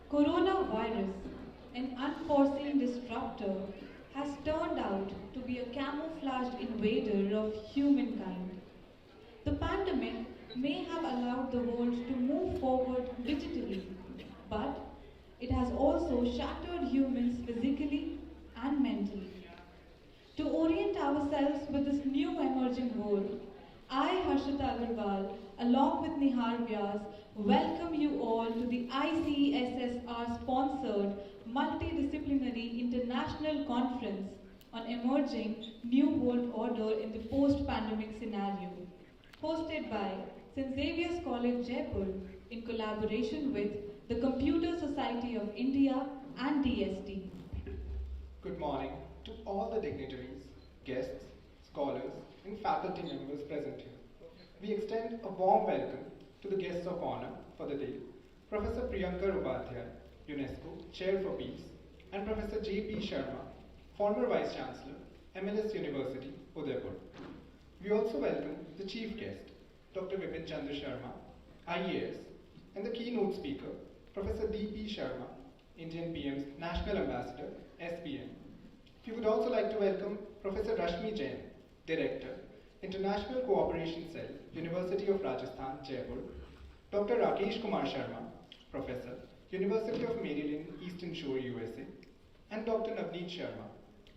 Coronavirus, an unforeseen disruptor, has turned out to be a camouflaged invader of humankind. The pandemic may have allowed the world to move forward digitally, but it has also shattered humans physically and mentally. To orient ourselves with this new emerging world, I, Harshita Agarwal, along with Nihar Vyas, welcome you all to the ICSSR-sponsored Multi-disciplinary International Conference on Emerging New World Order in the Post-Pandemic Scenario, hosted by St. Xavier's College, Jaipur, in collaboration with the Computer Society of India and DST. Good morning to all the dignitaries, guests, scholars, and faculty members present here. We extend a warm welcome to the guests of honor for the day, Professor Priyankar Upadhyay, UNESCO Chair for Peace, and Professor J.P. Sharma, former Vice Chancellor, MLS University, Udaipur. We also welcome the Chief Guest, Dr. Vipin Chandra Sharma, IAS, and the keynote speaker, Professor D.P. Sharma, Indian PM's National Ambassador, SPM. We would also like to welcome Professor Rashmi Jain, Director, International Cooperation Cell, University of Rajasthan, Jaipur, Dr. Rakesh Kumar Sharma, Professor, University of Maryland, Eastern Shore, USA, and Dr. Navneet Sharma,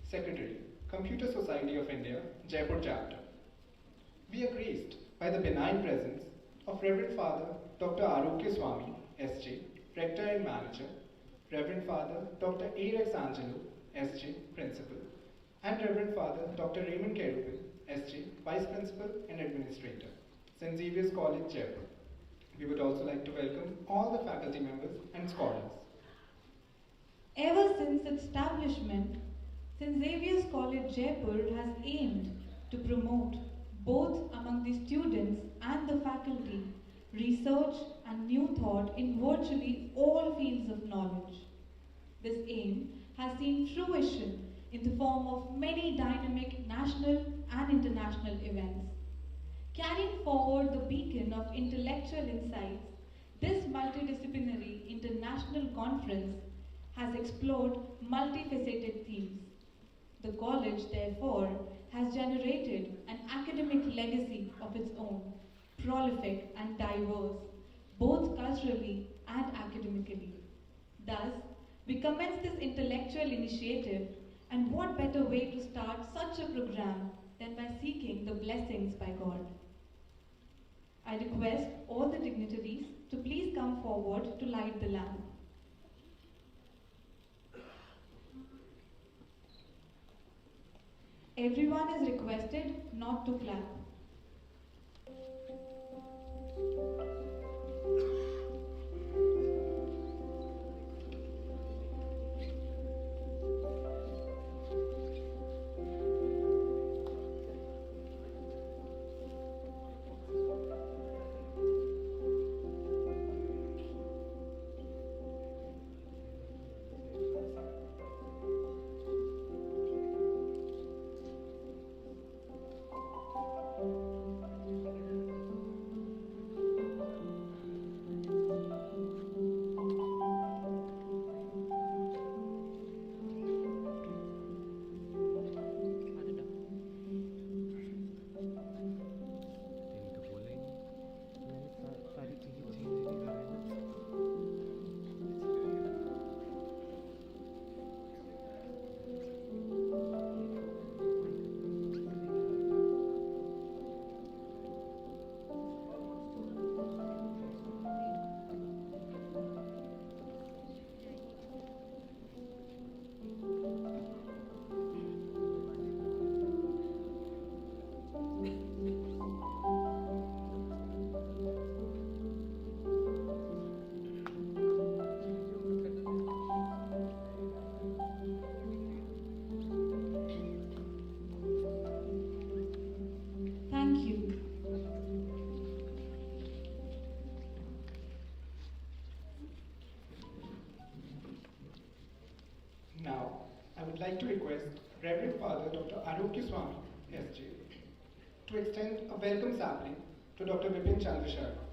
Secretary, Computer Society of India, Jaipur Chapter. We are graced by the benign presence of Reverend Father Dr. Arokya Swami, SJ, Rector and Manager, Reverend Father Dr. Aylex, SJ, Principal, and Reverend Father Dr. Raymond Kerubin, SJ, Vice Principal and Administrator, St. Xavier's College, Jaipur. We would also like to welcome all the faculty members and scholars. Ever since its establishment, St. Xavier's College, Jaipur has aimed to promote, both among the students and the faculty, research and new thought in virtually all fields of knowledge. This aim has seen fruition in the form of many dynamic national and international events. Carrying forward the beacon of intellectual insights, this multidisciplinary international conference has explored multifaceted themes. The college, therefore, has generated an academic legacy of its own, prolific and diverse, both culturally and academically. Thus, we commence this intellectual initiative, and what better way to start such a program than by seeking the blessings by God. I request all the dignitaries to please come forward to light the lamp. Everyone is requested not to clap. Now, I would like to request Reverend Father Dr. Arogya Swami, SJ, to extend a welcome sapling to Dr. Vipin Chandra Sharma.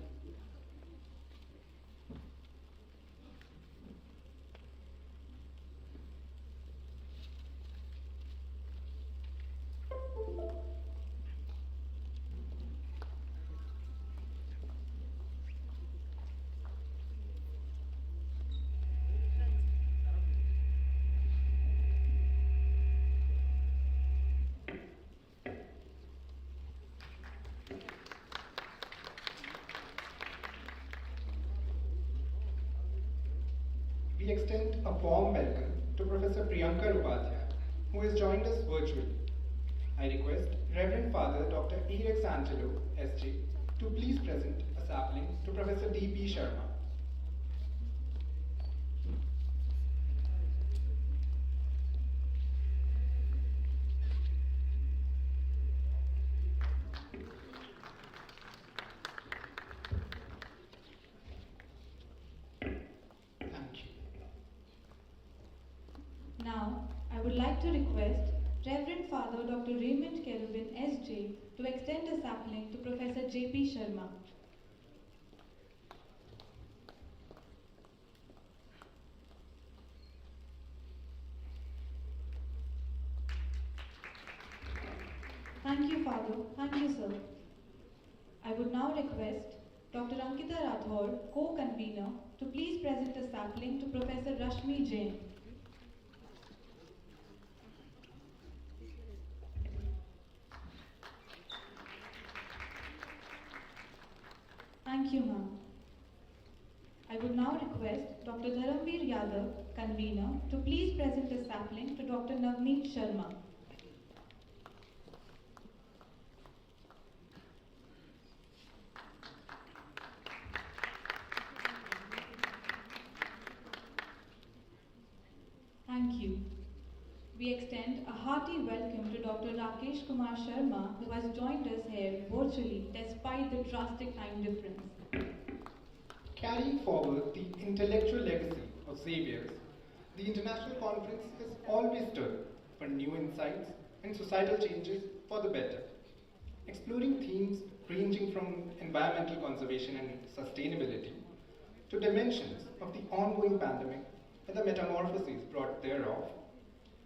We extend a warm welcome to Professor Priyanka Upadhyay, who has joined us virtually. I request Reverend Father Dr. Aylex, SJ, to please present a sapling to Professor D.P. Sharma. Now, I would like to request Reverend Father Dr. Raymond Kerubin SJ to extend a sapling to Professor J.P. Sharma. Thank you, Father. Thank you, sir. I would now request Dr. Ankita Rathore, co-convener, to please present a sapling to Professor Rashmi Jain. Thank you, ma'am. I would now request Dr. Dharamveer Yadav, convener, to please present a sapling to Dr. Navneet Sharma. Thank you. We extend a hearty welcome to Dr. Rakesh Kumar Sharma, who has joined us here virtually despite the drastic time difference. Carrying forward the intellectual legacy of Xavier's, the International Conference has always stood for new insights and societal changes for the better, exploring themes ranging from environmental conservation and sustainability to dimensions of the ongoing pandemic and the metamorphoses brought thereof.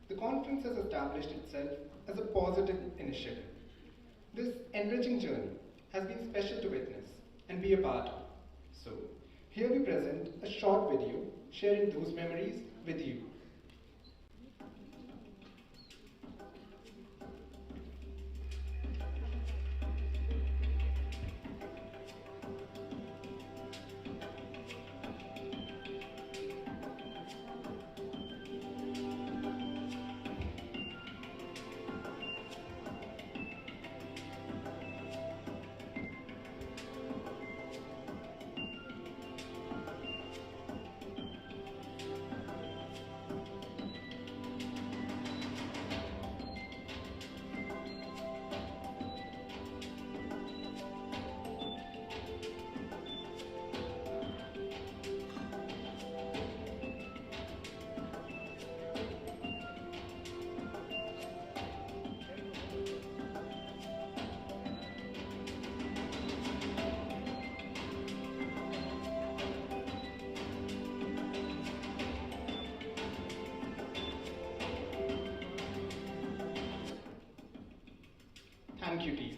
The conference has established itself as a positive initiative. This enriching journey has been special to witness and be a part of. So, here we present a short video sharing those memories with you. Thank you, team.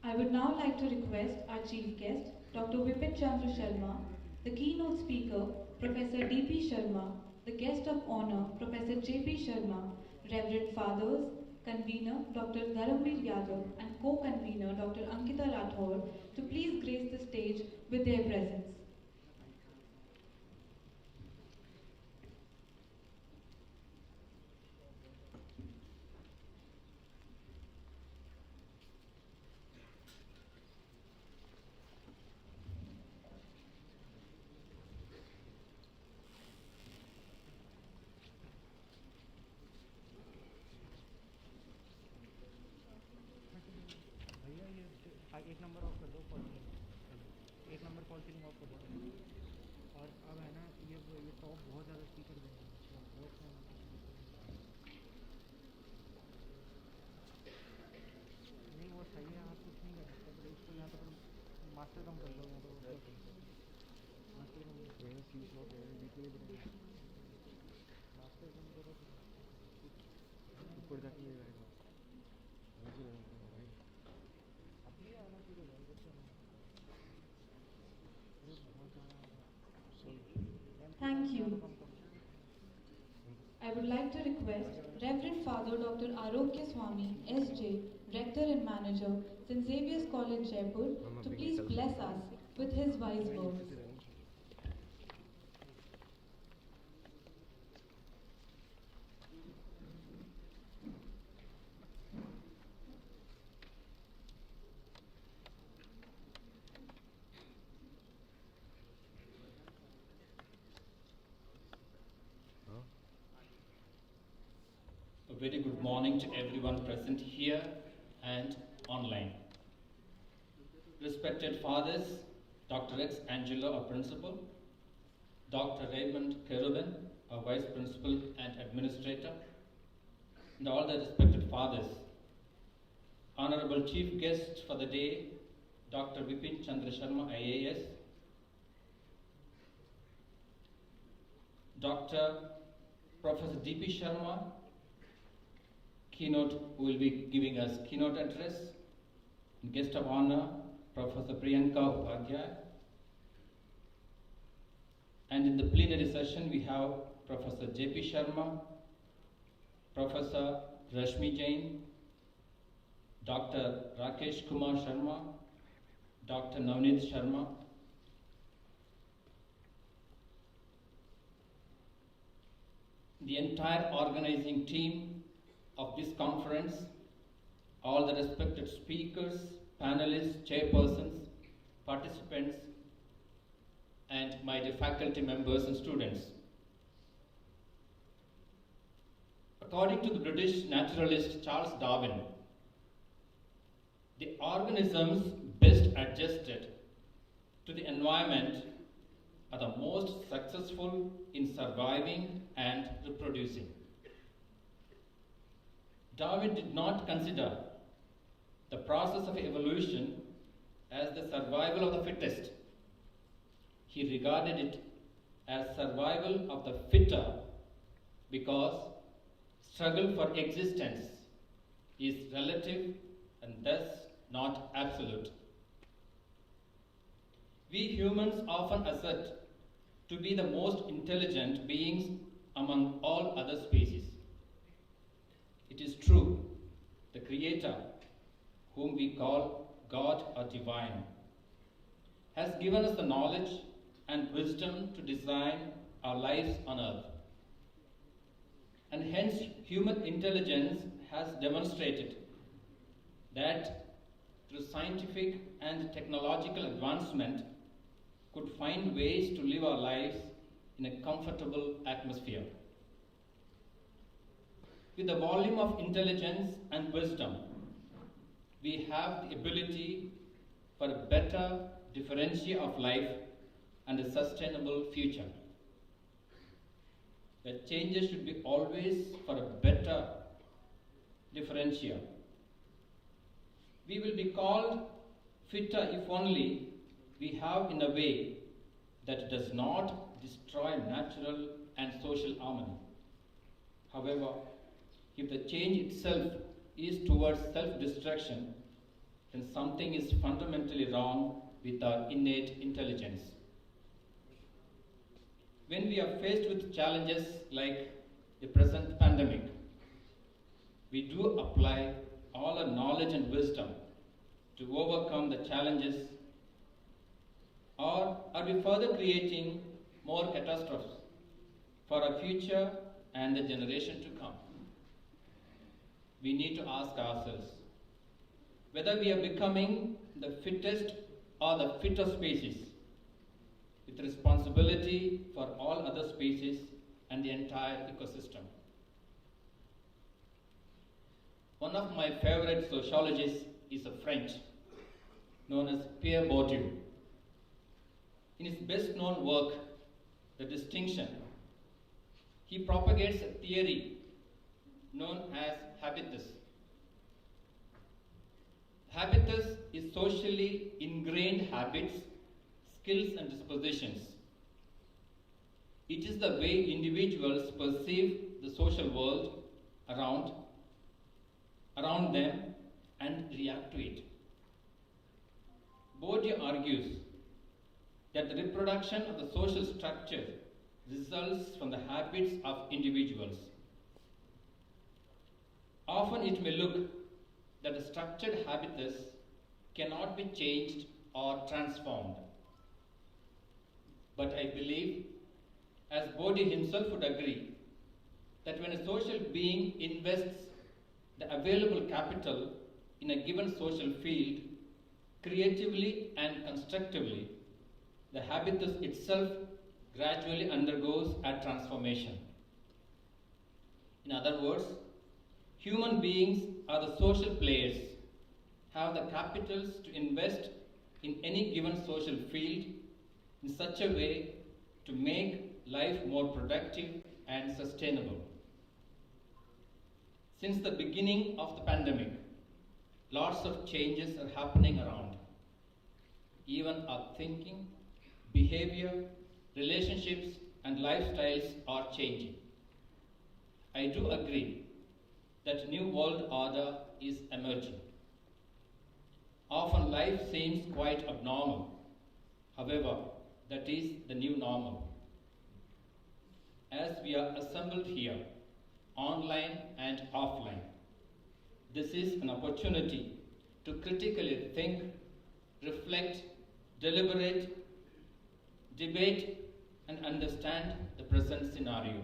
I would now like to request our chief guest, Dr. Vipin Chandra Sharma, the keynote speaker, Professor D.P. Sharma, the guest of honor, Professor J.P. Sharma, Reverend Fathers, convener, Dr. Dharamveer Yadav, and co-convener, Dr. Ankita Rathore, to please grace the stage with their presence. एक number of कर दो, एक number fall ceiling of कर दो। Thank you. I would like to request Reverend Father Dr. Arokya Swami, S.J., Rector and Manager, St. Xavier's College, Jaipur, to please bless us with his wise words. A very good morning to everyone present here and online. Respected fathers, Dr. X Angelo, our principal, Dr. Raymond Kerubin, our vice principal and administrator, and all the respected fathers. Honorable chief guest for the day, Dr. Vipin Chandra Sharma, IAS, Dr. Professor D.P. Sharma, Keynote, who will be giving us Keynote Address. Guest of honor, Professor Priyanka Upadhyay. And in the plenary session, we have Professor J.P. Sharma, Professor Rashmi Jain, Dr. Rakesh Kumar Sharma, Dr. Navneet Sharma. The entire organizing team of this conference, all the respected speakers, panelists, chairpersons, participants, and my dear faculty members and students. According to the British naturalist Charles Darwin, the organisms best adjusted to the environment are the most successful in surviving and reproducing. Darwin did not consider the process of evolution as the survival of the fittest. He regarded it as survival of the fitter because struggle for existence is relative and thus not absolute. We humans often assert to be the most intelligent beings among all other species. It is true, the Creator, whom we call God or Divine, has given us the knowledge and wisdom to design our lives on earth. And hence, human intelligence has demonstrated that through scientific and technological advancement could find ways to live our lives in a comfortable atmosphere. With the volume of intelligence and wisdom, we have the ability for a better differentiate of life and a sustainable future. The changes should be always for a better differentiate. We will be called fitter if only we have in a way that does not destroy natural and social harmony. However, if the change itself is towards self-destruction, then something is fundamentally wrong with our innate intelligence. When we are faced with challenges like the present pandemic, we do apply all our knowledge and wisdom to overcome the challenges, or are we further creating more catastrophes for our future and the generation to come? We need to ask ourselves whether we are becoming the fittest or the fitter species, with responsibility for all other species and the entire ecosystem. One of my favorite sociologists is a French known as Pierre Bourdieu. In his best known work, The Distinction, he propagates a theory known as habitus. Habitus is socially ingrained habits, skills, and dispositions. It is the way individuals perceive the social world around them and react to it. Bourdieu argues that the reproduction of the social structure results from the habits of individuals. Often it may look that the structured habitus cannot be changed or transformed. But I believe, as Bourdieu himself would agree, that when a social being invests the available capital in a given social field, creatively and constructively, the habitus itself gradually undergoes a transformation. In other words, human beings are the social players, have the capitals to invest in any given social field in such a way to make life more productive and sustainable. Since the beginning of the pandemic, lots of changes are happening around. Even our thinking, behavior, relationships, and lifestyles are changing. I do agree that new world order is emerging. Often life seems quite abnormal. However, that is the new normal. As we are assembled here, online and offline, this is an opportunity to critically think, reflect, deliberate, debate, and understand the present scenario.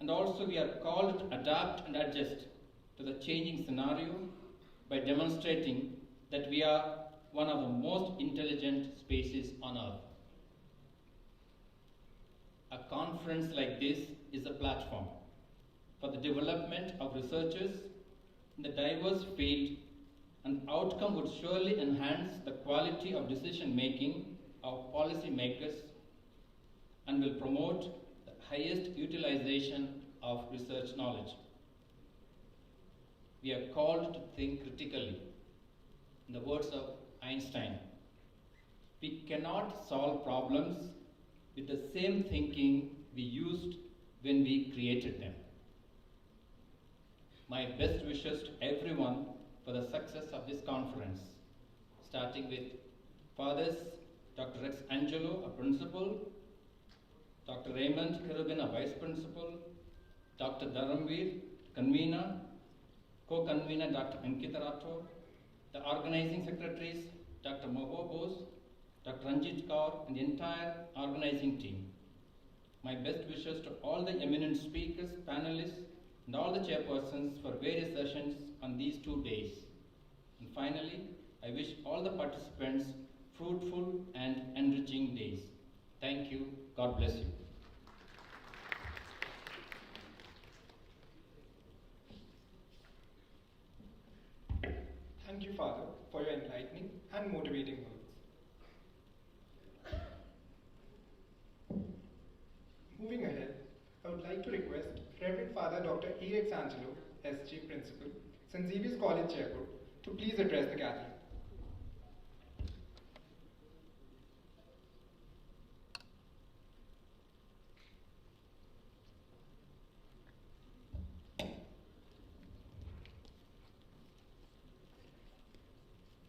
And also we are called to adapt and adjust to the changing scenario by demonstrating that we are one of the most intelligent species on earth. A conference like this is a platform for the development of researchers in the diverse field, and outcome would surely enhance the quality of decision making of policy makers and will promote the highest utilization of research knowledge. We are called to think critically. In the words of Einstein, we cannot solve problems with the same thinking we used when we created them. My best wishes to everyone for the success of this conference, starting with Fathers Dr. Rex Angelo, a principal, Dr. Raymond Cherubin, a vice principal, Dr. Dharamveer, convener, co-convener Dr. Ankita Rathore, the organizing secretaries Dr. Moho Bose, Dr. Ranjit Kaur, and the entire organizing team. My best wishes to all the eminent speakers, panelists, and all the chairpersons for various sessions on these 2 days. And finally, I wish all the participants fruitful and enriching days. Thank you. God bless you. Thank you, Father, for your enlightening and motivating words. Moving ahead, I would like to request Reverend Father Dr. Aylex Angelo, SG Principal, St. Xavier's College, Jaipur, to please address the gathering.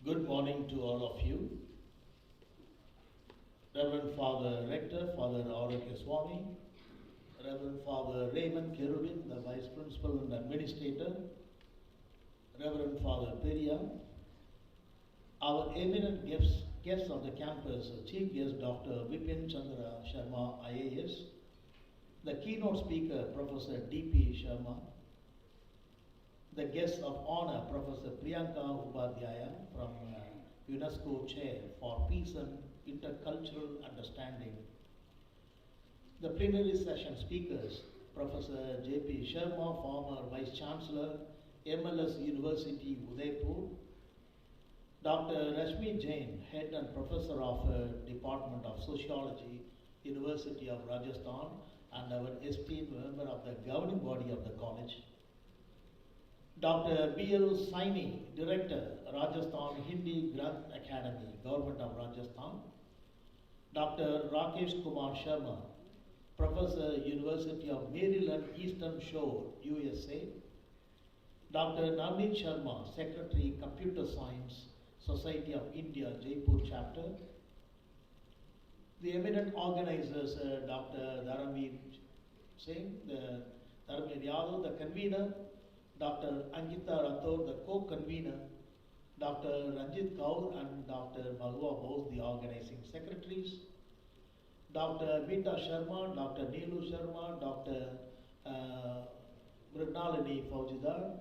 Good morning to all of you. Reverend Father Rector, Father Aurelio Swami, Reverend Father Raymond Cherubin, the Vice Principal and Administrator, Reverend Father Peria, our eminent guests of the campus, Chief Guest Dr. Vipin Chandra Sharma, IAS, the keynote speaker, Professor D.P. Sharma, the guest of honor, Professor Priyanka Upadhyaya from UNESCO Chair for Peace and Intercultural Understanding. The plenary session speakers, Professor J.P. Sharma, former Vice Chancellor, MLS University, Udaipur, Dr. Rashmi Jain, Head and Professor of Department of Sociology, University of Rajasthan, and our esteemed member of the governing body of the college, Dr. B.L. Saini, Director, Rajasthan Hindi Granth Academy, Government of Rajasthan. Dr. Rakesh Kumar Sharma, Professor, University of Maryland, Eastern Shore, USA. Dr. Navneet Sharma, Secretary, Computer Science, Society of India, Jaipur Chapter. The eminent organizers, Dr. Dharamveer Singh, Dharamveer Yadav, the convener, Dr. Ankita Rathod, the co-convener, Dr. Ranjit Kaur and Dr. Bhagwa Bose, the organizing secretaries, Dr. Meeta Sharma, Dr. Neelu Sharma, Dr. Mrinalini Faujidar,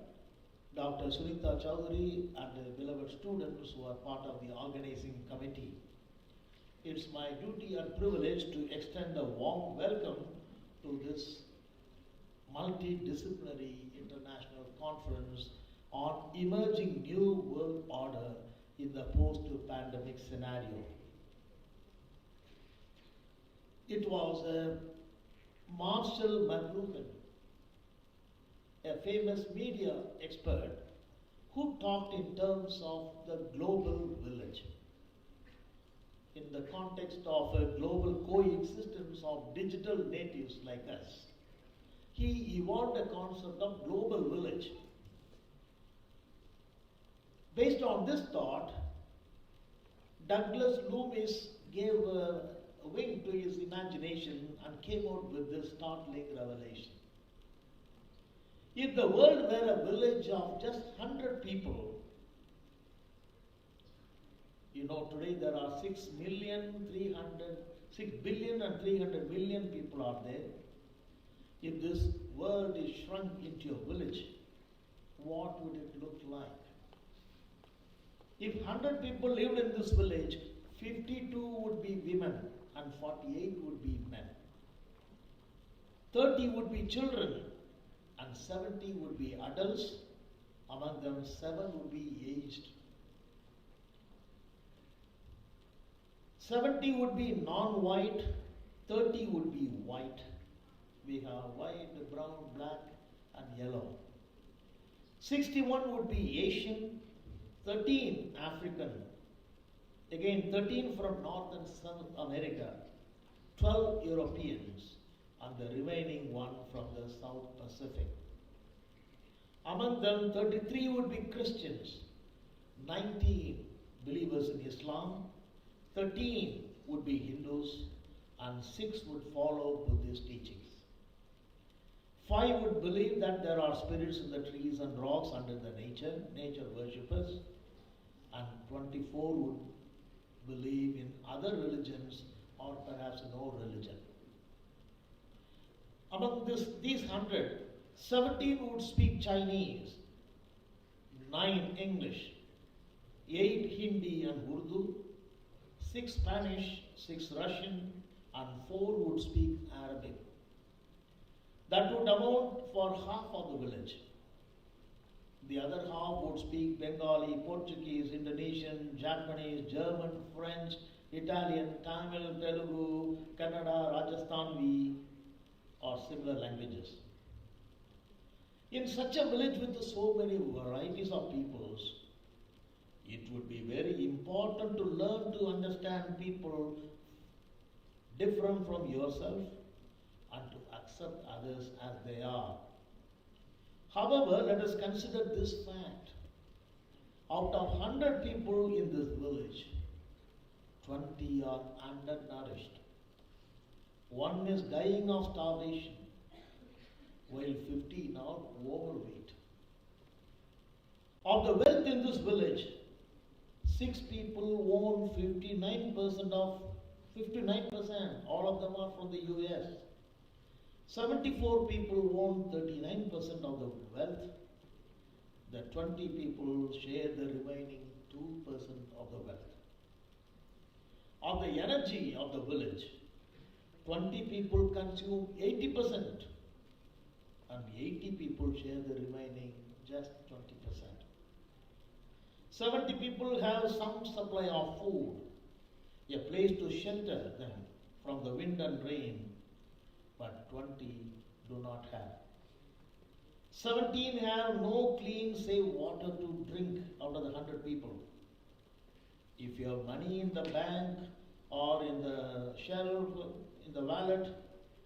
Dr. Sunita Chowdhury, and the beloved students who are part of the organizing committee. It's my duty and privilege to extend a warm welcome to this multidisciplinary international conference on emerging new world order in the post-pandemic scenario. It was Marshall McLuhan, a famous media expert, who talked in terms of the global village in the context of a global coexistence of digital natives like us. He evolved a concept of global village. Based on this thought, Douglas Loomis gave a wing to his imagination and came out with this startling revelation. If the world were a village of just 100 people, today there are 6 billion and 300 million people are there. If this world is shrunk into a village, what would it look like? If 100 people lived in this village, 52 would be women and 48 would be men. 30 would be children and 70 would be adults. Among them, 7 would be aged. 70 would be non-white, 30 would be white. We have white, brown, black and yellow. 61 would be Asian, 13 African, again 13 from North and South America, 12 Europeans, and the remaining one from the South Pacific. Among them, 33 would be Christians, 19 believers in Islam, 13 would be Hindus, and 6 would follow Buddhist teachings. 5 would believe that there are spirits in the trees and rocks under the nature worshippers, and 24 would believe in other religions or perhaps no religion. Among these 100, 17 would speak Chinese, 9 English, 8 Hindi and Urdu, 6 Spanish, 6 Russian, and 4 would speak Arabic. That would amount for half of the village. The other half would speak Bengali, Portuguese, Indonesian, Japanese, German, French, Italian, Tamil, Telugu, Kannada, Rajasthani, or similar languages. In such a village with so many varieties of peoples, it would be very important to learn to understand people different from yourself and to accept others as they are. However, let us consider this fact. Out of 100 people in this village, 20 are undernourished. 1 is dying of starvation, while 15 are overweight. Of the wealth in this village, 6 people own 59%, all of them are from the US. 74 people own 39% of the wealth. The 20 people share the remaining 2% of the wealth. Of the energy of the village, 20 people consume 80%, and 80 people share the remaining just 20%. 70 people have some supply of food, a place to shelter them from the wind and rain, but 20 do not have. 17 have no clean, safe water to drink out of the 100 people. If you have money in the bank or in the shelf, in the wallet,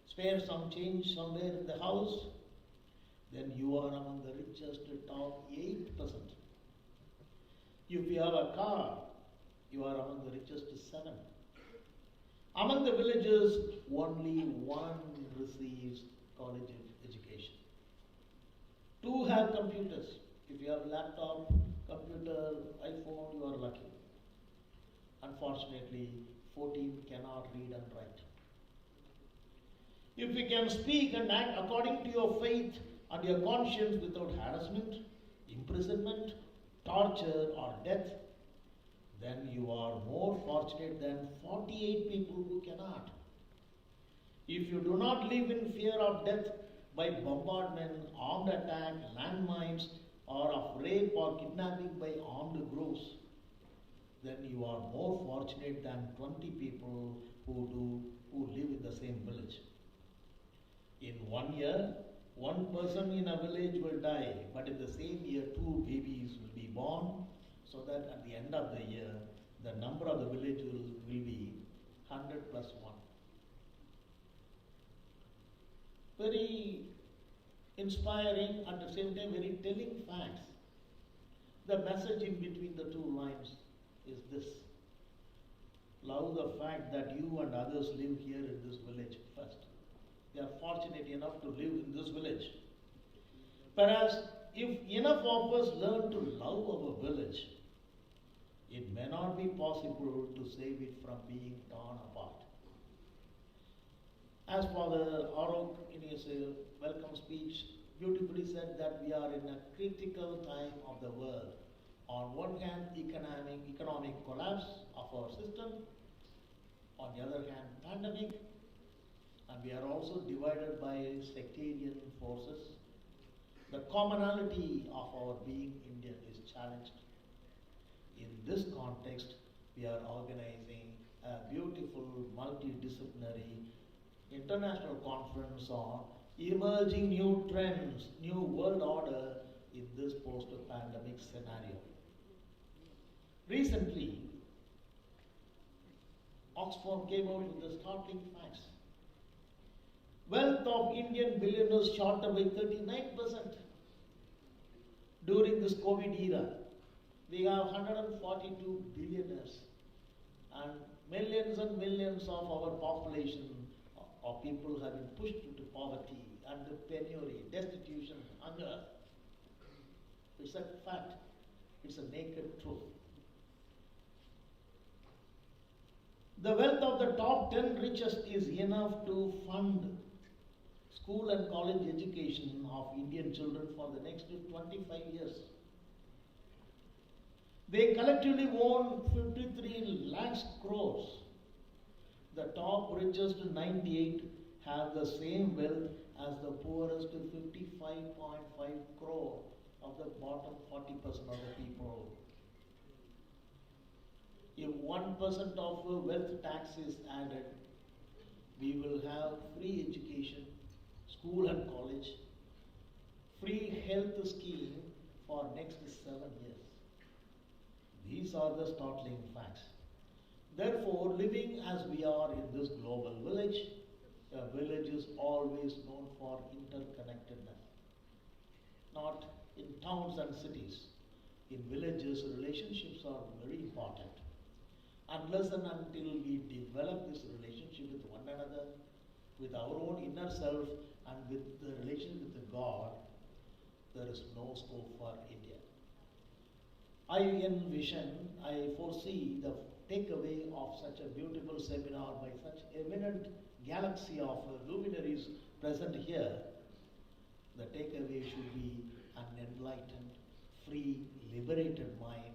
spare some change somewhere in the house, then you are among the richest top 8%. If you have a car, you are among the richest 7. Among the villagers, only 1 receives college education. 2 have computers. If you have laptop, computer, iPhone, you are lucky. Unfortunately, 14 cannot read and write. If you can speak and act according to your faith and your conscience without harassment, imprisonment, torture, or death, then you are more fortunate than 48 people who cannot. If you do not live in fear of death by bombardment, armed attack, landmines, or of rape or kidnapping by armed groups, then you are more fortunate than 20 people who live in the same village. In 1 year, 1 person in a village will die, but in the same year 2 babies will be born, so that at the end of the year, the number of the village will be 100 plus 1. Very inspiring, at the same time very telling facts. The message in between the 2 lines is this: love the fact that you and others live here in this village first. They are fortunate enough to live in this village. Perhaps if enough of us learn to love our village, it may not be possible to save it from being torn apart. As Father Arok in his welcome speech beautifully said, that we are in a critical time of the world. On one hand, economic collapse of our system. On the other hand, pandemic. And we are also divided by sectarian forces. The commonality of our being Indian is challenged. In this context, we are organizing a beautiful multidisciplinary international conference on emerging new trends, new world order in this post-pandemic scenario. Recently, Oxford came out with the startling facts. Wealth of Indian billionaires shot up by 39% during this COVID era. We have 142 billionaires, and millions of our population of people have been pushed into poverty and penury, destitution, hunger. It's a fact. It's a naked truth. The wealth of the top 10 richest is enough to fund school and college education of Indian children for the next 25 years. They collectively own 53 lakhs crores. The top richest 98 have the same wealth as the poorest 55.5 crore of the bottom 40% of the people. If 1% of wealth tax is added, we will have free education, school and college, free health scheme for next 7 years. These are the startling facts. Therefore, living as we are in this global village, a village is always known for interconnectedness. Not in towns and cities. In villages, relationships are very important. Unless and until we develop this relationship with one another, with our own inner self, and with the relationship with the God, there is no scope for India. I envision, I foresee the takeaway of such a beautiful seminar by such eminent galaxy of luminaries present here. The takeaway should be an enlightened, free, liberated mind,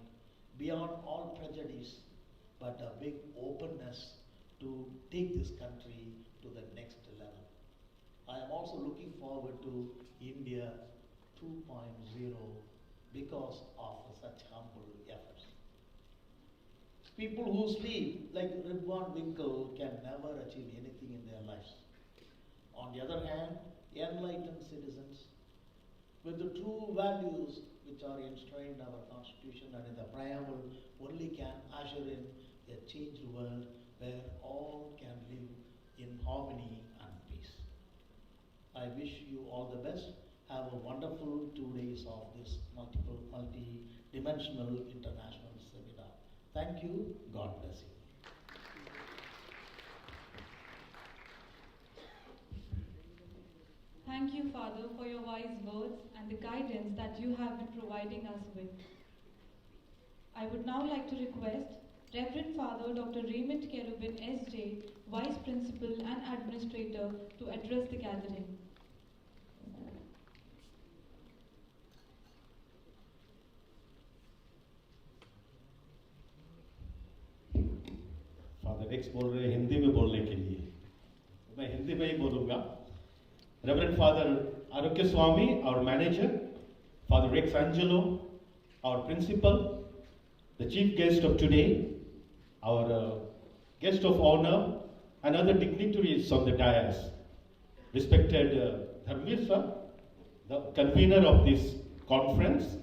beyond all prejudice, but a big openness to take this country to the next level. I am also looking forward to India 2.0 because of such humble efforts. People who sleep like Ridwan Winkle can never achieve anything in their lives. On the other hand, enlightened citizens with the true values which are enshrined in our Constitution and in the preamble, only can usher in a changed world where all can live in harmony and peace. I wish you all the best. Have a wonderful 2 days of this multi-dimensional international seminar. Thank you. God bless you. Thank you, Father, for your wise words and the guidance that you have been providing us with. I would now like to request Reverend Father Dr. Raymond Kerubin S.J., Vice Principal and Administrator, to address the gathering. Father x बोल रहे हैं हिंदी में बोलने के लिए, मैं हिंदी में ही बोलूँगा। Reverend Father Arukya Swami, our manager, Father Rex Angelo, our principal, the chief guest of today, our guest of honor, and other dignitaries on the dais, respected Dharmir sir, the convener of this conference,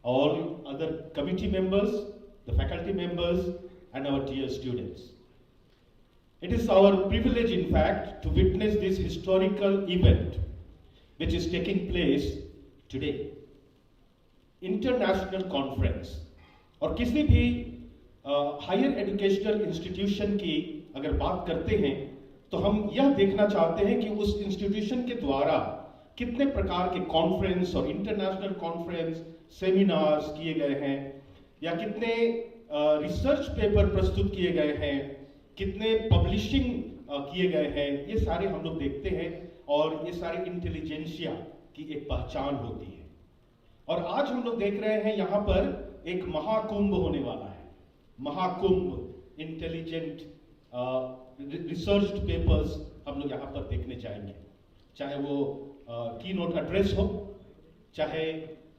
all other committee members, the faculty members, and our dear students. It is our privilege, in fact, to witness this historical event which is taking place today. International conference. और किसी भी higher educational institution की अगर बात करते हैं तो हम यह देखना चाहते हैं कि उस इंस्टीट्यूशन के द्वारा कितने प्रकार के कॉन्फ्रेंस और इंटरनेशनल कॉन्फ्रेंस सेमिनार्स किए गए हैं, या कितने रिसर्च पेपर प्रस्तुत किए गए हैं, कितने पब्लिशिंग किए गए हैं, ये सारे हम लोग देखते हैं और ये सारे इंटेलिजेंसिया की एक पहचान होती है। और आज हम लोग देख रहे हैं यहाँ पर एक महाकुंभ होने वाला है, महाकुंभ इंटेलिजेंट रिसर्च पेपर्स हम लोग यहाँ पर देखने जाएंगे, चाहे वो कीनोट एड्रेस हो, चाहे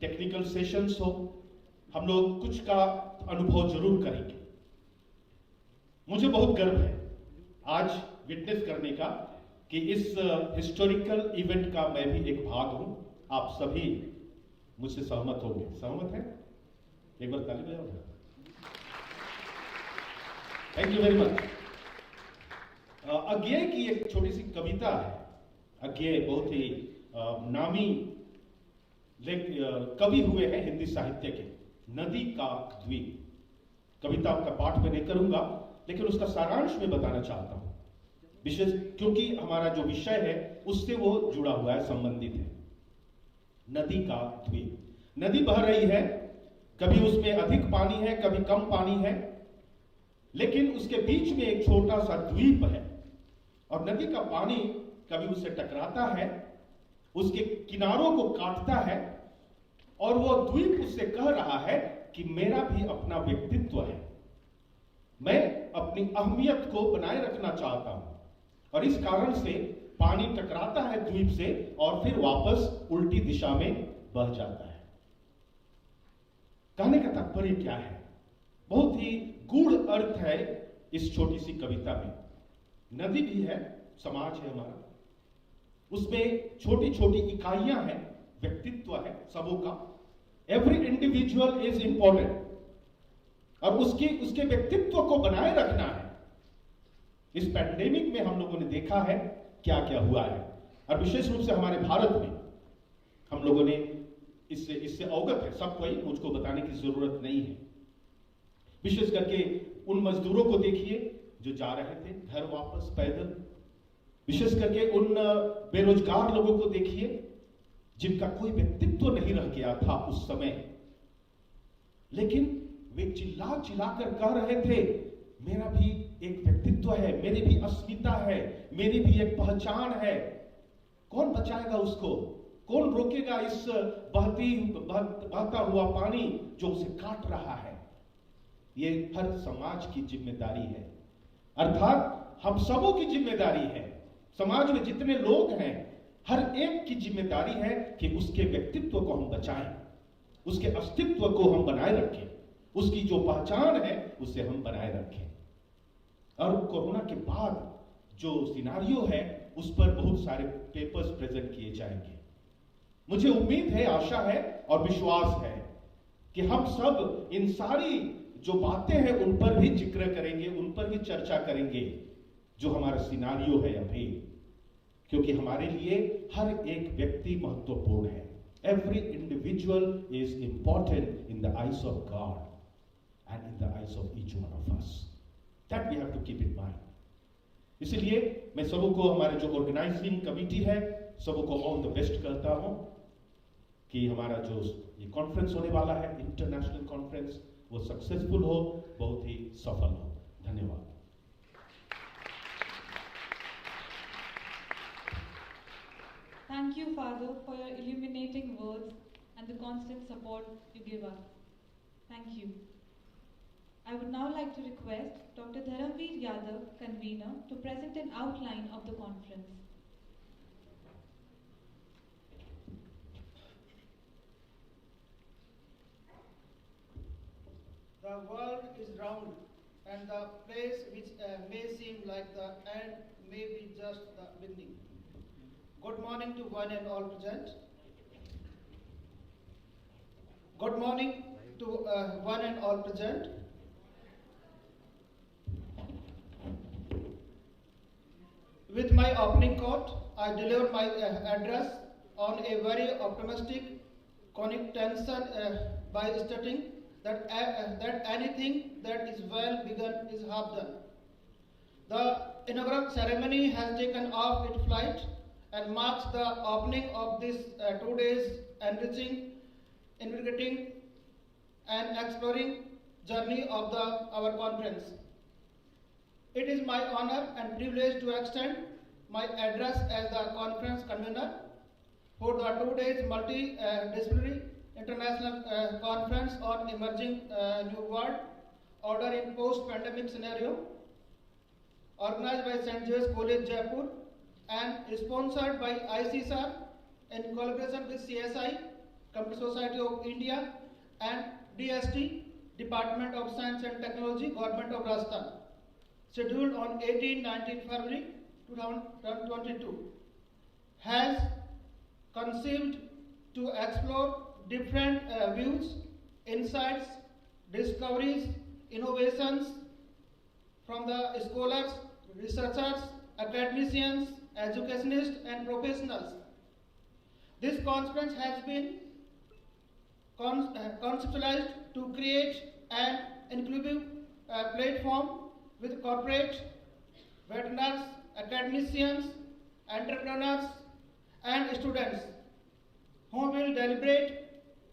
टेक्निकल सेशंस हो, हम लोग कुछ का अनुभव जरूर करेंगे। मुझे बहुत गर्व है आज विटनेस करने का कि इस हिस्टोरिकल इवेंट का मैं भी एक भाग हूं। आप सभी मुझसे सहमत होंगे, सहमत हैं? एक बार ताली बजाओ। Thank you very much. Agyeya की एक छोटी सी कविता है। अज्ञेय बहुत ही नामी कवि हुए हैं हिंदी साहित्य के, नदी का द्वीप। कविता का पाठ मैं नहीं करूंगा, लेकिन उसका सारांश मैं बताना चाहता हूं, विशेष क्योंकि हमारा जो विषय है उससे वो जुड़ा हुआ है, संबंधित है। नदी का द्वीप। नदी बह रही है, कभी उसमें अधिक पानी है, कभी कम पानी है, लेकिन उसके बीच में एक छोटा सा द्वीप है और नदी का पानी कभी उससे टकराता है, उसके किनारों को काटता है और वो द्वीप उससे कह रहा है कि मेरा भी अपना व्यक्तित्व है, मैं अपनी अहमियत को बनाए रखना चाहता हूं। और इस कारण से पानी टकराता है द्वीप से और फिर वापस उल्टी दिशा में बह जाता है। कहने का तात्पर्य क्या है? बहुत ही गूढ़ अर्थ है इस छोटी सी कविता में। नदी भी है, समाज है हमारा, उसमें छोटी छोटी इकाइयां हैं, व्यक्तित्व है सबों का। एवरी इंडिविजुअल इज इंपॉर्टेंट और उसके व्यक्तित्व को बनाए रखना है। इस पैंडेमिक में हम लोगों ने देखा है क्या क्या हुआ है, और विशेष रूप से हमारे भारत में हम लोगों ने इससे अवगत है सब कोई, मुझको बताने की जरूरत नहीं है। विशेष करके उन मजदूरों को देखिए जो जा रहे थे घर वापस पैदल, विशेष करके उन बेरोजगार लोगों को देखिए जिनका कोई व्यक्तित्व नहीं रह गया था उस समय, लेकिन वे चिल्ला चिल्लाकर कह रहे थे मेरा भी एक व्यक्तित्व है, मेरी भी अस्मिता है, मेरी भी एक पहचान है। कौन बचाएगा उसको? कौन रोकेगा इस बहता हुआ पानी जो उसे काट रहा है? ये हर समाज की जिम्मेदारी है, अर्थात हम सबों की जिम्मेदारी है। समाज में जितने लोग हैं हर एक की जिम्मेदारी है कि उसके व्यक्तित्व को हम बचाएं, उसके अस्तित्व को हम बनाए रखें, उसकी जो पहचान है उसे हम बनाए रखें। और कोरोना के बाद जो सिनारियो है उस पर बहुत सारे पेपर्स प्रेजेंट किए जाएंगे। मुझे उम्मीद है, आशा है और विश्वास है कि हम सब इन सारी जो बातें हैं उन पर भी जिक्र करेंगे, उन पर भी चर्चा करेंगे जो हमारा सिनारियो है अभी, क्योंकि हमारे लिए हर एक व्यक्ति महत्वपूर्ण है. Every individual is important in the eyes of God and in the eyes of each one of us. That we have to keep in mind. इसलिए मैं सबको, हमारे जो ऑर्गेनाइजिंग कमिटी है, सबको ऑल द बेस्ट करता हूं कि हमारा जो ये कॉन्फ्रेंस होने वाला है, इंटरनेशनल कॉन्फ्रेंस, वो सक्सेसफुल हो, बहुत ही सफल हो. धन्यवाद. Thank you, Father, for your illuminating words and the constant support you give us. Thank you. I would now like to request Dr. Dharamveer Yadav, convener, to present an outline of the conference. The world is round, and the place which may seem like the end may be just the beginning. Good morning to one and all present. Good morning to one and all present. With my opening quote, I deliver my address on a very optimistic connotation by stating that anything that is well begun is half done. The inaugural ceremony has taken off its flight and marks the opening of this 2 days enriching, invigorating, and exploring journey of our conference. It is my honor and privilege to extend my address as the conference convener for the 2 days multi-disciplinary international conference on emerging new world order in post-pandemic scenario, organized by St. James College, Jaipur, and sponsored by ICSR in collaboration with CSI, Computer Society of India, and DST, Department of Science and Technology, Government of Rajasthan, scheduled on 18-19 February 2022, has conceived to explore different views, insights, discoveries, innovations from the scholars, researchers, academicians, educationists, and professionals. This conference has been conceptualized to create an inclusive platform with corporate, veterans, academicians, entrepreneurs, and students who will deliberate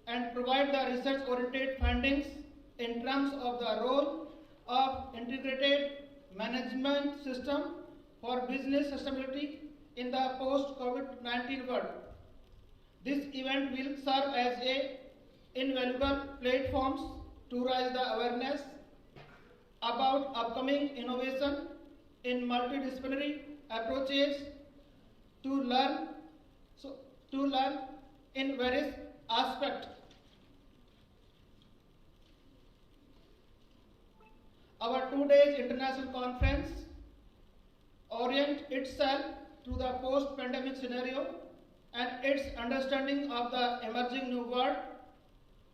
and provide the research-oriented findings in terms of the role of integrated management system for business sustainability in the post-COVID-19 world. This event will serve as a invaluable platforms to raise the awareness about upcoming innovation in multidisciplinary approaches to learn in various aspects. Our 2 days international conference orient itself to the post-pandemic scenario and its understanding of the emerging new world.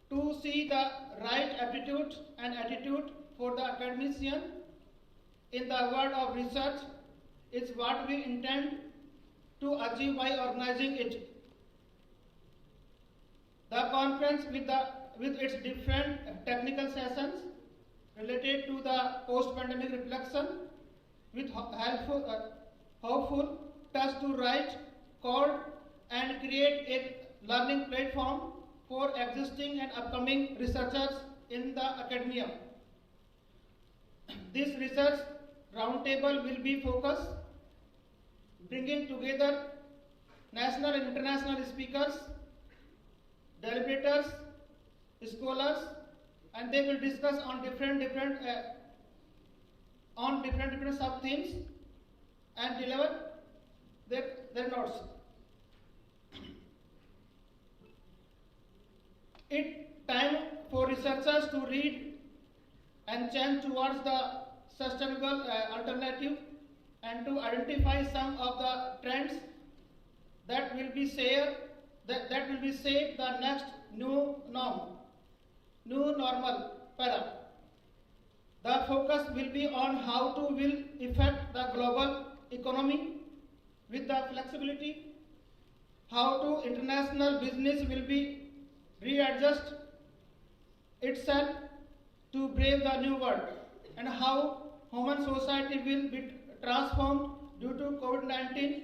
To see the right aptitude and attitude for the academician in the world of research is what we intend to achieve by organizing it. The conference with its different technical sessions related to the post-pandemic reflection with hopeful touch to write, code, and create a learning platform for existing and upcoming researchers in the academia. This research roundtable will be focused, bringing together national and international speakers, deliberators, scholars, and they will discuss on different sub-themes and deliver their notes. It's time for researchers to read and change towards the sustainable alternative and to identify some of the trends that will be shared that will be shape the next new norm, new normal para. The focus will be on how to will affect the global economy with the flexibility, how to international business will be readjust itself to brave the new world, and how human society will be transformed due to COVID-19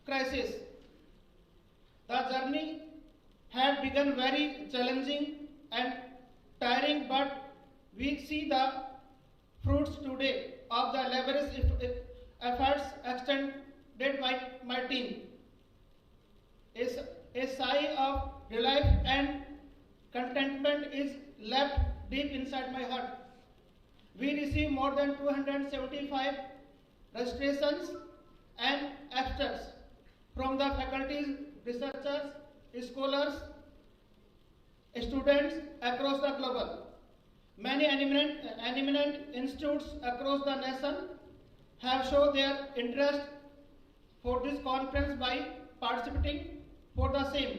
crisis. The journey had begun very challenging and tiring, but we see the fruits today of the laborious efforts extended by my team. A sigh of relief and contentment is left deep inside my heart. We received more than 275 registrations and abstracts from the faculties, researchers, scholars, students across the globe. Many eminent institutes across the nation have shown their interest for this conference by participating for the same.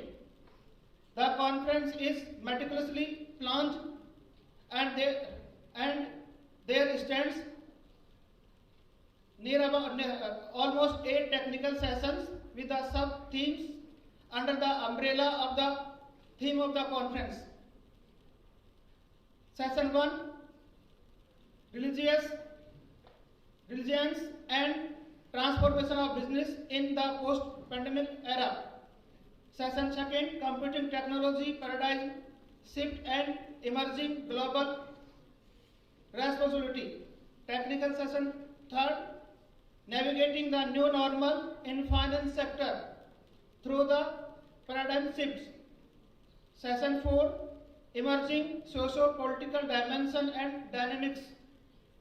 The conference is meticulously planned, and there stands near about almost 8 technical sessions with the sub-themes under the umbrella of the theme of the conference. Session 1, Religions and Transformation of Business in the Post-Pandemic Era. Session 2, Computing Technology Paradigm Shift and Emerging Global Responsibility. Technical Session 3, Navigating the New Normal in Finance Sector through the Paradigm Shifts. Session 4, Emerging Socio-Political Dimension and Dynamics.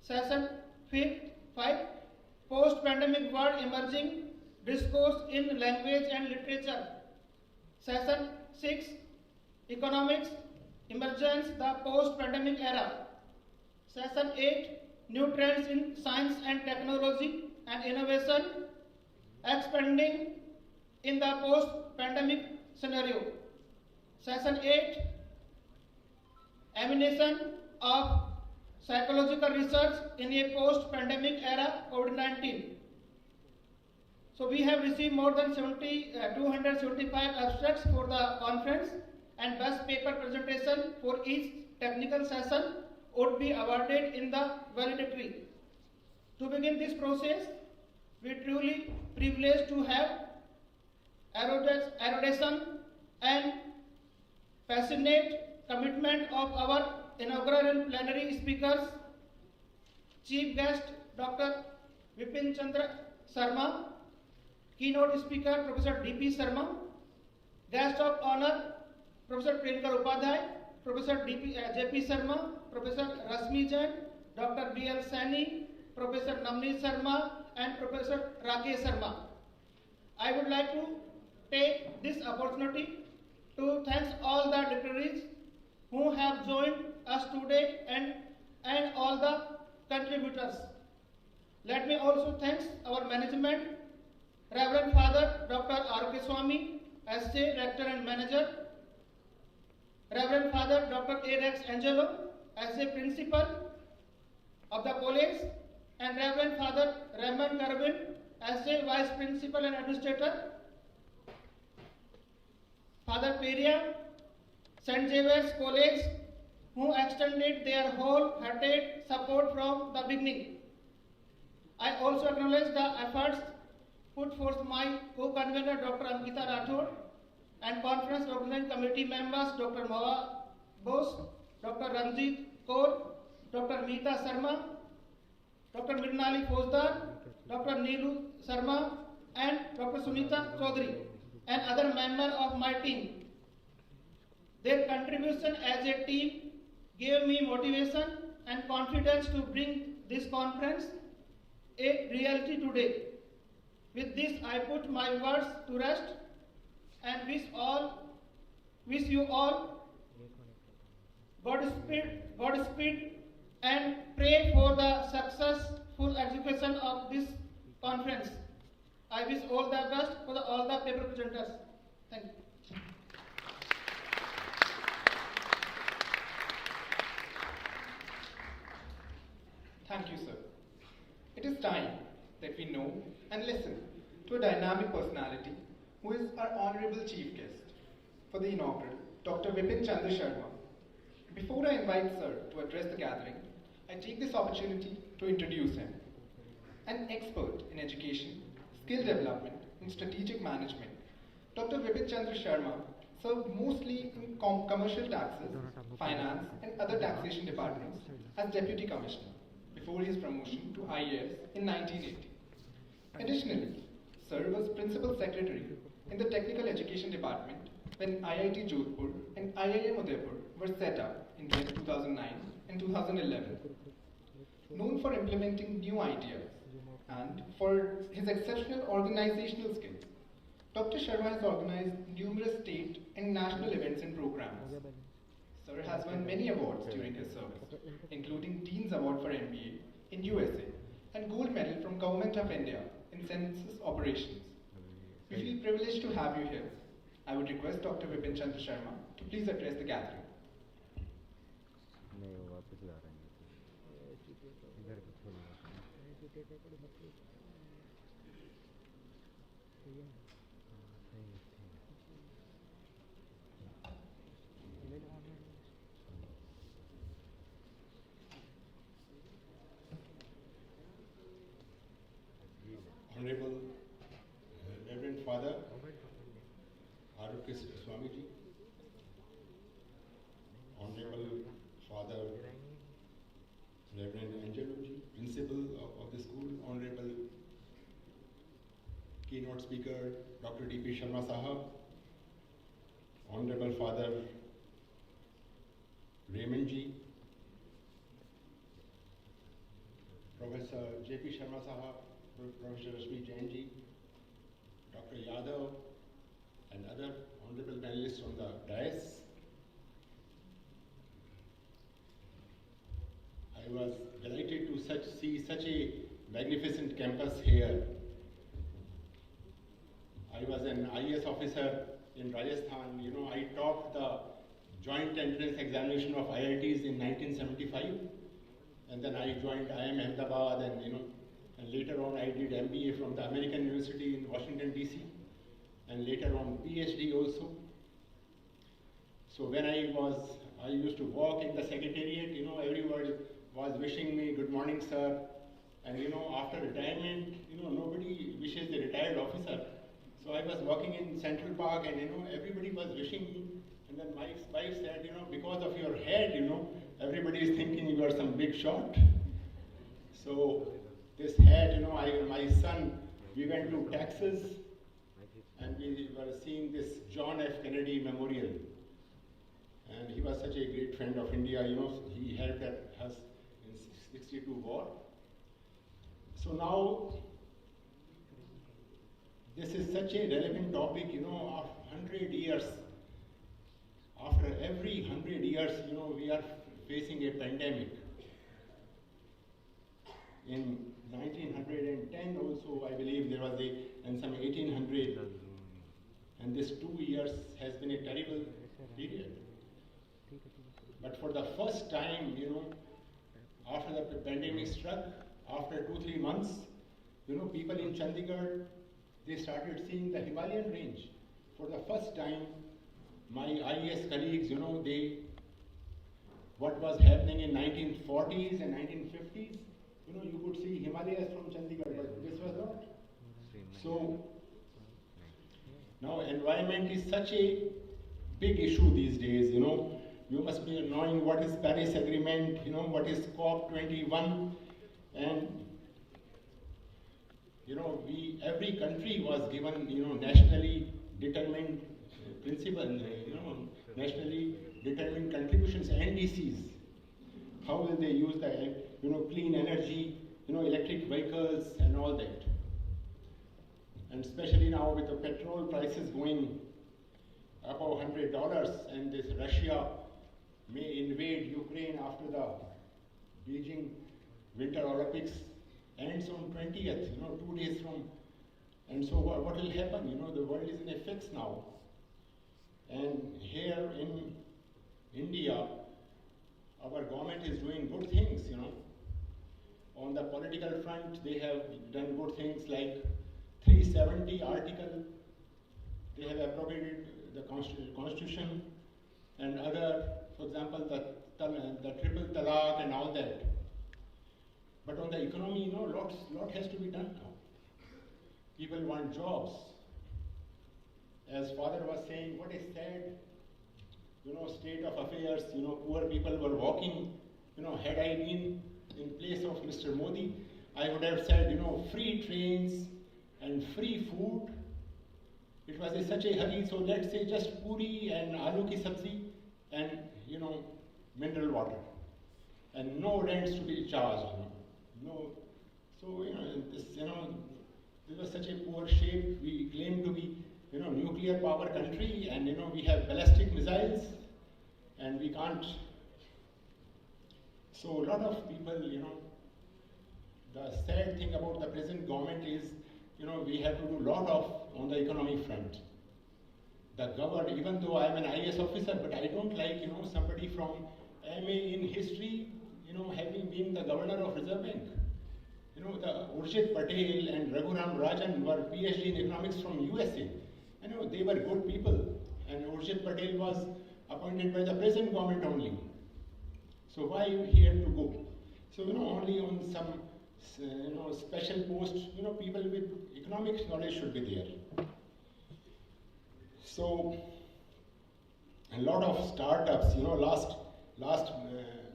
Session 5, Post-Pandemic World Emerging Discourse in Language and Literature. Session 6, Economics, Emergence, the Post-Pandemic Era. Session 8, New Trends in Science and Technology and Innovation, Expanding in the Post-Pandemic Scenario. Session 8, Emanation of Psychological Research in a Post-Pandemic Era, COVID-19. So we have received more than 275 abstracts for the conference, and best paper presentation for each technical session would be awarded in the valedictory. To begin this process, we truly privileged to have erudition and passionate commitment of our inaugural and plenary speakers, Chief Guest Dr. Vipin Chandra Sharma, Keynote Speaker Professor D.P. Sharma, Guest of Honor Professor Priyankar Upadhyay, Professor J.P. Sharma, Professor Rashmi Jain, Dr. B.L. Saini, Professor Namni Sharma, and Professor Rakesh Sharma. I would like to take this opportunity to thank all the dignitaries who have joined us today and all the contributors. Let me also thank our management, Reverend Father Dr. R.K. Swami, S.J. Rector and Manager, Reverend Father Dr. Aylex Angelo, S.A. Principal of the college, and Reverend Father Raymond Carvin, S.A. Vice Principal and Administrator, Father Peria, St. Xavier's College, who extended their wholehearted support from the beginning. I also acknowledge the efforts put forth my co-convener Dr. Ankita Rathod and conference organizing committee members Dr. Mawa Bose, Dr. Ranjit Kaur, Dr. Meeta Sharma, Dr. Mirnali Fauzdar, Dr. Neelu Sharma, and Dr. Sunita Chaudhary, and other members of my team. Their contribution as a team gave me motivation and confidence to bring this conference a reality today. With this, I put my words to rest and wish you all Godspeed and pray for the successful execution of this conference. I wish all the best for all the paper presenters. Thank you. Thank you, sir. It is time that we know and listen to a dynamic personality who is our honorable chief guest for the inaugural, Dr. Vipin Chandra Sharma. Before I invite sir to address the gathering, I take this opportunity to introduce him. An expert in education, skill development, and strategic management, Dr. Vipin Chandra Sharma served mostly in commercial taxes, finance, and other taxation departments as Deputy Commissioner before his promotion to IAS in 1980. Additionally, sir was Principal Secretary in the Technical Education Department when IIT Jodhpur and IIM Udaipur were set up in 2009 and 2011. Known for implementing new ideas and for his exceptional organizational skills, Dr. Sharma has organized numerous state and national events and programs. Sir has won many awards during his service, including Dean's Award for MBA in USA and Gold Medal from Government of India in Census Operations. We feel privileged to have you here. I would request Dr. Vipin Chandra Sharma to please address the gathering. Honorable Reverend Father Rakesh Swamiji, Honorable Father Reverend Angeloji, Principal of the school, Honorable Keynote Speaker Dr. D.P. Sharma Sahab, Honorable Father Raymond Ji, Professor J.P. Sharma Sahab, Professor Rashmi Jain Ji, Dr. Yadav, and other honorable panelists on the dais. I was delighted to see such a magnificent campus here. I was an IAS officer in Rajasthan. You know, I topped the joint entrance examination of IITs in 1975, and then I joined IIM Ahmedabad, and later on I did MBA from the American University in Washington DC, and later on PhD also. So when I used to walk in the secretariat, everyone was wishing me good morning, sir. And after retirement, nobody wishes the retired officer. So I was walking in Central Park, and everybody was wishing me. And then my wife said, because of your head, everybody is thinking you are some big shot. So this hat, my son, we went to Texas, and we were seeing this John F. Kennedy Memorial. And he was such a great friend of India, he helped us in '62 war. So now, this is such a relevant topic, after 100 years, after every 100 years, we are facing a pandemic. In 1910 also, I believe there was and some 1800, and this 2 years has been a terrible period. But for the first time, after the pandemic struck, after 2-3 months, people in Chandigarh, they started seeing the Himalayan range. For the first time, my IAS colleagues, what was happening in 1940s and 1950s, you could see Himalayas from Chandigarh, but this was not. So, now environment is such a big issue these days, You must be knowing what is Paris Agreement, what is COP21, and every country was given, nationally determined principle, nationally determined contributions, NDCs. How will they use the, clean energy, electric vehicles and all that. And especially now with the petrol prices going above $100, and this Russia may invade Ukraine after the Beijing Winter Olympics ends on 20th, 2 days from. And so what will happen? The world is in a fix now. And here in India, our government is doing good things, On the political front, they have done good things like 370 article. They have appropriated the constitution and other, for example, the triple talaq and all that. But on the economy, lot has to be done now. People want jobs. As father was saying, what is sad, state of affairs, poor people were walking, had I been in place of Mr. Modi, I would have said, free trains and free food. It was such a hurry, so let's say just puri and aloo ki sabzi and, mineral water. And no rents to be charged, No. So, this was such a poor shape. We claim to be, nuclear power country, and, we have ballistic missiles, and we can't. So a lot of people, the sad thing about the present government is, we have to do a lot of on the economy front. The government, even though I am an IAS officer, but I don't like, somebody from MA in history, having been the governor of Reserve Bank. The Urjit Patel and Raghuram Rajan were PhD in economics from USA. They were good people, and Urjit Patel was appointed by the present government only. So why he had to go? So, only on some, special post, people with economic knowledge should be there. So, a lot of startups, last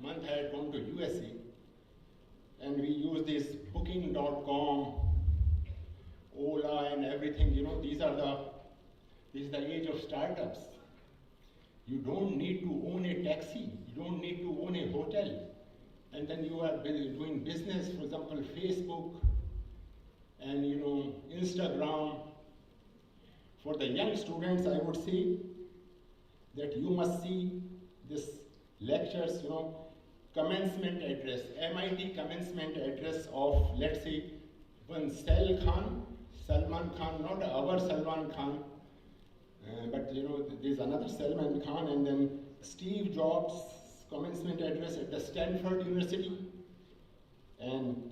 month I had gone to USA, and we use this booking.com, Ola and everything, this is the age of startups. You don't need to own a taxi, you don't need to own a hotel, and then you are doing business, for example, Facebook and Instagram. For the young students, I would say that you must see this lectures, commencement address, MIT commencement address of, let's say, one Salman Khan, not our Salman Khan, but there's another Salman Khan, and then Steve Jobs' commencement address at the Stanford University, and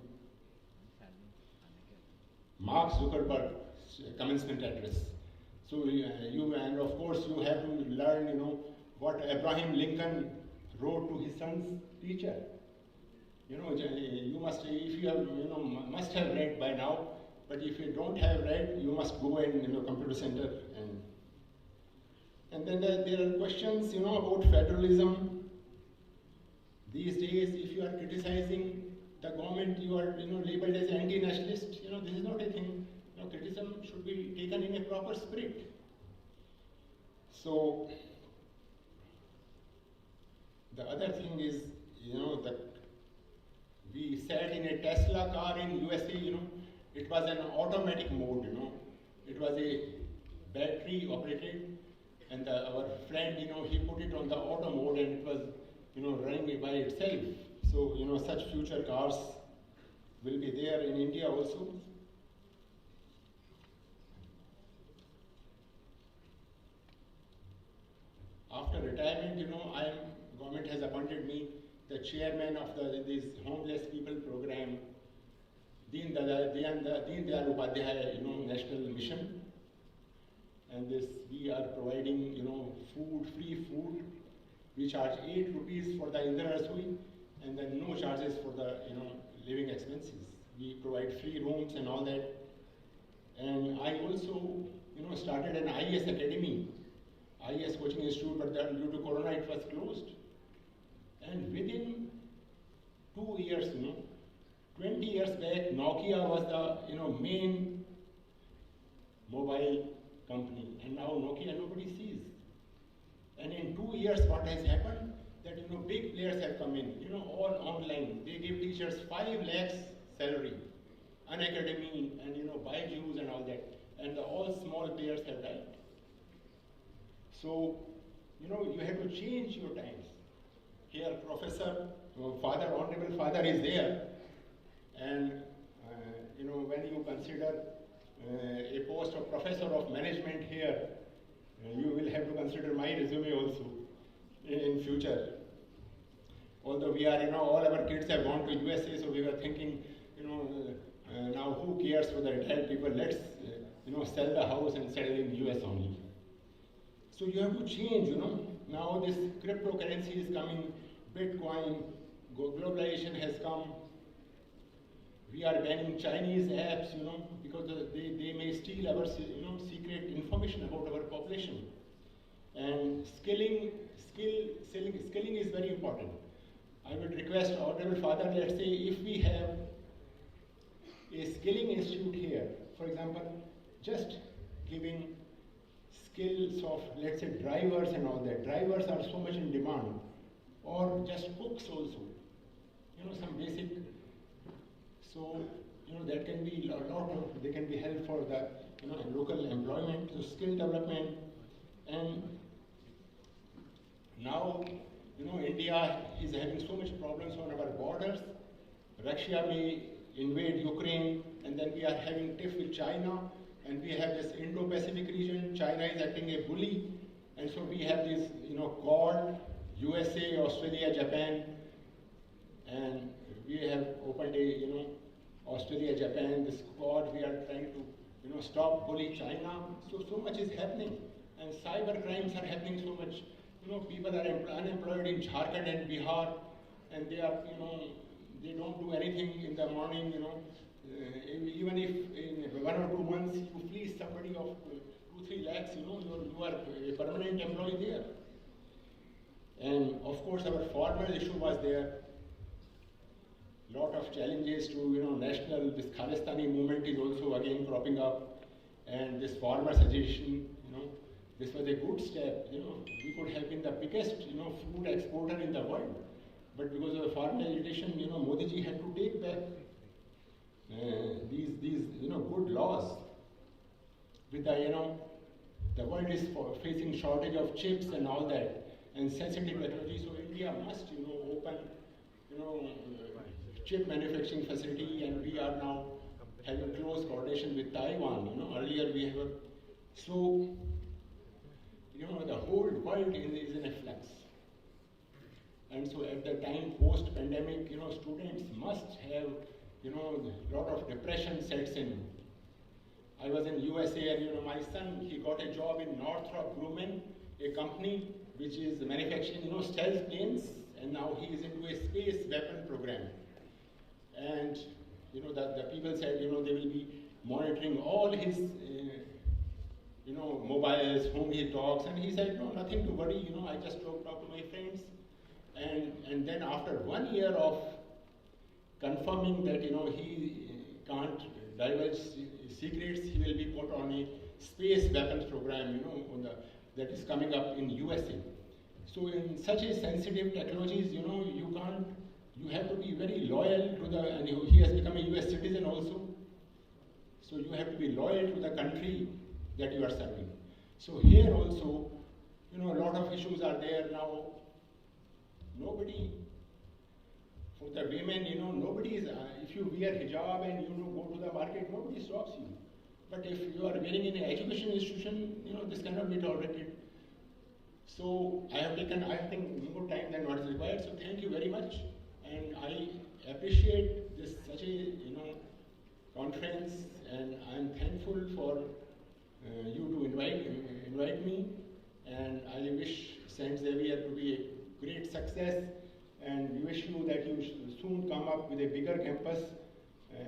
Mark Zuckerberg's commencement address. So and of course you have to learn, what Abraham Lincoln wrote to his son's teacher. You must, if you have, must have read by now, but if you don't have read, you must go in, computer center and then there are questions, about federalism. These days, if you are criticizing the government, you are, labeled as anti-nationalist. This is not a thing. Criticism should be taken in a proper spirit. So, the other thing is, that we sat in a Tesla car in USA, it was an automatic mode, It was a battery operated, and our friend, he put it on the auto mode, and it was, running by itself. So, such future cars will be there in India also. After retirement, government has appointed me the chairman of this homeless people program, Deen Dayal Upadhyaya, national mission. And this, we are providing, food, free food. We charge 8 rupees for the Indra Rasoi, and then no charges for the, living expenses. We provide free rooms and all that. And I also, started an IAS academy, IAS coaching institute, but then due to Corona it was closed. And within 2 years, 20 years back, Nokia was the, main mobile company, and now Nokia nobody sees. And in 2 years, what has happened? That big players have come in, all online. They give teachers 5 lakhs salary, Unacademy and Byju's and all that, and all small players have died. So, you have to change your times. Here, Professor, Honorable Father is there, and when you consider a post of Professor of Management here, You will have to consider my resume also in future. Although we are, all our kids have gone to USA, so we were thinking, now who cares for the retired people? Let's, sell the house and settle in US only. So you have to change, Now this cryptocurrency is coming, Bitcoin, globalization has come. We are banning Chinese apps, because they may steal our, secret information about our population. And skilling is very important. I would request Honorable Father, let's say if we have a skilling institute here, for example, just giving skills of, let's say, drivers and all that. Drivers are so much in demand. Or just cooks also. Some basic. So, that can be a lot of, they can be held for the, local employment, so skill development. And now, India is having so much problems on our borders. Russia may invade Ukraine, and then we are having tiff with China, and we have this Indo-Pacific region. China is acting a bully, and so we have this, Quad, USA, Australia, Japan, and we have opened a, Australia, Japan, this Quad. We are trying to, stop bully China. So much is happening, and cyber crimes are happening so much. People are unemployed in Jharkhand and Bihar, and they are, they don't do anything in the morning, even if in 1 or 2 months you fleece somebody of 2-3 lakhs, you are a permanent employee there. And of course our formal issue was there. Lot of challenges to, national, this Khalistani movement is also again cropping up, and this farmer suggestion, this was a good step, we could have been the biggest, food exporter in the world. But because of the farmer agitation, Modi ji had to take back these, good laws. With the world is facing shortage of chips and all that, and sensitive technology, so India must, open, chip manufacturing facility, and we are now having close coordination with Taiwan. Earlier we have, so, the whole world is in a flux. And so at the time post-pandemic, students must have, a lot of depression sets in. I was in USA, and my son, he got a job in Northrop Grumman, a company which is manufacturing, stealth planes, and now he is into a space weapon program. And the people said, they will be monitoring all his, mobiles, whom he talks, and he said, no, nothing to worry, I just talk to my friends. And then after 1 year of confirming that, he can't divulge secrets, he will be put on a space weapons program, that is coming up in USA. So in such a sensitive technologies, you can't, you have to be very loyal to the, and he has become a US citizen also. So you have to be loyal to the country that you are serving. So here also, a lot of issues are there now. Nobody, for the women, nobody is, if you wear hijab and go to the market, nobody stops you. But if you are wearing in an education institution, this cannot be tolerated. So I have taken, I think, more time than what is required. So thank you very much, and I appreciate this such a conference, and I am thankful for you to invite me, and I wish Saint Xavier to be a great success, and we wish you that you should soon come up with a bigger campus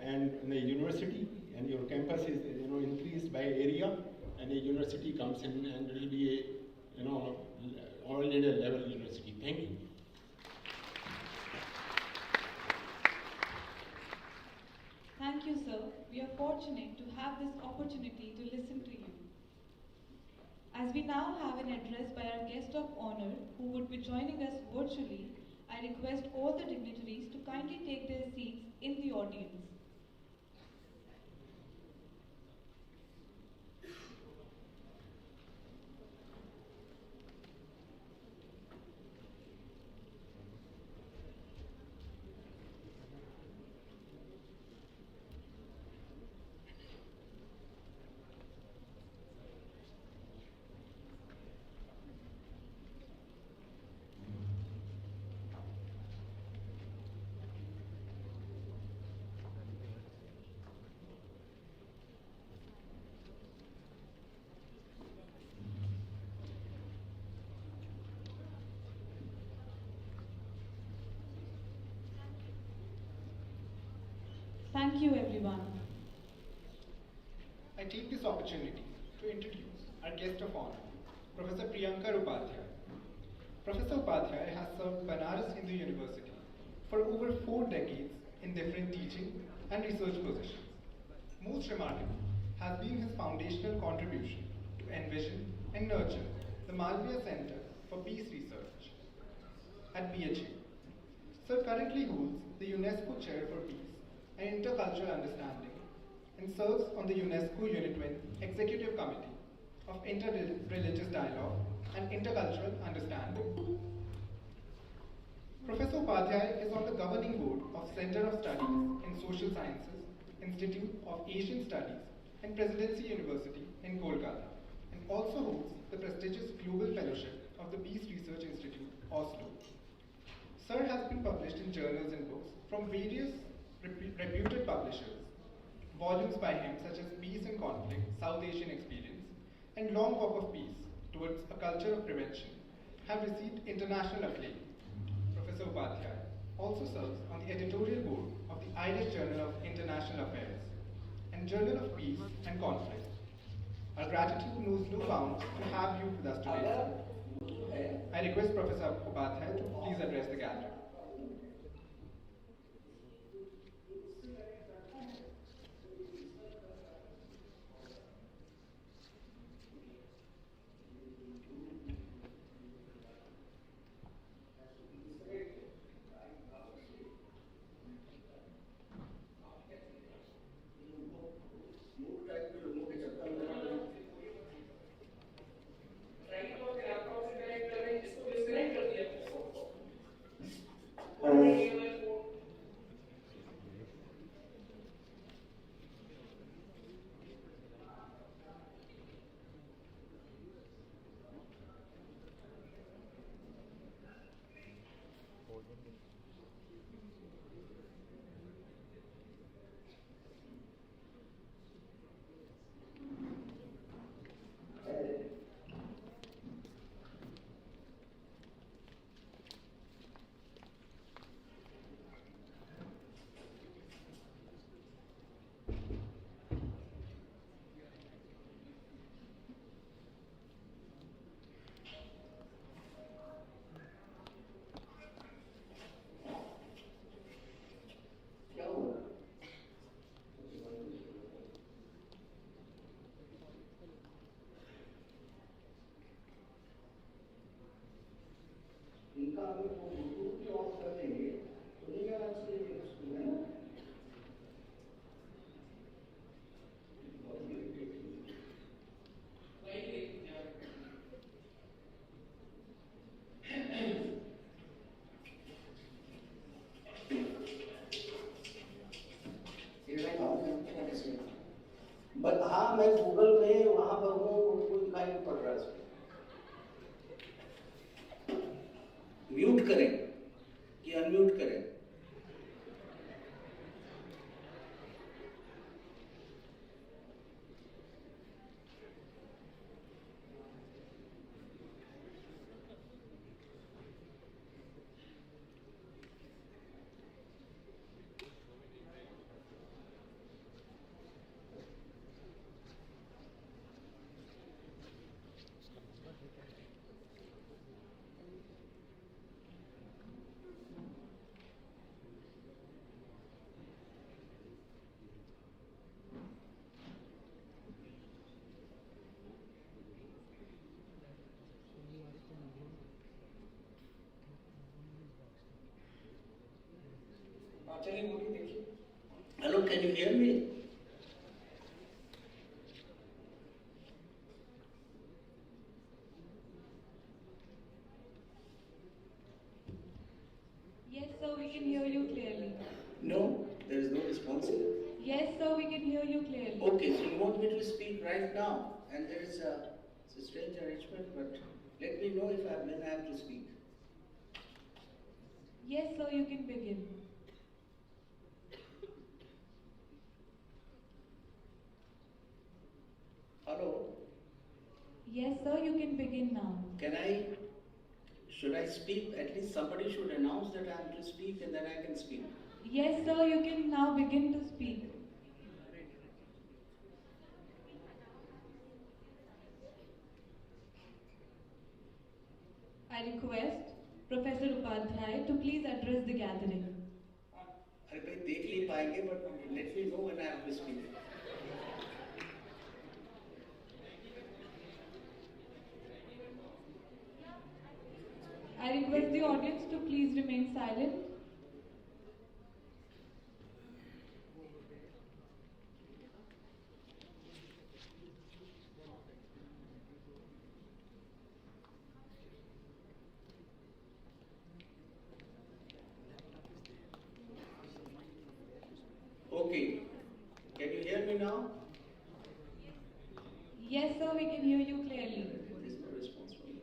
and a university, and your campus is increased by area, and a university comes in, and it will be a all India level university. Thank you. Thank you, sir. We are fortunate to have this opportunity to listen to you. As we now have an address by our guest of honor who would be joining us virtually, I request all the dignitaries to kindly take their seats in the audience. Thank you, everyone. I take this opportunity to introduce our guest of honor, Professor Priyanka Upadhyay. Professor Upadhyay has served Banaras Hindu University for over 4 decades in different teaching and research positions. Most remarkable has been his foundational contribution to envision and nurture the Malviya Center for Peace Research at BHU. Sir currently holds the UNESCO Chair for Peace and Intercultural Understanding and serves on the UNESCO Unit 1 Executive Committee of Interreligious Dialogue and Intercultural Understanding. Professor Upadhyay is on the governing board of Center of Studies in Social Sciences, Institute of Asian Studies, and Presidency University in Kolkata, and also holds the prestigious Global Fellowship of the Peace Research Institute, Oslo. Sir has been published in journals and books from various reputed publishers. Volumes by him such as Peace and Conflict, South Asian Experience, and Long Walk of Peace Towards a Culture of Prevention have received international acclaim. Professor Upadhyay also serves on the editorial board of the Aylex Journal of International Affairs and Journal of Peace and Conflict. Our gratitude knows no bounds to have you with us today. I request Professor Upadhyay to please address the gathering. But हाँ मैं Google में वहां पर हूँ उनको दिखाई नहीं पड़ रहा है म्यूट करें कि अनम्यूट करें Hello, can you hear me? Yes, sir, we can hear you clearly. No, there is no response here. Yes, sir, we can hear you clearly. Okay, so you want me to speak right now, and there is it's a strange arrangement, but let me know if when I have to speak. Yes, sir, you can begin. Hello? Yes, sir, you can begin now. Should I speak? At least somebody should announce that I am to speak and then I can speak. Yes, sir, you can now begin to speak. I request Professor Upadhyay to please address the gathering. अरे भाई देख नहीं पाएंगे, but let me know when I have to speak. I request the audience to please remain silent. Okay, can you hear me now? Yes, sir, we can hear you clearly. There is no response from you.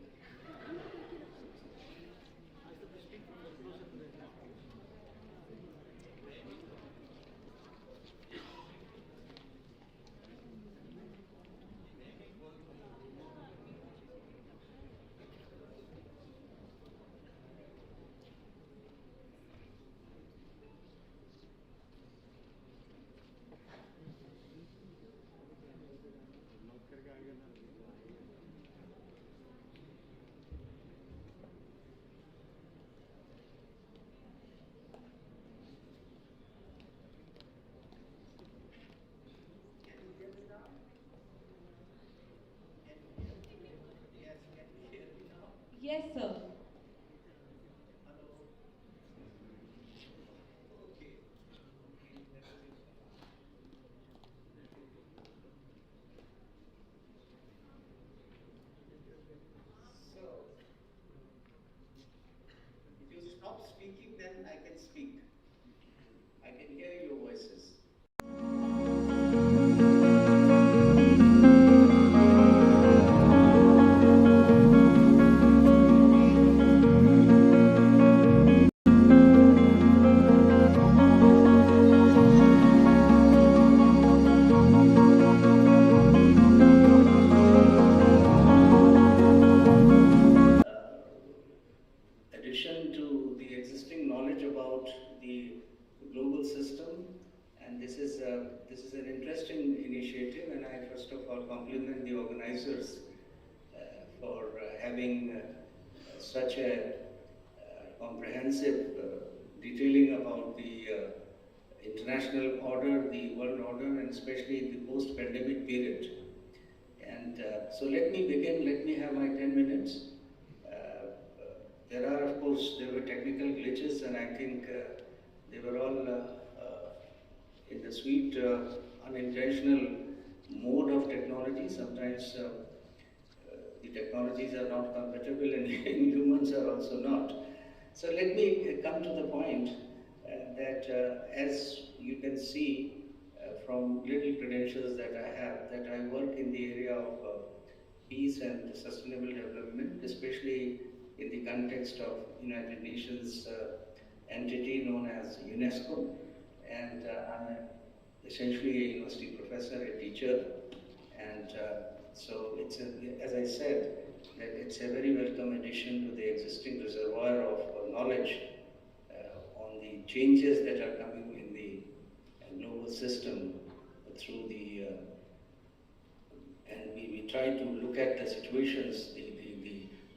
Yes, sir. So, if you stop speaking, then I can speak. I can hear your voices. Addition to the existing knowledge about the global system, and this is an interesting initiative, and I first of all compliment the organizers for having such a comprehensive detailing about the international order, the world order, and especially the post-pandemic period. And so let me begin. Let me have my 10 minutes. There were technical glitches, and I think they were all in the sweet, unintentional mode of technology. Sometimes the technologies are not compatible, and humans are also not. So let me come to the point that as you can see from little credentials that I have, that I work in the area of peace and sustainable development, especially in the context of United Nations entity known as UNESCO, and I'm essentially a university professor, a teacher, and so it's as I said, that it's a very welcome addition to the existing reservoir of knowledge on the changes that are coming in the global system through the and we try to look at the situations, the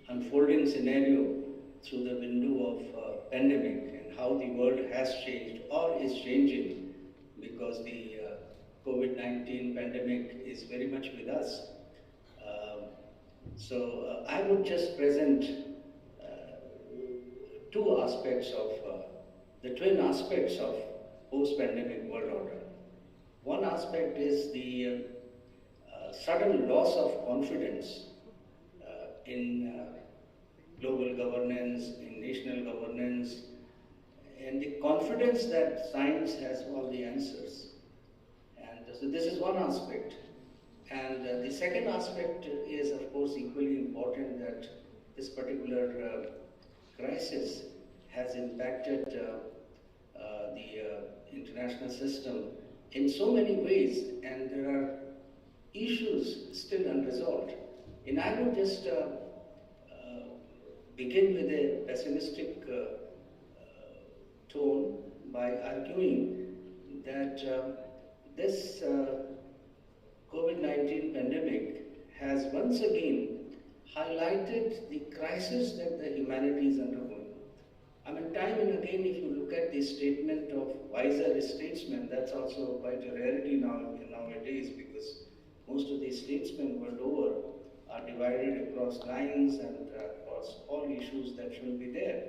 unfolding scenario through the window of pandemic, and how the world has changed or is changing, because the COVID-19 pandemic is very much with us. So I would just present two aspects of the twin aspects of post-pandemic world order. One aspect is the sudden loss of confidence in global governance, in national governance, and the confidence that science has all the answers. And so this is one aspect. And the second aspect is, of course, equally important, that this particular crisis has impacted the international system in so many ways, and there are issues still unresolved. And I would just begin with a pessimistic tone, by arguing that this COVID-19 pandemic has once again highlighted the crisis that the humanity is undergoing. I mean, time and again, if you look at the statement of wiser statesmen, that's also quite a rarity nowadays, because most of these statesmen world over are divided across lines and across all issues that shouldn't be there.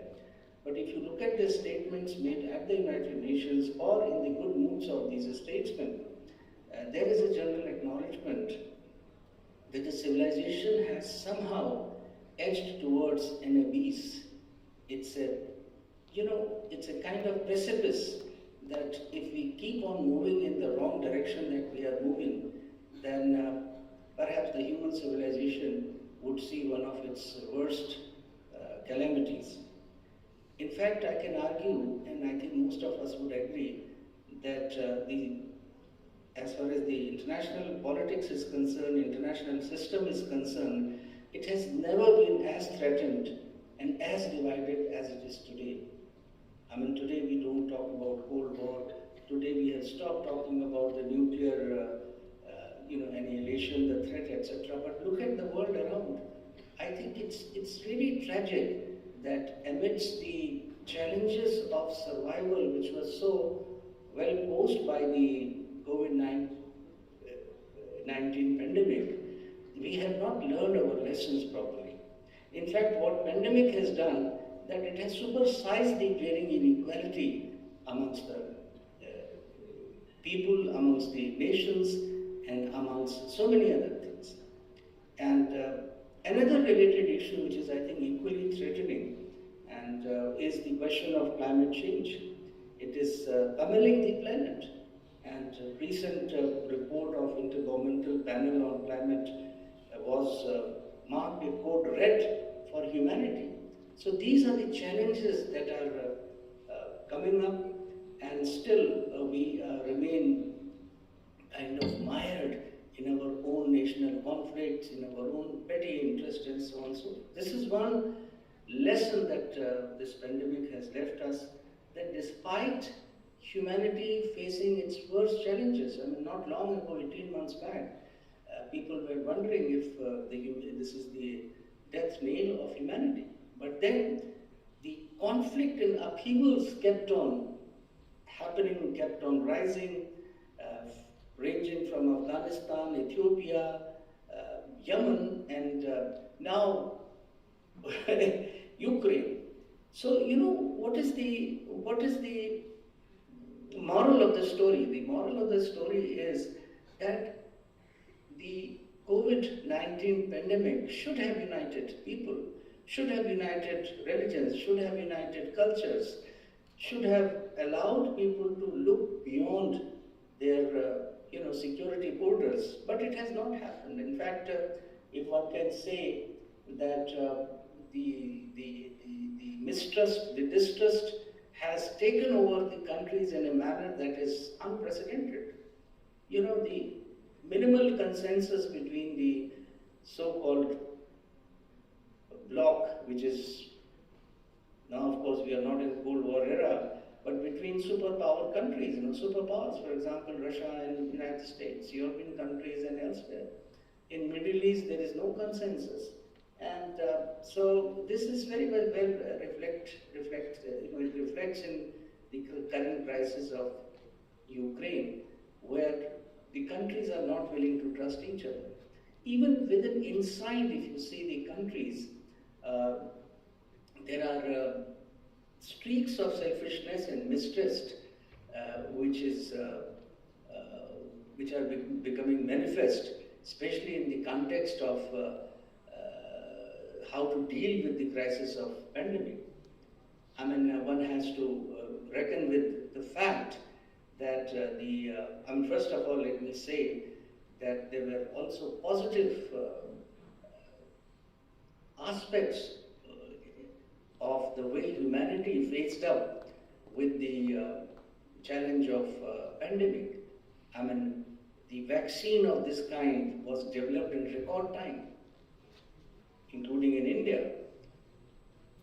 But if you look at the statements made at the United Nations or in the good moods of these statesmen, there is a general acknowledgement that the civilization has somehow edged towards an abyss. It's a kind of precipice that if we keep on moving in the wrong direction that we are moving, then perhaps the human civilization would see one of its worst calamities. In fact, I can argue, and I think most of us would agree, that as far as the international politics is concerned, international system is concerned, it has never been as threatened and as divided as it is today. I mean, today we don't talk about Cold War. Today we have stopped talking about the nuclear annihilation, the threat, etc. But look at the world around. I think it's really tragic that amidst the challenges of survival, which was so well posed by the COVID-19 pandemic, we have not learned our lessons properly. In fact, what pandemic has done, that it has supersized the glaring inequality amongst the people, amongst the nations, and amongst so many other things. And another related issue, which is I think equally threatening, and is the question of climate change. It is pummeling the planet. And a recent report of Intergovernmental Panel on Climate was marked a code red for humanity. So these are the challenges that are coming up, and still we remain kind of mired in our own national conflicts, in our own petty interests, and so on. So this is one lesson that this pandemic has left us, that despite humanity facing its worst challenges, I mean, not long ago, 18 months back, people were wondering if this is the death knell of humanity. But then the conflict and upheavals kept on happening, kept on rising, ranging from Afghanistan, Ethiopia, Yemen, and now Ukraine. So, what is the moral of the story? The moral of the story is that the COVID-19 pandemic should have united people, should have united religions, should have united cultures, should have allowed people to look beyond their security borders, but it has not happened. In fact, if one can say that the mistrust, the distrust has taken over the countries in a manner that is unprecedented. The minimal consensus between the so-called bloc, which is now, of course, we are not in Cold War era, but between superpower countries, superpowers, for example, Russia and United States, European countries and elsewhere. In Middle East, there is no consensus. And so this is very well it reflects in the current crisis of Ukraine, where the countries are not willing to trust each other. Even within inside, if you see the countries, there are streaks of selfishness and mistrust, which are becoming manifest, especially in the context of how to deal with the crisis of pandemic. I mean, one has to reckon with the fact that first of all, let me say that there were also positive aspects of the way humanity faced up with the challenge of pandemic. I mean, the vaccine of this kind was developed in record time, including in India.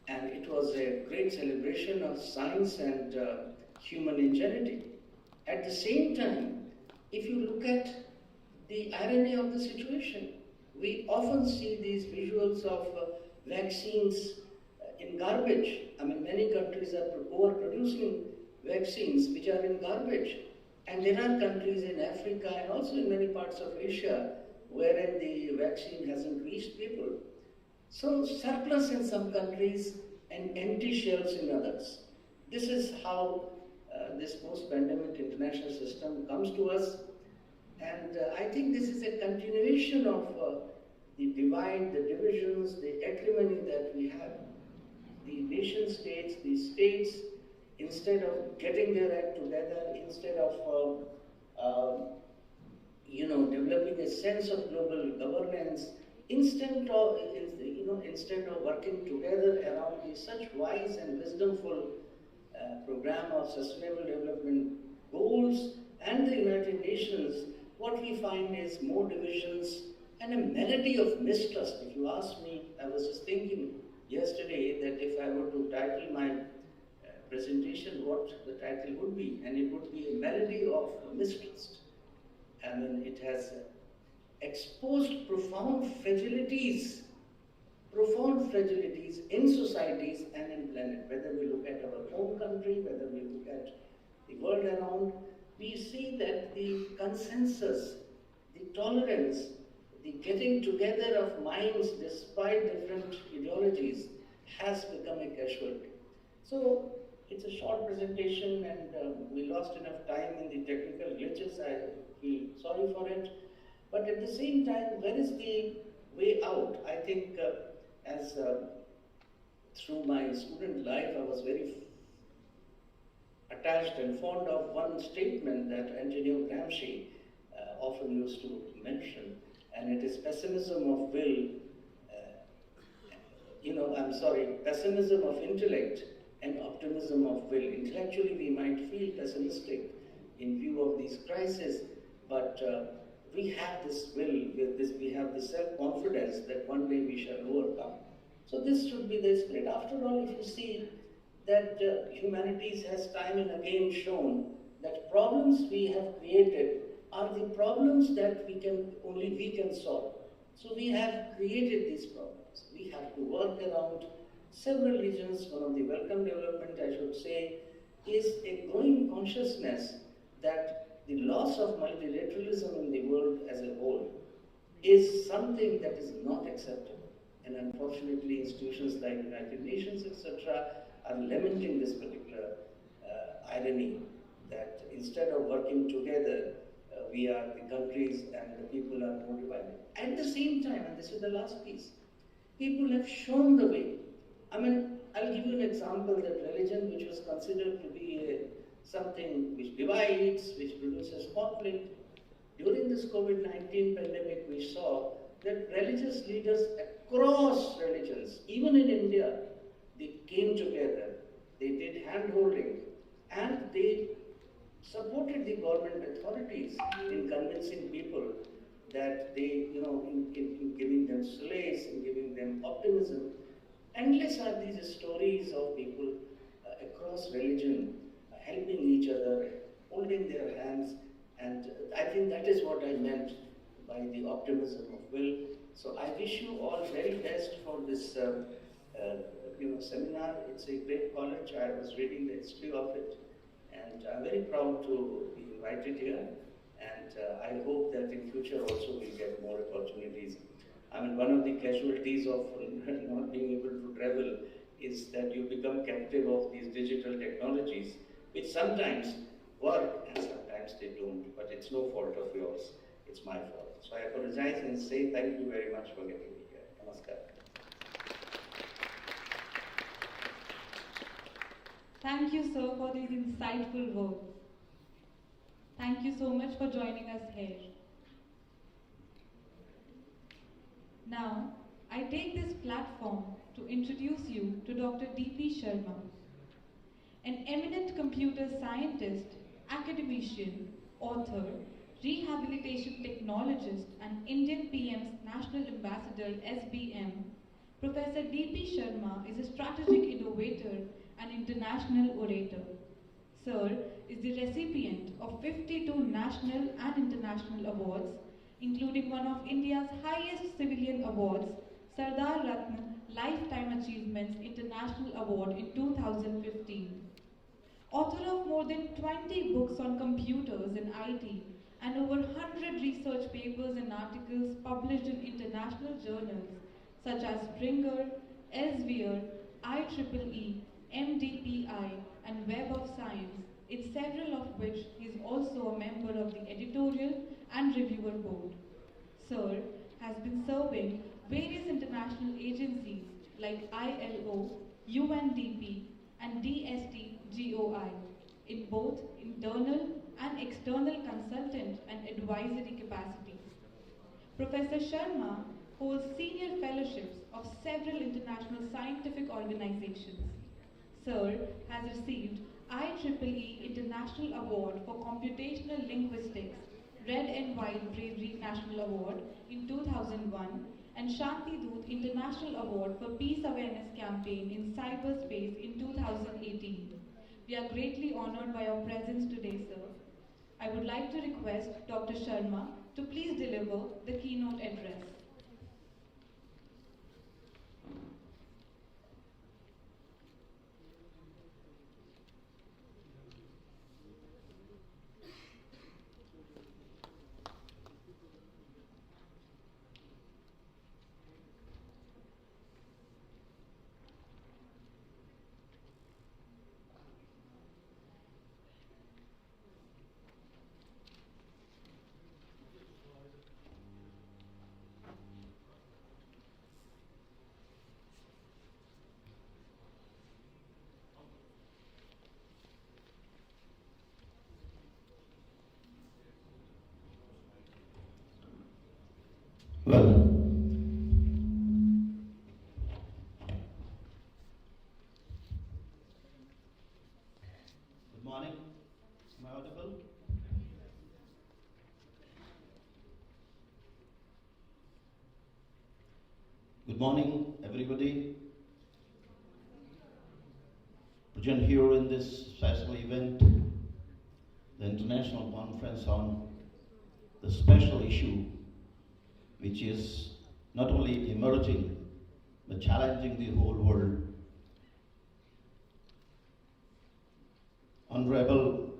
And it was a great celebration of science and human ingenuity. At the same time, if you look at the irony of the situation, we often see these visuals of vaccines in garbage. I mean, many countries are overproducing vaccines which are in garbage. And there are countries in Africa and also in many parts of Asia wherein the vaccine hasn't reached people. So surplus in some countries and empty shelves in others. This is how this post-pandemic international system comes to us. And I think this is a continuation of the divide, the divisions, the acrimony that we have. The nation states, the states, instead of getting their act together, instead of developing a sense of global governance, instead of working together around such wise and wisdomful program of sustainable development goals and the United Nations, what we find is more divisions and a melody of mistrust. If you ask me, I was just thinking yesterday that if I were to title my presentation, what the title would be, and it would be a melody of mistrust. I mean, it has exposed profound fragilities in societies and in planet. Whether we look at our own country, whether we look at the world around, we see that the consensus, the tolerance, the getting together of minds despite different ideologies has become a casualty. So it's a short presentation and we lost enough time in the technical glitches. I feel sorry for it. But at the same time, where is the way out? I think through my student life, I was very attached and fond of one statement that Antonio Gramsci often used to mention, and it is pessimism of will, pessimism of intellect and optimism of will. Intellectually, we might feel pessimistic in view of these crises, but we have this will, we have this self-confidence that one day we shall overcome. So this should be the spirit. After all, if you see that humanities has time and again shown that problems we have created are the problems that only we can solve. So we have created these problems. We have to work around several regions. One of the welcome development, I should say, is a growing consciousness that the loss of multilateralism in the world as a whole is something that is not acceptable. And unfortunately, institutions like United Nations, etc., are lamenting this particular irony, that instead of working together, we are the countries and the people are more divided. At the same time, and this is the last piece, people have shown the way. I mean, I'll give you an example that religion, which was considered to be something which divides, which produces conflict, during this COVID-19 pandemic, we saw that religious leaders across religions, even in India, they came together, they did hand-holding, and they supported the government authorities in convincing people that they, in giving them solace, in giving them optimism. Endless are these stories of people across religion helping each other, holding their hands, and I think that is what I meant by the optimism of will. So I wish you all very best for this seminar. It's a great college. I was reading the history of it, and I'm very proud to be invited here. And I hope that in future also we'll get more opportunities. I mean, one of the casualties of not being able to travel is that you become captive of these digital technologies, which sometimes work and sometimes they don't. But it's no fault of yours. It's my fault. So I apologize and say thank you very much for getting me here. Namaskar. Thank you, sir, for these insightful words. Thank you so much for joining us here. Now, I take this platform to introduce you to Dr. D.P. Sharma, an eminent computer scientist, academician, author, rehabilitation technologist, and Indian PM's National Ambassador SBM. Professor D.P. Sharma is a strategic innovator and international orator. Sir is the recipient of 52 national and international awards, including one of India's highest civilian awards, Sardar Ratna Lifetime Achievements International Award in 2015. Author of more than 20 books on computers and IT, and over 100 research papers and articles published in international journals such as Springer, Elsevier, IEEE, MDPI, and Web of Science, in several of which he is also a member of the editorial and reviewer board. Sir has been serving various international agencies like ILO, UNDP, and DSTGOI in both internal and external consultant and advisory capacities. Professor Sharma holds senior fellowships of several international scientific organizations. Sir has received IEEE International Award for Computational Linguistics, Red and White Bravery National Award in 2001, and Shanti Doot International Award for Peace Awareness Campaign in Cyberspace in 2018. We are greatly honored by your presence today, sir. I would like to request Dr. Sharma to please deliver the keynote address. Well, good morning. Am I audible? Good morning, everybody. Present here in this special event, the International Conference on the special issue, which is not only emerging but challenging the whole world. Honorable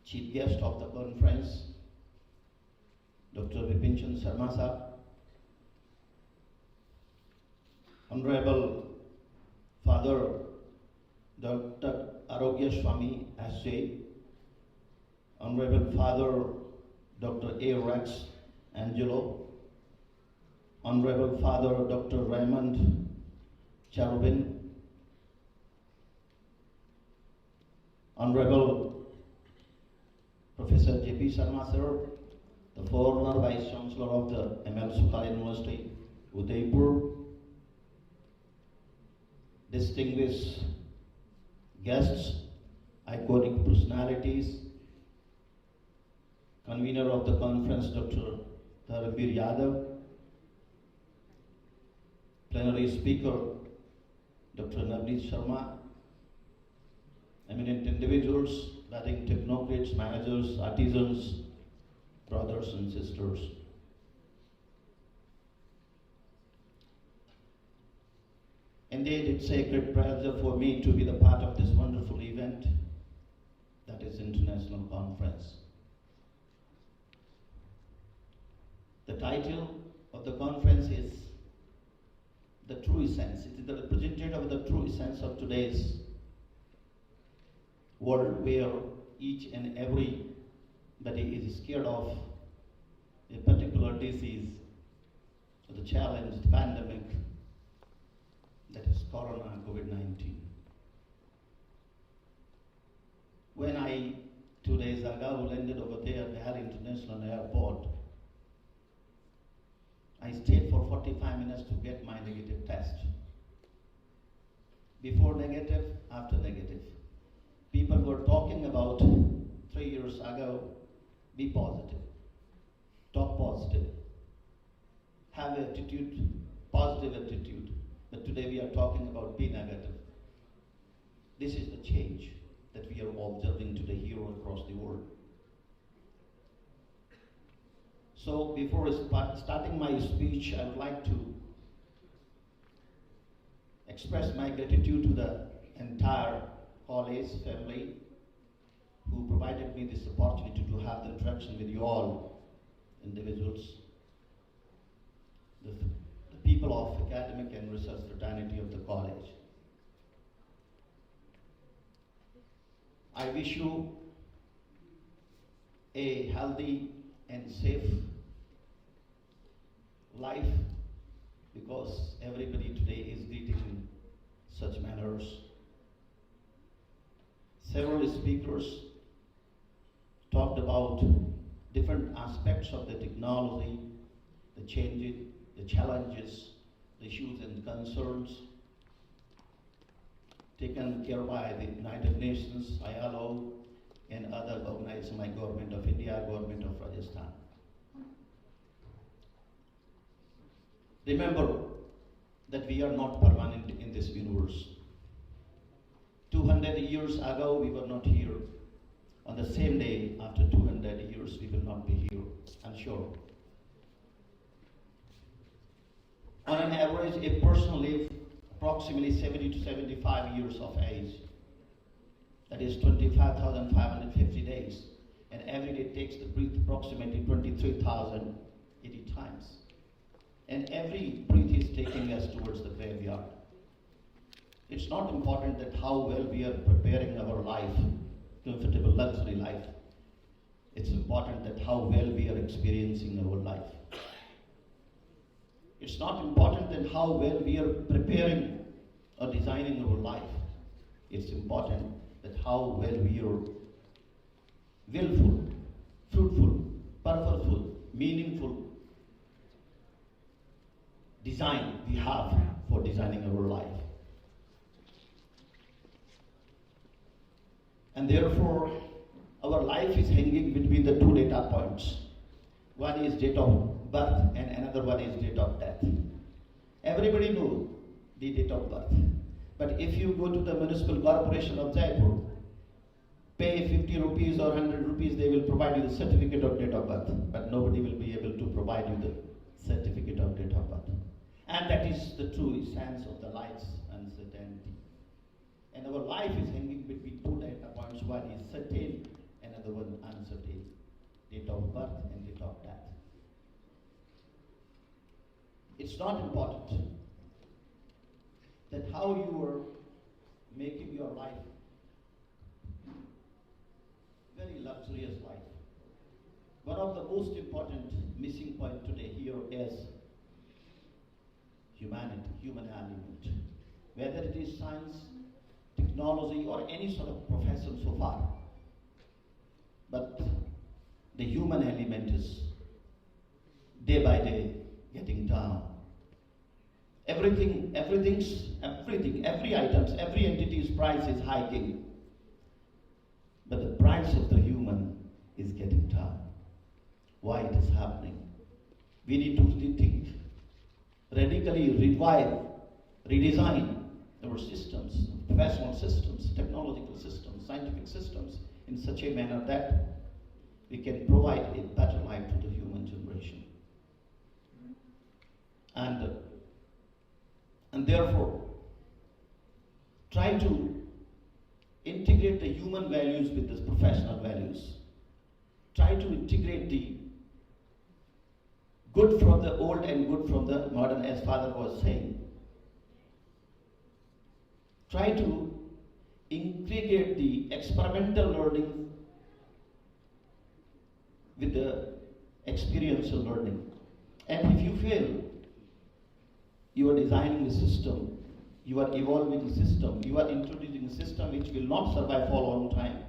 Chief Guest of the conference, Dr. Vipin Sharma Sahab, Honorable Father Dr. Arogya Swami S.J., Honorable Father Dr. Aylex Angelo, Honorable Father Dr. Raymond Cherubin, Honorable Professor J.P. Sharma Sir, the former Vice Chancellor of the M.L. Sukha University, Udaipur, distinguished guests, iconic personalities, convener of the conference, Dr. Dharamveer Yadav, plenary speaker, Dr. Navneet Sharma, eminent individuals, budding technocrats, managers, artisans, brothers and sisters. Indeed, it's a great pleasure for me to be the part of this wonderful event, that is International Conference. The title of the conference is The True Essence. It is the representative of the true essence of today's world, where each and everybody is scared of a particular disease, or the challenge, the pandemic, that is Corona, COVID-19. When I, 2 days ago, landed over there at Delhi International Airport, I stayed for 45 minutes to get my negative test. Before negative, after negative. People were talking about 3 years ago, be positive, talk positive, have attitude, positive attitude. But today we are talking about be negative. This is the change. that we are observing today here across the world. So before starting my speech, I would like to express my gratitude to the entire college family who provided me this opportunity to have the interaction with you all individuals, the people of academic and research fraternity of the college. I wish you a healthy and safe life, because everybody today is greeting in such manners. Several speakers talked about different aspects of the technology, the changes, the challenges, the issues and concerns taken care by the United Nations, ILO, and other organizations like Government of India, Government of Rajasthan. Remember that we are not permanent in this universe. 200 years ago, we were not here. On the same day, after 200 years, we will not be here, I'm sure. On an average, a person lives approximately 70 to 75 years of age. That is 25,550 days. And every day takes the breath approximately 23,080 times. And every breath is taking us towards the graveyard. It's not important that how well we are preparing our life, comfortable luxury life. It's important that how well we are experiencing our life. It's not important that how well we are preparing or designing our life. It's important that how well we are willful, fruitful, purposeful, meaningful design we have for designing our life. And therefore, our life is hanging between the two data points. One is date of birth and another one is date of death. Everybody knows the date of birth. But if you go to the Municipal Corporation of Jaipur, pay 50 rupees or 100 rupees, they will provide you the certificate of date of birth. But nobody will be able to provide you the certificate of date of birth. And that is the true essence of the life's uncertainty. And our life is hanging between two data points. One is certain, another one uncertain. Date of birth and date of death. It's not important that how you are making your life very luxurious life. One of the most important missing point today here is humanity, human element. Whether it is science, technology, or any sort of profession so far. But the human element is day by day getting down. Every items, every entity's price is hiking. But the price of the human is getting down. Why it is happening? We need to rethink, radically revive, redesign our systems, professional systems, technological systems, scientific systems in such a manner that we can provide a better life to the human generation. And therefore, try to integrate the human values with the professional values. Try to integrate the good from the old and good from the modern, as Father was saying. Try to integrate the experimental learning with the experiential learning. And if you fail, you are designing a system, you are evolving a system, you are introducing a system which will not survive for a long time.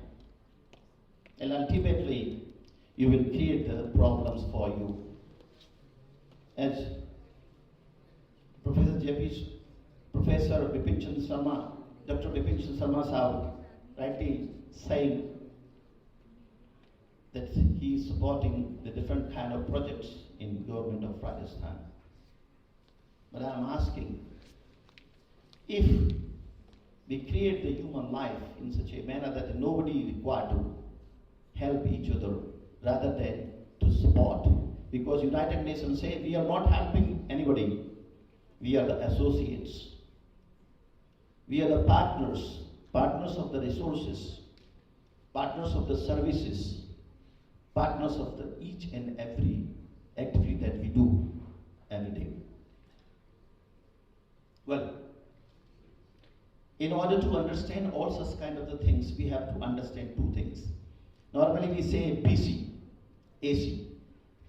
And ultimately, you will create the problems for you. As Professor Bipin Sharma, Dr. Bipin Sharma Sahab rightly saying that he is supporting the different kind of projects in government of Rajasthan. But I am asking, if we create the human life in such a manner that nobody is required to help each other rather than to support. Because United Nations say we are not helping anybody, we are the associates. We are the partners, partners of the resources, partners of the services, partners of the each and every activity that we do every day. Well, in order to understand all such kind of the things, we have to understand two things. Normally we say BC, AC,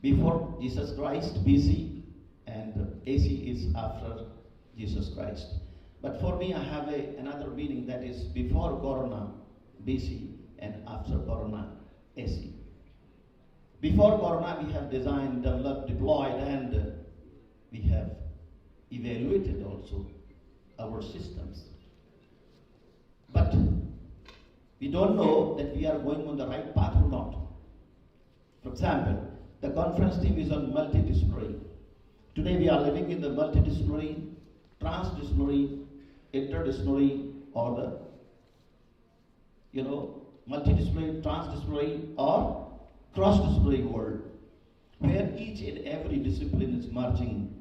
before Jesus Christ, BC, and AC is after Jesus Christ. But for me, I have another meaning, that is before Corona, BC, and after Corona, AC. Before Corona, we have designed, developed, deployed, and we have evaluated also our systems. But we don't know that we are going on the right path or not. For example, the conference theme is on multidisciplinary. Today we are living in the multidisciplinary, transdisciplinary, interdisciplinary, or the, multidisciplinary, transdisciplinary, or cross-disciplinary world, where each and every discipline is merging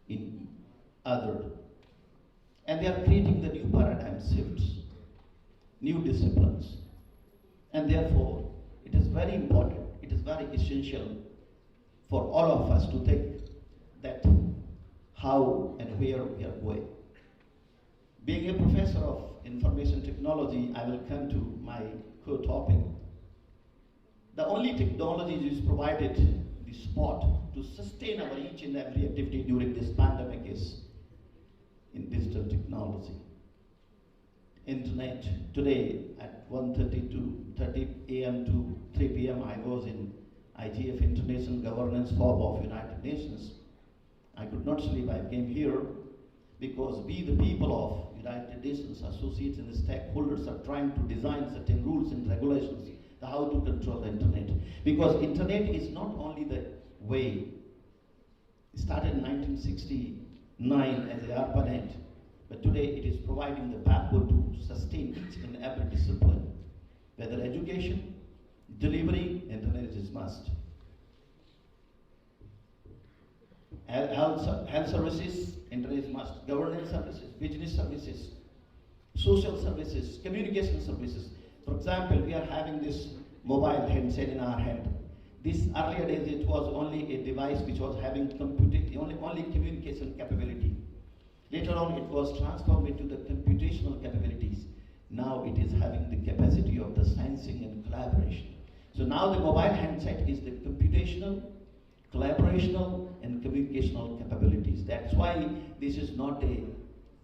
in other. And they are creating the new paradigm shifts, new disciplines. And therefore, it is very important, it is very essential for all of us to think that how and where we are going. Being a professor of information technology, I will come to my core topic. The only technology which is provided the support to sustain our each and every activity during this pandemic is in digital technology. Internet. Today at 1:30 to 30 a.m. to 3 p.m. I was in IGF International Governance Forum of United Nations. I could not sleep. I came here because we, the people of United Nations, associates and stakeholders, are trying to design certain rules and regulations how to control the internet. Because internet is not only the way. It started in 1969 as a ARPANET, but today it is providing the backbone to sustain each and every discipline. Whether education, delivery, internet is must. Health services, internet is must. Governance services, business services, social services, communication services. For example, we are having this mobile handset in our hand. This earlier days, it was only a device which was having only communication capability. Later on, it was transformed into the computational capabilities. Now it is having the capacity of the sensing and collaboration. So now the mobile handset is the computational, collaborational, and communicational capabilities. That's why this is not a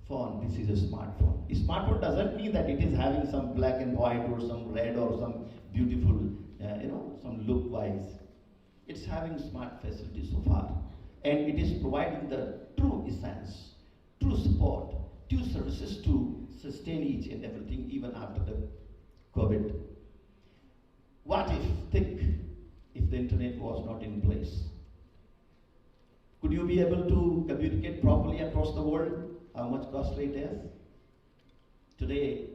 phone, this is a smartphone. A smartphone doesn't mean that it is having some black and white or some red or some beautiful, some look wise. It's having smart facilities so far. And it is providing the true essence, true support, true services to sustain each and everything even after the COVID. What if the internet was not in place? Could you be able to communicate properly across the world? How much costly it is? Today,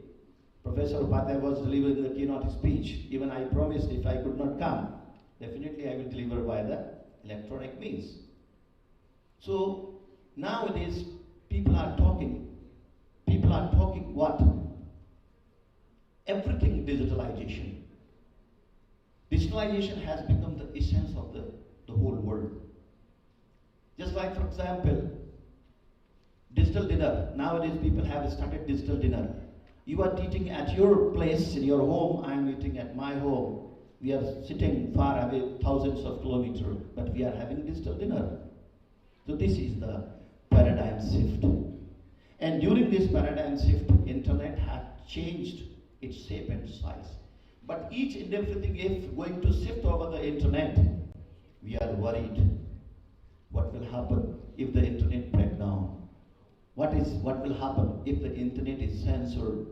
Professor Upadhyay was delivering the keynote speech. Even I promised if I could not come, definitely I will deliver by the electronic means. So nowadays, people are talking what? Everything digitalization. Digitalization has become the essence of the whole world. Just like, for example, digital dinner. Nowadays people have started digital dinner. You are eating at your place in your home, I am eating at my home. We are sitting far away, thousands of kilometers, but we are having digital dinner. So this is the paradigm shift. And during this paradigm shift, internet has changed its shape and size. But each and everything, if going to shift over the internet, we are worried. What will happen if the internet breaks down? What will happen if the internet is censored?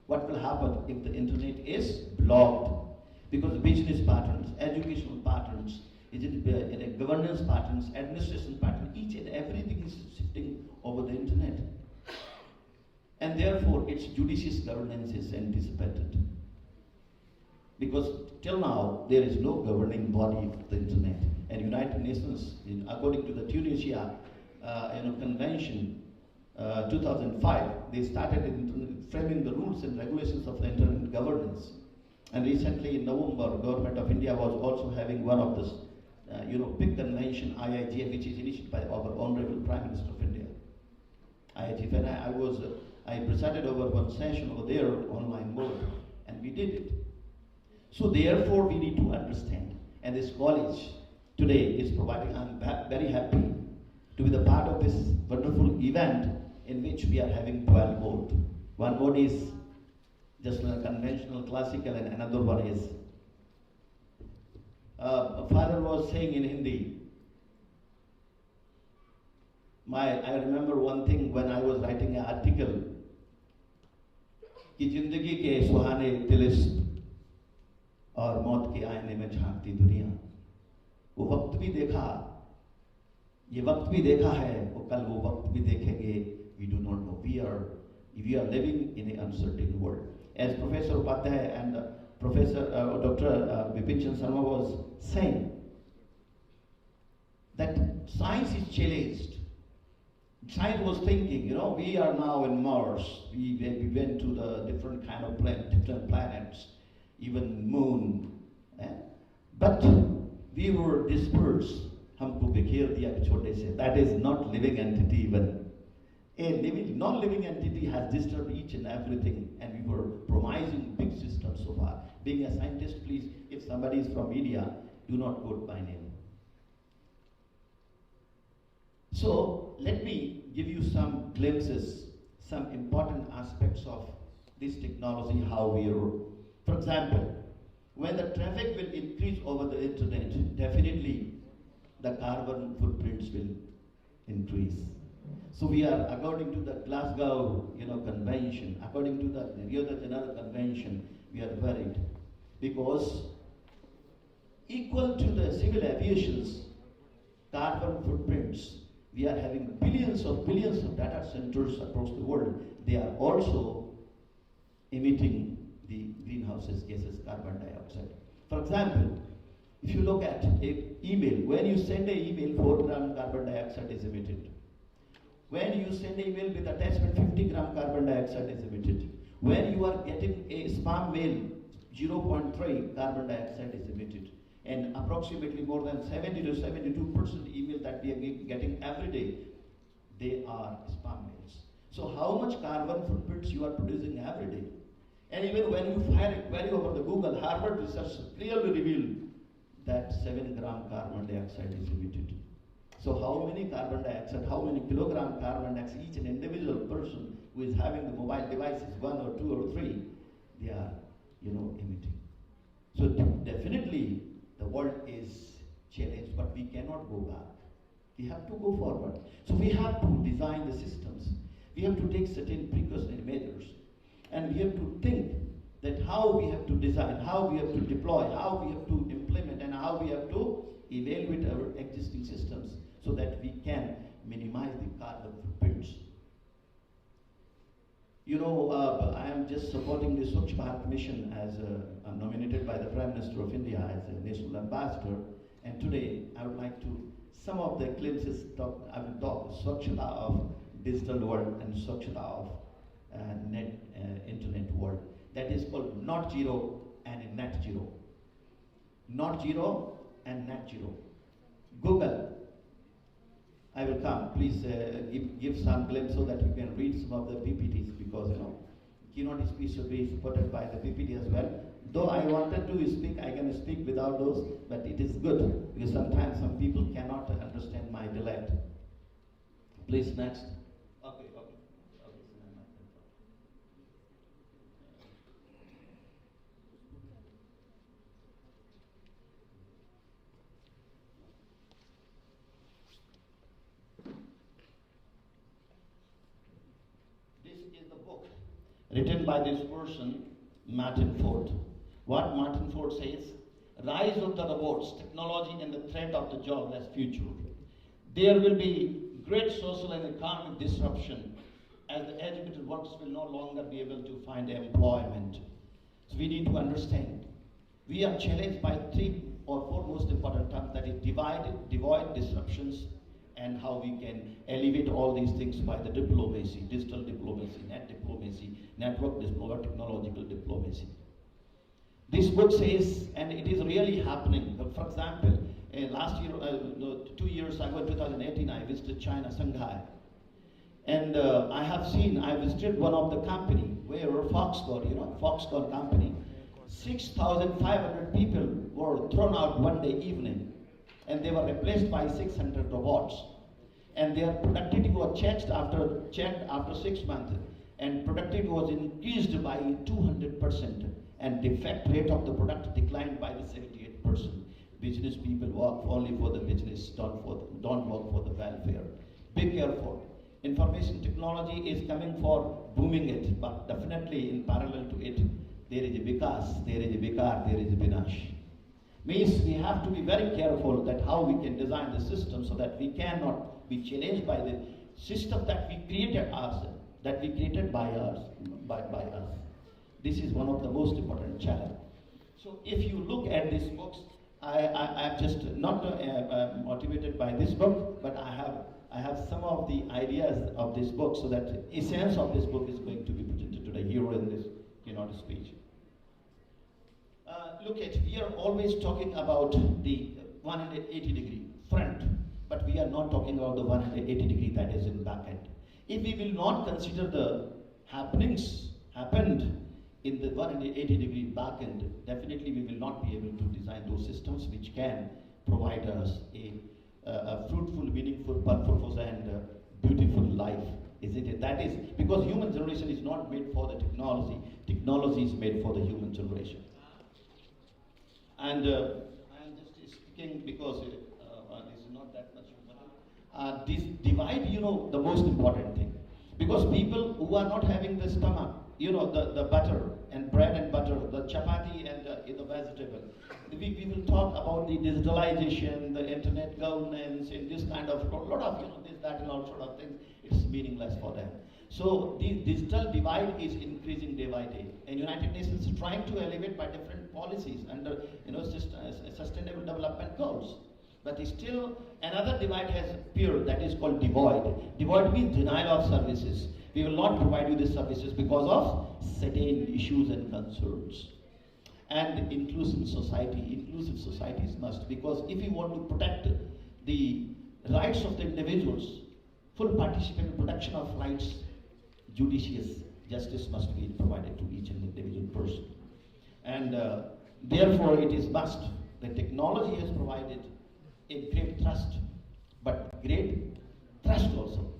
What will happen if the internet is blocked? Because business patterns, educational patterns, governance patterns, administration patterns, each and everything is shifting over the internet. And therefore its judicious governance is anticipated. Because till now, there is no governing body of the internet. And United Nations, according to the Tunisia Convention, 2005, they started framing the rules and regulations of the internet governance. And recently in November, Government of India was also having one of this, big convention, IIGF, which is initiated by our Honorable Prime Minister of India. IIGF, and I presided over one session over there, online mode, and we did it. So therefore, we need to understand, and this college today is providing. I'm very happy to be the part of this wonderful event in which we are having 12 modes. One mode is just a conventional classical, and another one is father was saying in Hindi. I remember one thing when I was writing an article कि जिंदगी के सुहाने तिलिस्म और मौत के आईने में झांकती दुनिया, वो वक्त भी देखा, ये वक्त भी देखा है, वो कल वो वक्त भी देखेंगे. We do not know. We are living in an uncertain world. As Professor Upadhyay and Professor Dr. Vipin Sharma was saying, that science is challenged. Science was thinking, we are now in Mars. We went to the different kind of different planets, even moon. But we were dispersed. हमको बिखेर दिया छोटे से. That is not living entity even. A non-living entity has disturbed each and everything, and we were promising big systems so far. Being a scientist, please, if somebody is from media, do not quote my name. So let me give you some glimpses, some important aspects of this technology, how we are. For example, when the traffic will increase over the internet, definitely the carbon footprints will increase. So we are, according to the Glasgow, convention, according to the Rio de Janeiro convention, we are worried because equal to the civil aviation's carbon footprints, we are having billions of data centers across the world. They are also emitting the greenhouse gases, carbon dioxide. For example, if you look at an email, when you send an email, 4 gram carbon dioxide is emitted. When you send an email with attachment, 50 gram carbon dioxide is emitted. When you are getting a spam mail, 0.3 carbon dioxide is emitted. And approximately more than 70 to 72% email that we are getting every day, they are spam mails. So how much carbon footprints you are producing every day? And even when you fire a query over the Google, Harvard research clearly revealed that 7 gram carbon dioxide is emitted. So how many carbon dioxide, how many kilogram carbon dioxide each and individual person who is having the mobile devices, 1 or 2 or 3, they are, emitting. So definitely the world is challenged, but we cannot go back. We have to go forward. So we have to design the systems. We have to take certain precautionary measures. And we have to think that how we have to design, how we have to deploy, how we have to implement, and how we have to evaluate our existing systems so that we can minimize the carbon footprints. I am just supporting the Swachh Bharat mission as I'm nominated by the Prime Minister of India as a national ambassador. And today I would like to, some of the glimpses, I will talk Swachhata of digital world and Swachhata of internet world. That is called not zero and net zero. Not zero and net zero. Google, I will come. Please give some glimpse so that you can read some of the PPTs because keynote speech should be supported by the PPT as well. Though I wanted to speak, I can speak without those, but it is good because sometimes some people cannot understand my dialect. Please next. Okay. Written by this person, Martin Ford. What Martin Ford says, rise of the robots, technology and the threat of the jobless future. There will be great social and economic disruption as the educated works will no longer be able to find employment. So we need to understand. We are challenged by 3 or 4 most important terms, that is divide, disruptions, and how we can elevate all these things by the diplomacy, digital diplomacy, net diplomacy, network diplomacy, technological diplomacy. This book says, and it is really happening. For example, last year, 2 years ago, in 2018, I visited China, Shanghai. And I visited one of the company where Foxconn company, 6,500 people were thrown out one day evening, and they were replaced by 600 robots. And their productivity was checked after 6 months, and productivity was increased by 200%, and defect rate of the product declined by the 78%. Business people work only for the business, don't work for the welfare. Be careful. Information technology is coming for booming it, but definitely in parallel to it, there is a vikas, there is a vikar, there is a vinash. Means we have to be very careful that how we can design the system so that we cannot be challenged by the system that we created ourselves, that we created by us. This is one of the most important challenges. So if you look at these books, I'm just not motivated by this book, but I have some of the ideas of this book, so that the essence of this book is going to be presented today here in this keynote speech. We are always talking about the 180-degree front, but we are not talking about the 180-degree that is in back end. If we will not consider the happened in the 180-degree back end, definitely we will not be able to design those systems which can provide us a fruitful, meaningful, purposeful, and beautiful life. Isn't it? That is because human generation is not made for the technology. Technology is made for the human generation. And I'm just speaking because this is not that much important. This divide, the most important thing. Because people who are not having the stomach, the butter and bread and butter, the chapati and the vegetable. We will talk about the digitalization, the internet governance, and this kind of lot of this, that, and all sort of things. It's meaningless for them. So the digital divide is increasing day by day, and United Nations is trying to elevate by different policies under sustainable development goals. But still another divide has appeared, that is called devoid. Devoid means denial of services. We will not provide you the services because of certain issues and concerns. And inclusive societies must, because if we want to protect the rights of the individuals, full participation, protection of rights, judicious justice must be provided to each and individual person. And therefore it is must. The technology has provided a great trust, but great trust also.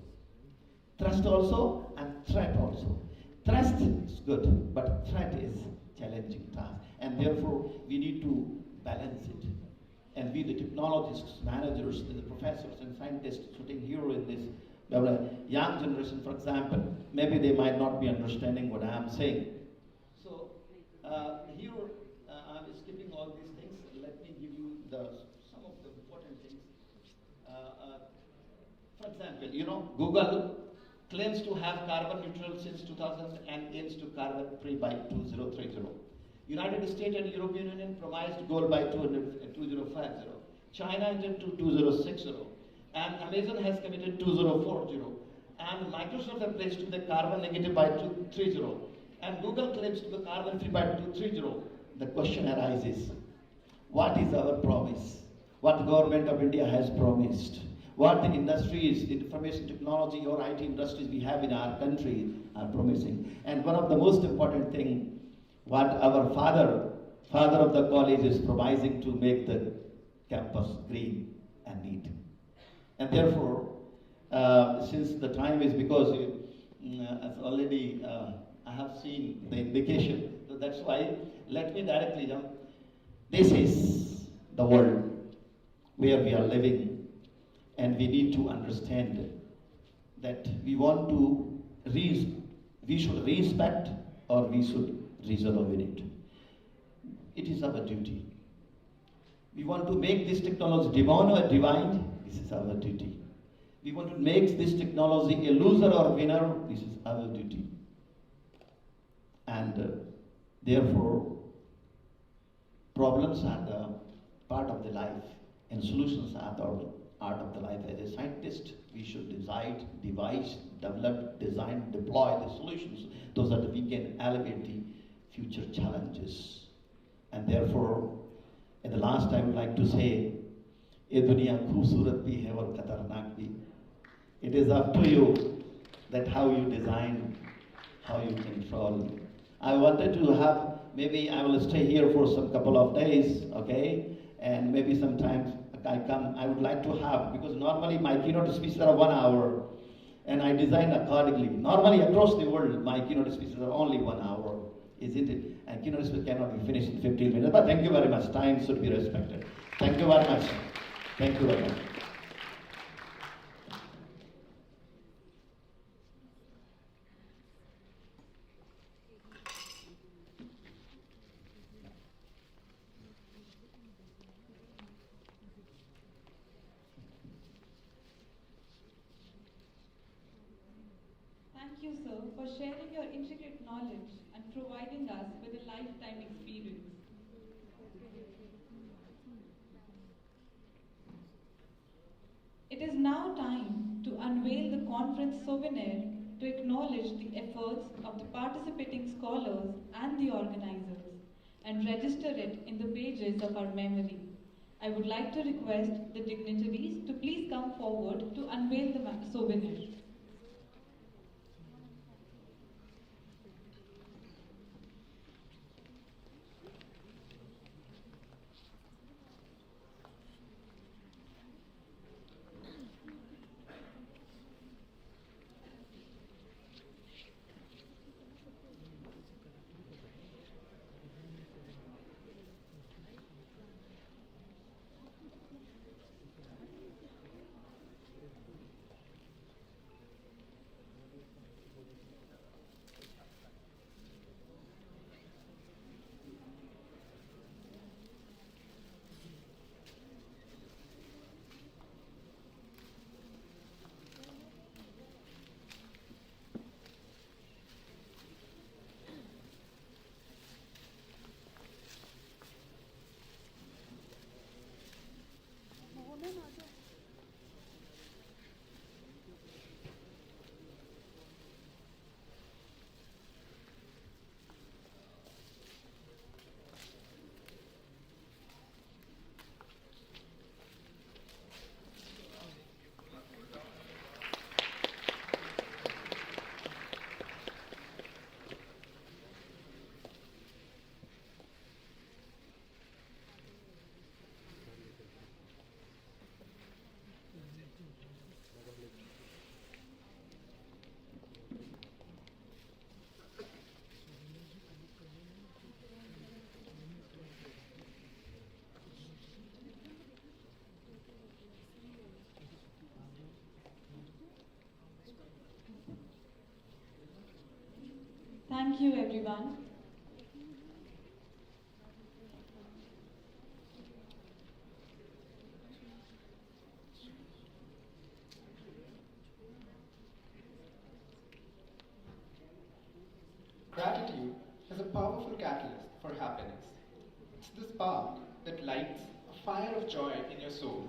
Trust also and threat also. Trust is good, but threat is challenging task. And therefore we need to balance it. And we, the technologists, managers, the professors and scientists sitting here in this young generation, for example, maybe they might not be understanding what I am saying. So here I'm skipping all these things. Let me give you some of the important things. For example, Google claims to have carbon neutral since 2000 and aims to carbon free by 2030. United States and European Union promised goal by 2050. China intended to 2060. And Amazon has committed 2040. And Microsoft has pledged to the carbon negative by 2030. And Google claims to be carbon free by 2030. The question arises, what is our promise? What the government of India has promised? What the industries, information technology or IT industries we have in our country are promising. And one of the most important thing, what our father of the college is promising to make the campus green and neat. And therefore, since the time is because as already I have seen the indication, so that's why let me directly jump. This is the world where we are living. And we need to understand that we want to we should respect or we should resolve in it. It is our duty. We want to make this technology divine or divine. This is our duty. We want to make this technology a loser or winner. This is our duty. And therefore, problems are the part of the life, and solutions are the art of the life. As a scientist, we should decide, devise, develop, design, deploy the solutions so that we can elevate the future challenges. And therefore, at the last, I would like to say, "Ye duniya khoobsurat bhi hai aur khatarnak bhi." It is up to you that how you design, how you control. I wanted to have, maybe I will stay here for some couple of days, okay? And maybe sometimes I come, I would like to have, because normally my keynote speeches are 1 hour, and I design accordingly. Normally across the world, my keynote speeches are only 1 hour, isn't it? And keynote speech cannot be finished in 15 minutes, but thank you very much. Time should be respected. Thank you very much. Thank you very much. Thank you, sir, for sharing your intricate knowledge and providing us with a lifetime experience. It is now time to unveil the conference souvenir to acknowledge the efforts of the participating scholars and the organizers and register it in the pages of our memory. I would like to request the dignitaries to please come forward to unveil the souvenir. Thank you, everyone. Gratitude is a powerful catalyst for happiness. It's the spark that lights a fire of joy in your soul,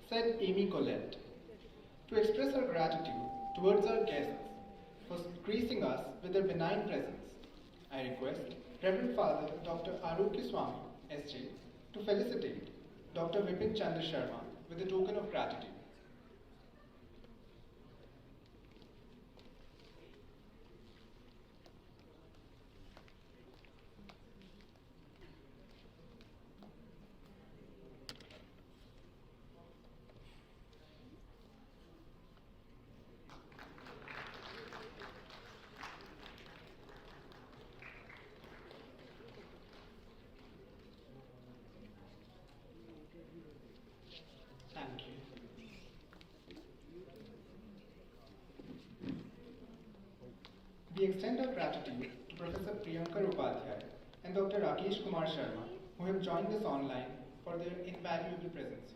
said Amy Colette. To express our gratitude towards our guests for gracing us with their benign presence, I request Reverend Father Dr. Arugya Swami, SJ, to felicitate Dr. Vipin Chandra Sharma with a token of gratitude. Thank you. We extend our gratitude to Professor Priyankar Upadhyay and Dr. Rakesh Kumar Sharma, who have joined us online for their invaluable presence.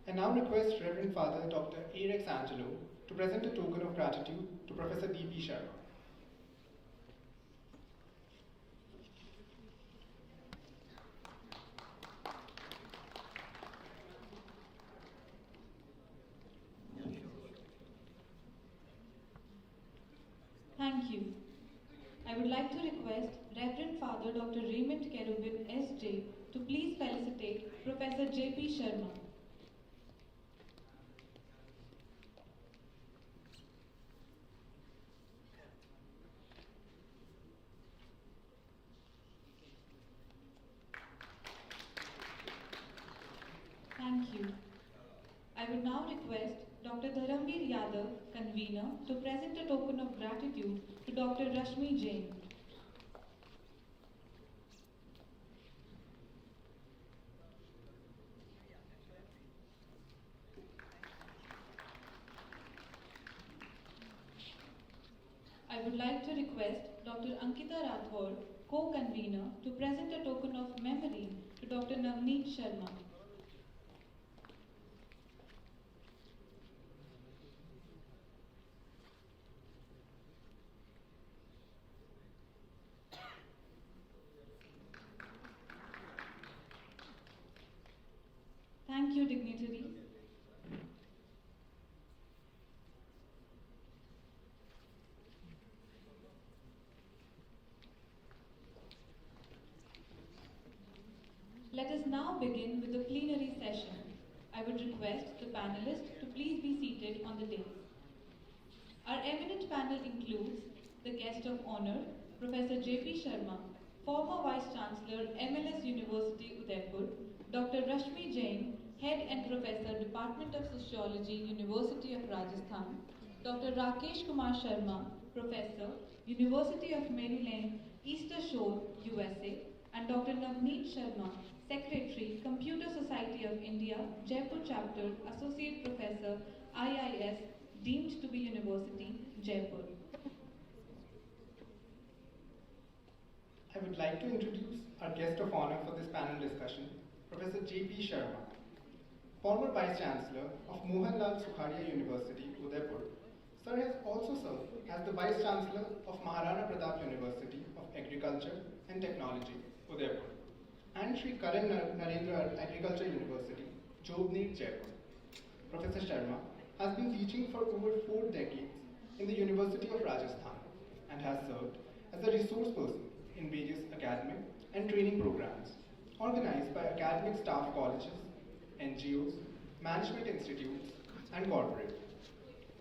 I now request Reverend Father Dr. Aylex to present a token of gratitude to Professor D.P. Sharma. Thank you. I would like to request Reverend Father Dr. Raymond Kerubin S.J. to please felicitate Professor J.P. Sharma. Thank you. I would now request Dr. Dharamveer Yadav, convener, to present a token of gratitude to Dr. Rashmi Jain. I would like to request Dr. Ankita Rathore, co-convener, to present a token of memory to Dr. Navneet Sharma. Thank you, dignitaries. Let us now begin with the plenary session. I would request the panelists to please be seated on the dais. Our eminent panel includes the guest of honor, Professor J.P. Sharma, former Vice Chancellor, MLS University, Udaipur, Dr. Rashmi Jain, Head and Professor, Department of Sociology, University of Rajasthan, Dr. Rakesh Kumar Sharma, Professor, University of Maryland, Easter Shore, USA, and Dr. Navneet Sharma, Secretary, Computer Society of India, Jaipur Chapter, Associate Professor, IIS, deemed to be University, Jaipur. I would like to introduce our guest of honor for this panel discussion, Professor J.P. Sharma, former Vice Chancellor of Mohanlal Sukhadia University, Udaipur. Sir has also served as the Vice Chancellor of Maharana Pratap University of Agriculture and Technology, Udaipur, and Sri Karan Narendra Agriculture University, Souvenir, Jaipur. Professor Sharma has been teaching for over 4 decades in the University of Rajasthan and has served as a resource person in various academic and training programs organized by academic staff colleges, NGOs, management institutes, and corporate.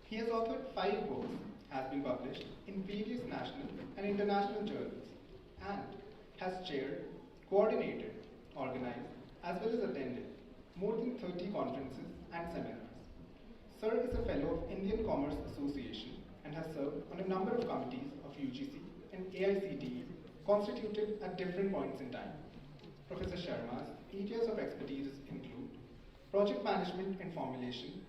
He has authored 5 books, has been published in various national and international journals, and has chaired, coordinated, organized, as well as attended more than 30 conferences and seminars. Sir is a fellow of Indian Commerce Association and has served on a number of committees of UGC and AICTE constituted at different points in time. Professor Sharma's areas of expertise include project management and formulation,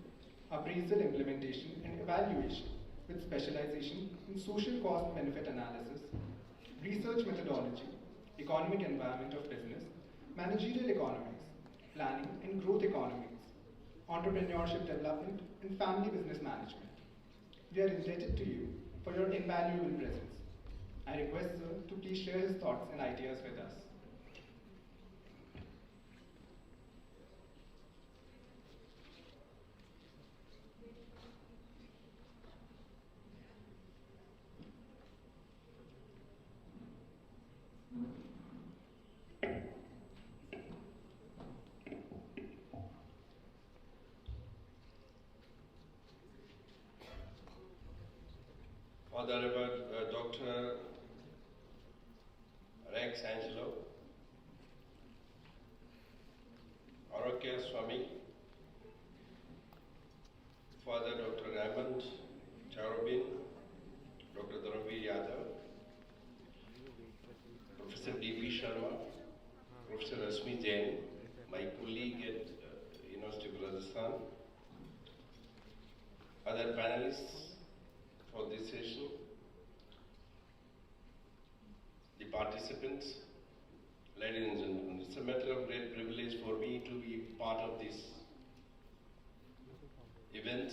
appraisal, implementation, and evaluation with specialization in social cost benefit analysis, research methodology, economic environment of business, managerial economics, planning and growth economics, entrepreneurship development, and family business management. We are indebted to you for your invaluable presence. I request Sir to please share his thoughts and ideas with us. Father Reverend Dr. Rex Angelo, Rakesh Swami, Father Dr. Raymond Kerubin, Dr. Dharamveer Yadav, Professor D.P. Sharma, Professor Rashmi Jain, my colleague at University of Rajasthan, other panelists for this session, the participants, ladies and gentlemen, it's a matter of great privilege for me to be part of this event.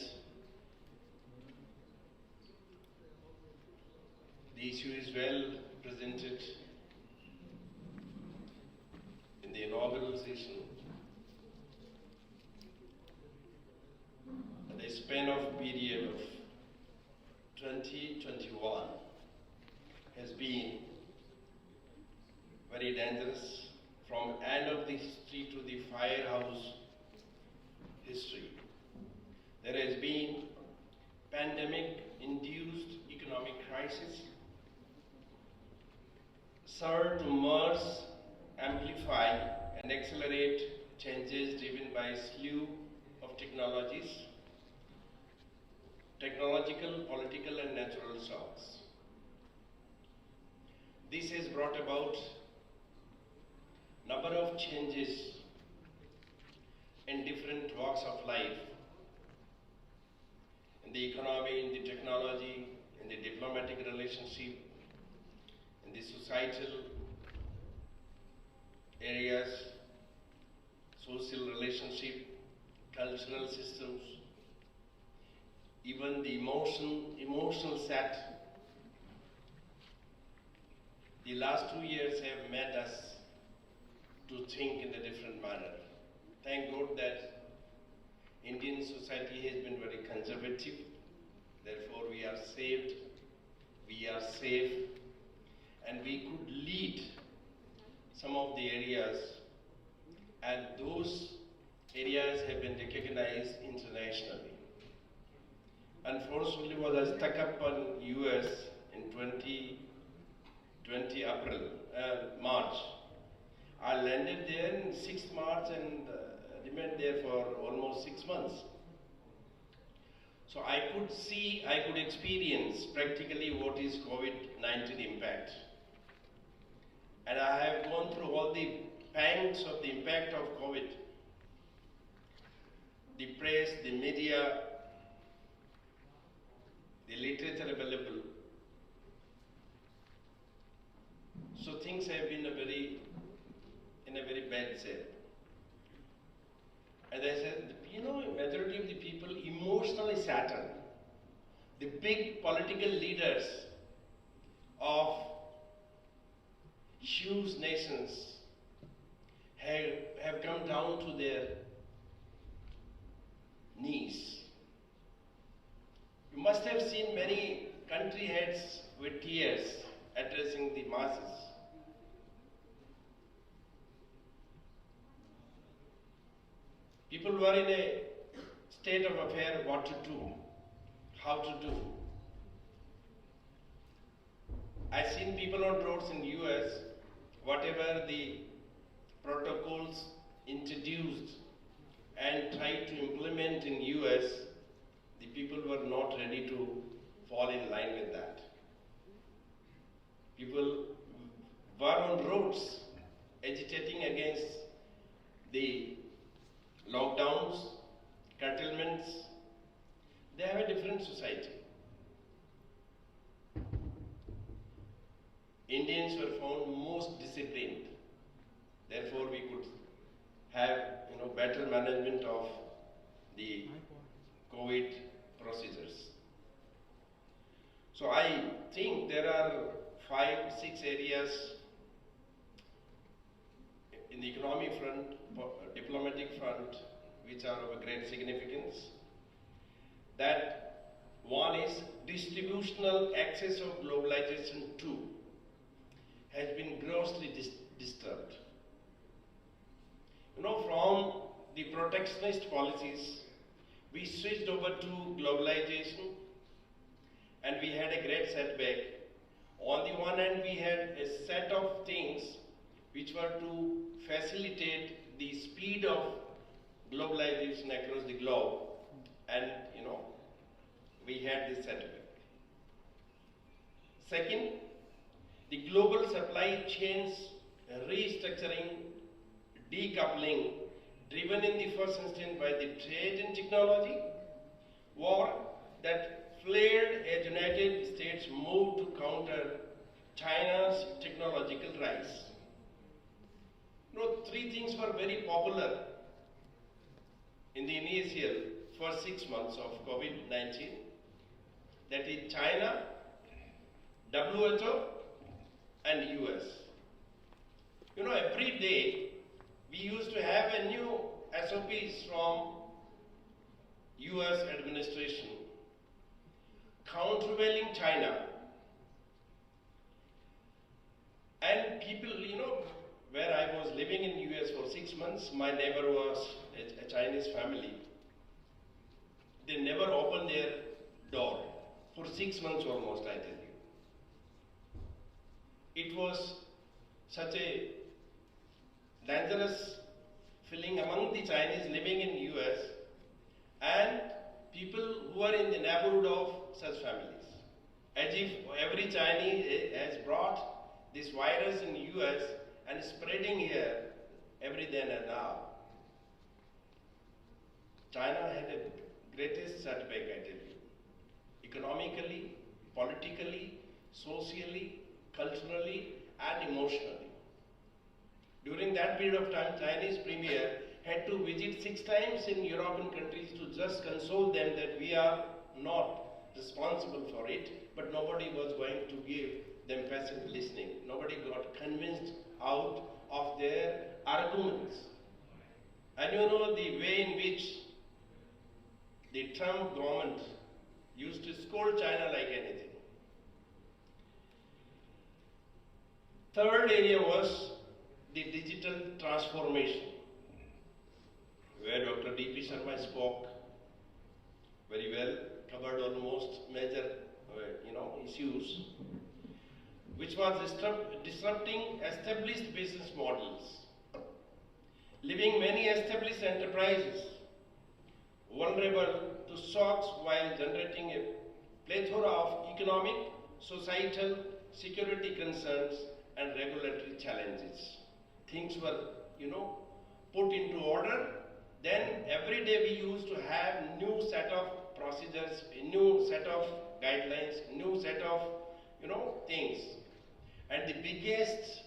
The issue is well presented in the inaugural session. The span of period of 2021 has been very dangerous, from end of the history to the firehouse history. There has been pandemic-induced economic crisis, served to merge, amplify, and accelerate changes driven by a slew of technologies, technological, political, and natural shocks. This has brought about number of changes in different walks of life, in the economy, in the technology, in the diplomatic relationship, in the societal areas, social relationship, cultural systems, even the emotional set. The last 2 years have made us to think in a different manner. Thank God that Indian society has been very conservative. Therefore, we are saved, we are safe, and we could lead some of the areas, and those areas have been recognized internationally. Unfortunately, was stuck up on US in 2020 March. I landed there in 6th March and remained there for almost 6 months. So I could see, I could experience practically what is COVID-19 impact. And I have gone through all the pangs of the impact of COVID. The press, the media, the literature available. So things have been in a very bad shape. As I said, majority of the people emotionally shattered. The big political leaders of huge nations have come down to their knees. You must have seen many country heads with tears addressing the masses. People were in a state of affair, what to do, how to do. I've seen people on roads in US, whatever the protocols introduced and tried to implement in US, the people were not ready to fall in line with that. People were on roads agitating against the lockdowns, curtailments. They have a different society. Indians were found most disciplined. Therefore, we could have better management of the COVID procedures. So I think there are 5-6 areas in the economy front, diplomatic front, which are of a great significance. That one is distributional access of globalization 2 has been grossly disturbed. From the protectionist policies, we switched over to globalization, and we had a great setback. On the one hand, we had a set of things which were to facilitate the speed of globalization across the globe, and we had this setback. Second, the global supply chains restructuring, decoupling, driven in the first instance by the trade and technology war that flared as United States moved to counter China's technological rise. 3 things were very popular in the initial first 6 months of COVID-19. That is China, WHO, and US. You know, every day we used to have a new SOPs from US administration countervailing China. And people, you know, where I was living in US for 6 months, my neighbor was a Chinese family. They never opened their door for 6 months almost, I tell you. It was such a dangerous feeling among the Chinese living in US and people who are in the neighborhood of such families. As if every Chinese has brought this virus in US and spreading here every then and now. China had the greatest setback, I tell you. Economically, politically, socially, culturally, and emotionally. During that period of time, Chinese premier had to visit 6 times in European countries to just console them that we are not responsible for it, but nobody was going to give them passive listening. Nobody got convinced out of their arguments. And you know the way in which the Trump government used to scold China like anything. Third area was the digital transformation, where Dr. D.P. Sharma spoke very well, covered almost major issues, which was disrupting established business models, leaving many established enterprises vulnerable to shocks while generating a plethora of economic, societal, security concerns and regulatory challenges. Things were, put into order. Then every day we used to have new set of procedures, a new set of guidelines, new set of, things. And the biggest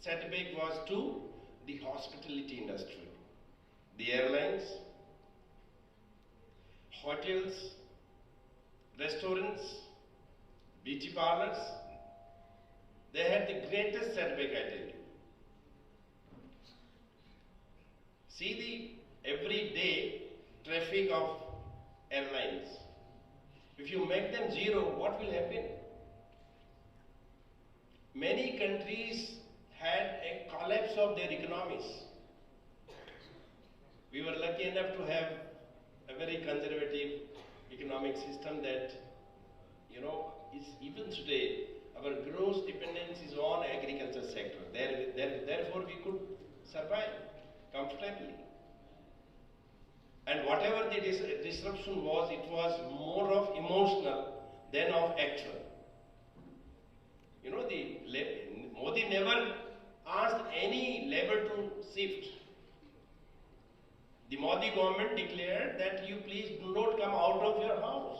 setback was to the hospitality industry, the airlines, hotels, restaurants, beauty parlors. They had the greatest setback, I tell you. See the everyday traffic of airlines. If you make them zero, what will happen? Many countries had a collapse of their economies. We were lucky enough to have a very conservative economic system that, is even today, our gross dependence is on agriculture sector. Therefore, we could survive comfortably. And whatever the disruption was, it was more of emotional than of actual. Modi never asked any labor to shift. The Modi government declared that you please do not come out of your house.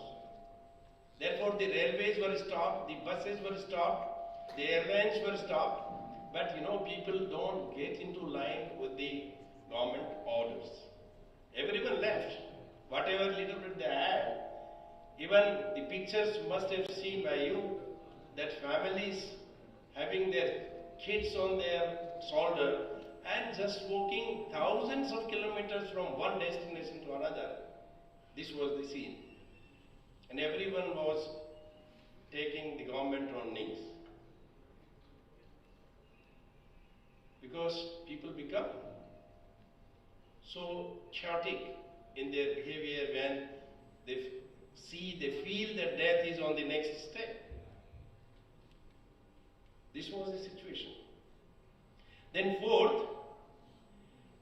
Therefore, the railways were stopped, the buses were stopped, the airlines were stopped. But people don't get into line with the government orders. Everyone left. Whatever little bit they had. Even the pictures must have seen by you that families having their kids on their shoulder and just walking thousands of kilometers from one destination to another. This was the scene. And everyone was taking the government on knees. Because people become so chaotic in their behavior when they feel that death is on the next step. This was the situation. Then fourth,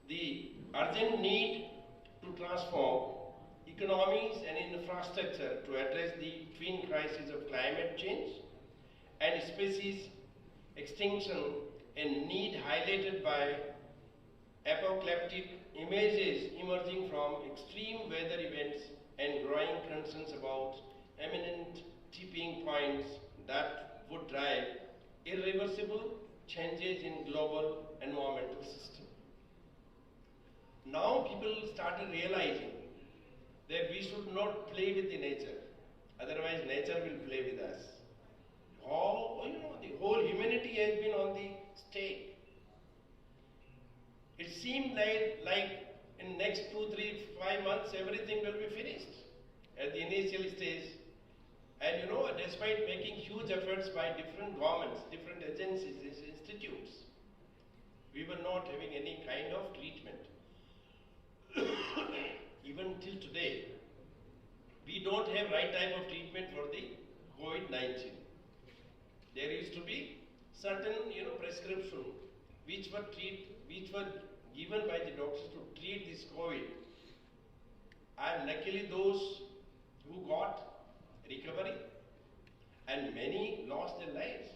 the urgent need to transform economies and infrastructure to address the twin crises of climate change and species extinction, a need highlighted by apocalyptic images emerging from extreme weather events and growing concerns about imminent tipping points that would drive irreversible changes in global environmental system. Now people started realizing that we should not play with the nature, otherwise nature will play with us. How, the whole humanity has been on the stake. It seemed like in next 2, 3, 5 months everything will be finished at the initial stage. And despite making huge efforts by different governments, different agencies, institutes, we were not having any kind of treatment. Even till today, we don't have right type of treatment for the COVID-19. There used to be certain, prescription which were given by the doctors to treat this COVID. And luckily those who got recovery and many lost their lives.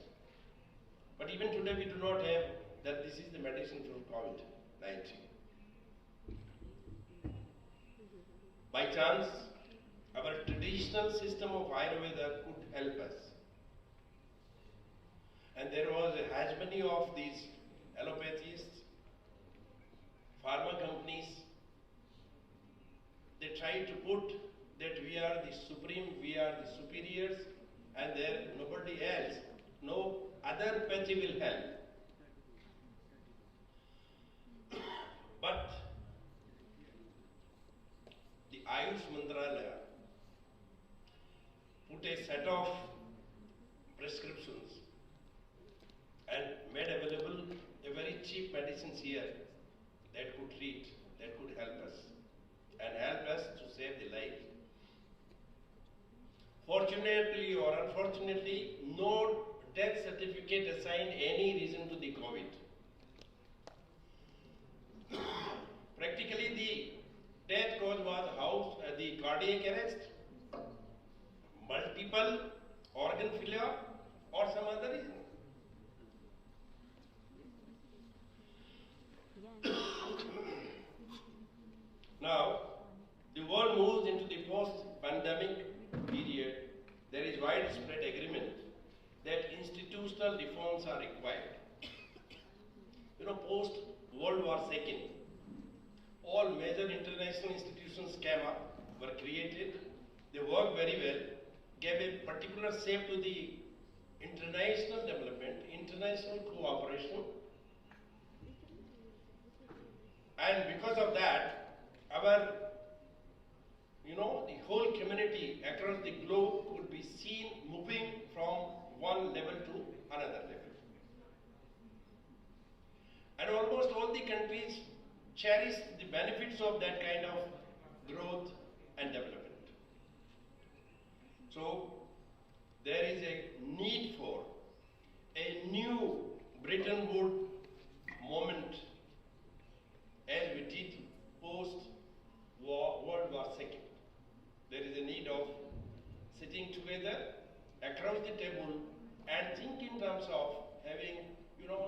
But even today we do not have that this is the medicine for COVID-19. By chance, our traditional system of Ayurveda could help us. And there was a hegemony of these allopathists, pharma companies. They tried to put that we are the supreme, we are the superiors, and there nobody else, no other pathy will help. But the Ayush Mantralaya put a set of prescriptions and made available a very cheap medicines here that could treat, that could help us and help us to save the life. Fortunately or unfortunately, no death certificate assigned any reason to the COVID. Practically the death cause was the cardiac arrest, multiple organ failure or some other reason. Now, the world moves into the post-pandemic period. There is widespread agreement that institutional reforms are required. Post-World War II, all major international institutions came up, were created. They worked very well, gave a particular shape to the international development, international cooperation. And because of that, our, the whole community across the globe could be seen moving from one level to another level. And almost all the countries cherish the benefits of that kind of growth and development. So, there is a need for a new Bretton Woods moment as we did post-World War II. There is a need of sitting together across the table and think in terms of having,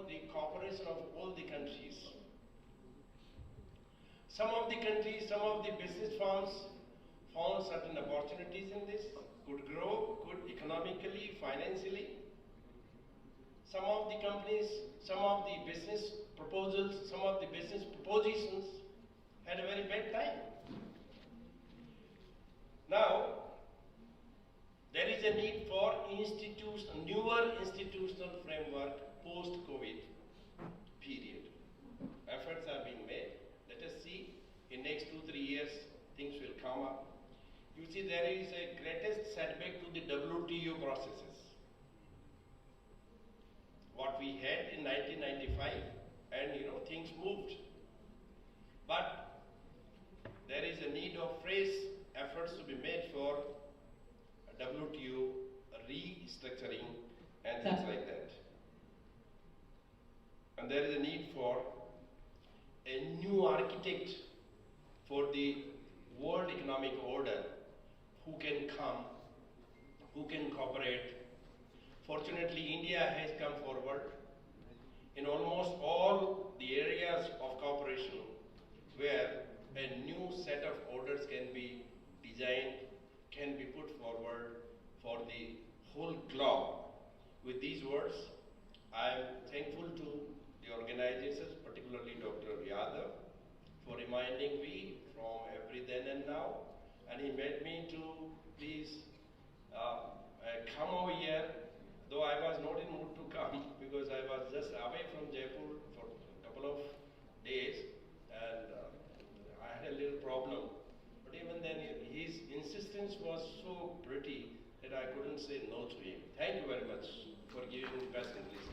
the cooperation of all the countries. Some of the countries, some of the business firms found certain opportunities in this, could grow, could economically, financially. Some of the companies, some of the business proposals, some of the business propositions had a very bad time. Now, there is a need for newer institutional framework post-COVID period. Efforts are being made. Let us see, in next 2-3 years, things will come up. You see, there is a greatest setback to the WTO processes. What we had in 1995, and things moved. But there is a need of fresh efforts to be made for WTO restructuring and things like that. And there is a need for a new architect for the world economic order who can come, who can cooperate. Fortunately, India has come forward in almost all the areas of cooperation where a new set of orders can be designed, can be put forward for the whole globe. With these words, I am thankful to the organizers, particularly Dr. Yadav, for reminding me from every then and now, and he made me to please come over here, though I was not in mood to come because I was just away from Jaipur for a couple of days, and I had a little problem. But even then, his insistence was so pretty that I couldn't say no to him. Thank you very much for giving me passion, please.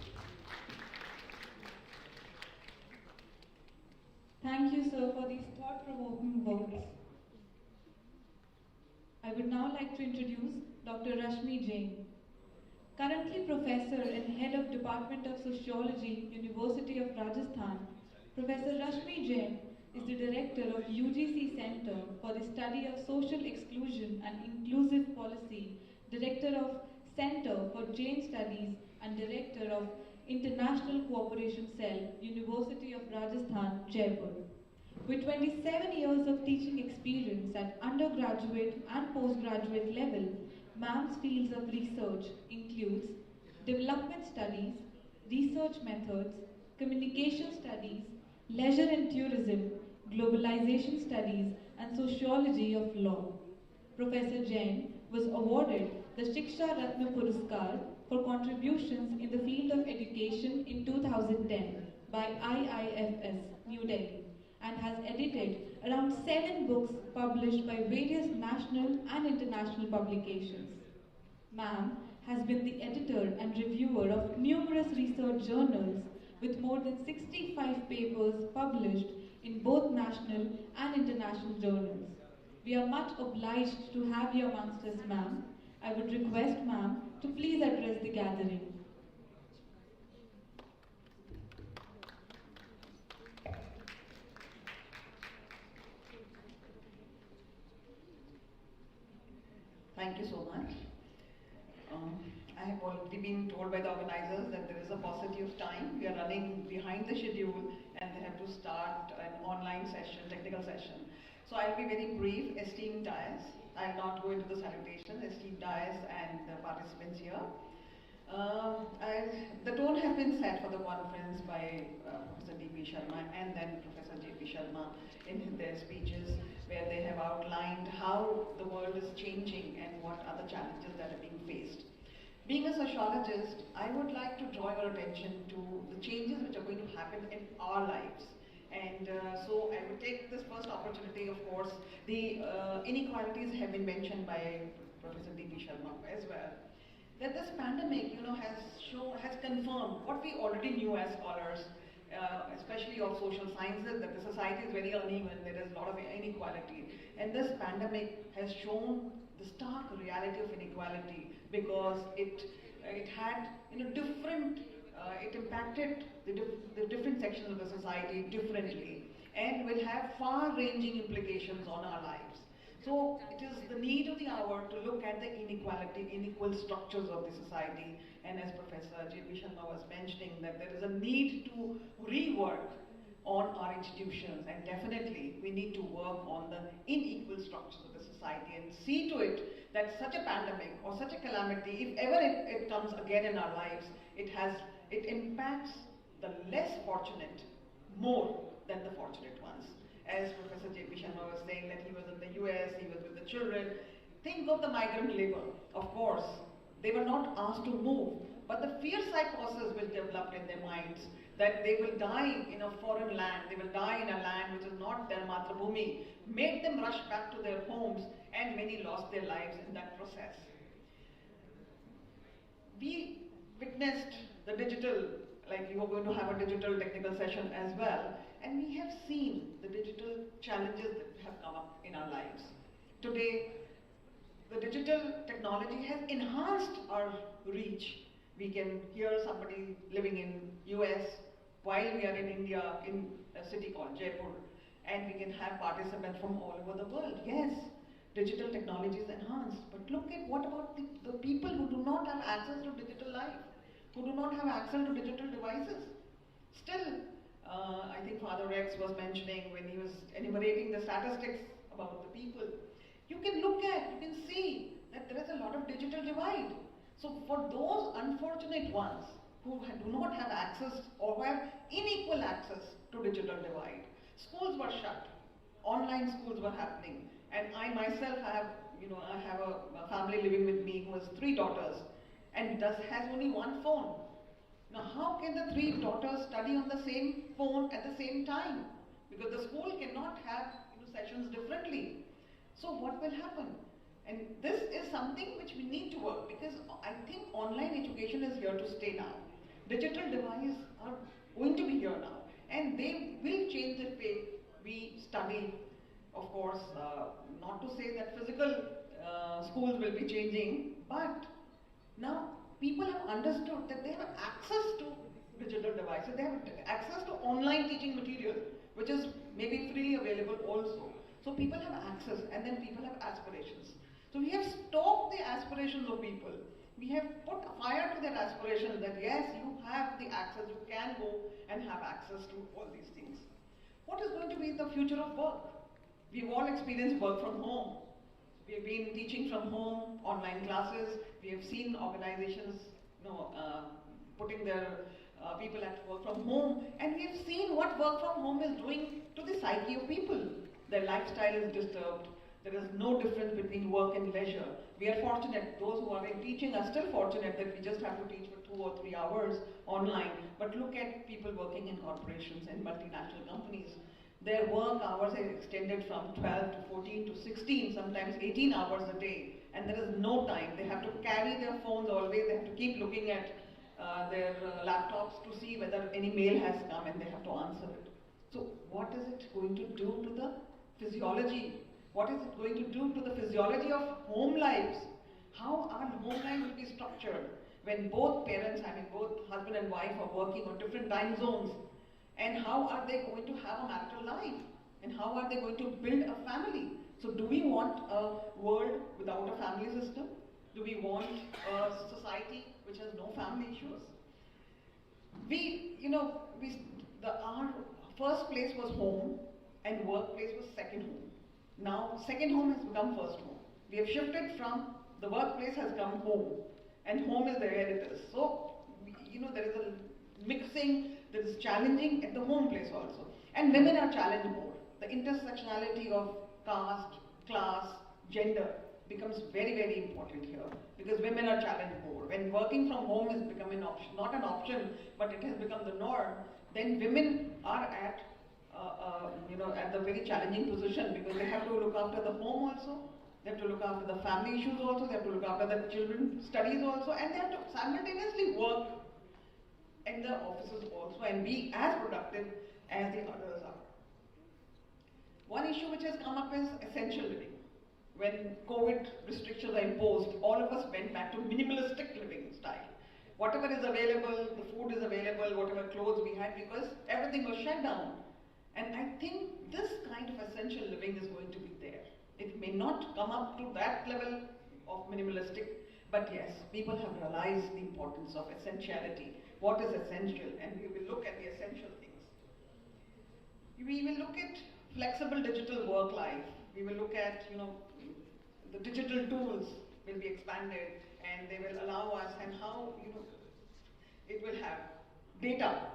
Thank you, sir, for these thought-provoking words. I would now like to introduce Dr. Rashmi Jain. Currently Professor and Head of Department of Sociology, University of Rajasthan, Professor Rashmi Jain is the Director of UGC Center for the Study of Social Exclusion and Inclusive Policy, Director of Center for Jain Studies, and Director of International Cooperation Cell, University of Rajasthan, Jaipur. With 27 years of teaching experience at undergraduate and postgraduate level, ma'am's fields of research includes development studies, research methods, communication studies, leisure and tourism, globalization studies, and sociology of law. Professor Jain was awarded the Shiksha Ratna Puraskar for contributions in the field of education in 2010 by IIFS, New Delhi, and has edited around 7 books published by various national and international publications. Ma'am has been the editor and reviewer of numerous research journals with more than 65 papers published in both national and international journals. We are much obliged to have you amongst us, ma'am. I would request ma'am to please address the gathering. Thank you so much. I have already been told by the organizers that there is a paucity of time. We are running behind the schedule and they have to start an online session, technical session. So I'll be very brief. Esteemed dais, I'll not go into the salutation. Esteemed dais and the participants here. The tone has been set for the conference by Professor D.P. Sharma and then Professor J.P. Sharma in their speeches, where they have outlined how the world is changing and what are the challenges that are being faced. Being a sociologist, I would like to draw your attention to the changes which are going to happen in our lives. And so I would take this first opportunity, of course, the inequalities have been mentioned by Professor D.P. Sharma as well. That this pandemic, has confirmed what we already knew as scholars, especially of social sciences, that the society is very uneven, there is a lot of inequality. And this pandemic has shown the stark reality of inequality because it had it impacted the different sections of the society differently and will have far-ranging implications on our lives. So it is the need of the hour to look at the unequal structures of the society, and as Professor J.P. Sharma was mentioning, that there is a need to rework on our institutions, and definitely we need to work on the unequal structures of the society and see to it that such a pandemic or such a calamity, if ever it comes again in our lives, it impacts the less fortunate more than the fortunate ones. As Professor J.P. Sharma was saying that he was in the US, he was with the children. Think of the migrant labor. Of course, they were not asked to move, but the fear psychosis which developed in their minds that they will die in a foreign land, they will die in a land which is not their Matrabhumi, made them rush back to their homes, and many lost their lives in that process. We witnessed the digital, like we were going to have a digital technical session as well, and we have seen the digital challenges that have come up in our lives. Today, the digital technology has enhanced our reach. We can hear somebody living in US while we are in India in a city called Jaipur, and we can have participants from all over the world. Yes, digital technology is enhanced, but look at what about the people who do not have access to digital life, who do not have access to digital devices. Still, I think Father Rex was mentioning when he was enumerating the statistics about the people. You can see that there is a lot of digital divide. So for those unfortunate ones who do not have access or who have unequal access to digital divide, schools were shut, online schools were happening, And I myself have, I have a family living with me who has 3 daughters and has only one phone. Now, how can the 3 daughters study on the same phone at the same time? Because the school cannot have sessions differently. So what will happen? And this is something which we need to work, because I think online education is here to stay now. Digital devices are going to be here now, and they will change the way we study. Of course, not to say that physical schools will be changing, but now people have understood that they have access to digital devices, they have access to online teaching material, which is maybe freely available also. So people have access, and then people have aspirations. So we have stoked the aspirations of people. We have put fire to their aspirations that yes, you have the access, you can go and have access to all these things. What is going to be the future of work? We've all experienced work from home. We've been teaching from home, online classes. We have seen organizations putting their people at work from home, and we have seen what work from home is doing to the psyche of people. Their lifestyle is disturbed. There is no difference between work and leisure. We are fortunate, those who are in teaching are still fortunate that we just have to teach for 2 or 3 hours online. But look at people working in corporations and multinational companies. Their work hours are extended from 12 to 14 to 16, sometimes 18 hours a day. And there is no time. They have to carry their phones always. They have to keep looking at their laptops to see whether any mail has come, and they have to answer it. So what is it going to do to the physiology? What is it going to do to the physiology of home lives? How our home life will be structured when both parents, both husband and wife, are working on different time zones? And how are they going to have a marital life? And how are they going to build a family? So do we want a world without a family system? Do we want a society which has no family issues? Our first place was home, and workplace was second home. Now, second home has become first home. We have shifted from the workplace has come home, and home is where it is. So, there is a mixing that is challenging at the home place also. And women are challenged more. The intersectionality of caste, class, gender becomes very, very important here, because women are challenged more. When working from home is becoming an option, not an option, but it has become the norm, then women are at the very challenging position, because they have to look after the home also, they have to look after the family issues also, they have to look after the children's studies also, and they have to simultaneously work in the offices also and be as productive as the others are. One issue which has come up is essential living. When COVID restrictions are imposed, all of us went back to minimalistic living style. Whatever is available, the food is available, whatever clothes we had, because everything was shut down. And I think this kind of essential living is going to be there. It may not come up to that level of minimalistic, but yes, people have realized the importance of essentiality. What is essential? And we will look at the essential things. We will look at flexible digital work life. We will look at, the digital tools will be expanded, and they will allow us, and how, it will have data.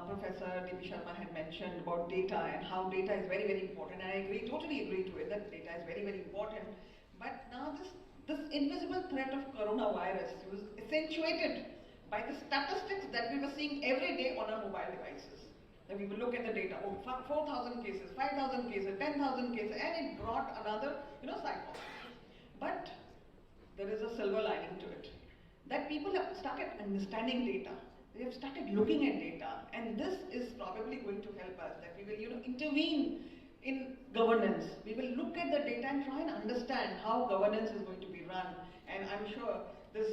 Professor D.P. Sharma had mentioned about data and how data is very, very important, and I totally agree to it that data is very, very important. But now this invisible threat of coronavirus was accentuated by the statistics that we were seeing every day on our mobile devices. And we will look at the data, 4,000 cases, 5,000 cases, 10,000 cases, and it brought another, cycle. But there is a silver lining to it, that people have started understanding data. They have started looking at data, and this is probably going to help us, that we will intervene in governance. We will look at the data and try and understand how governance is going to be run. And I'm sure the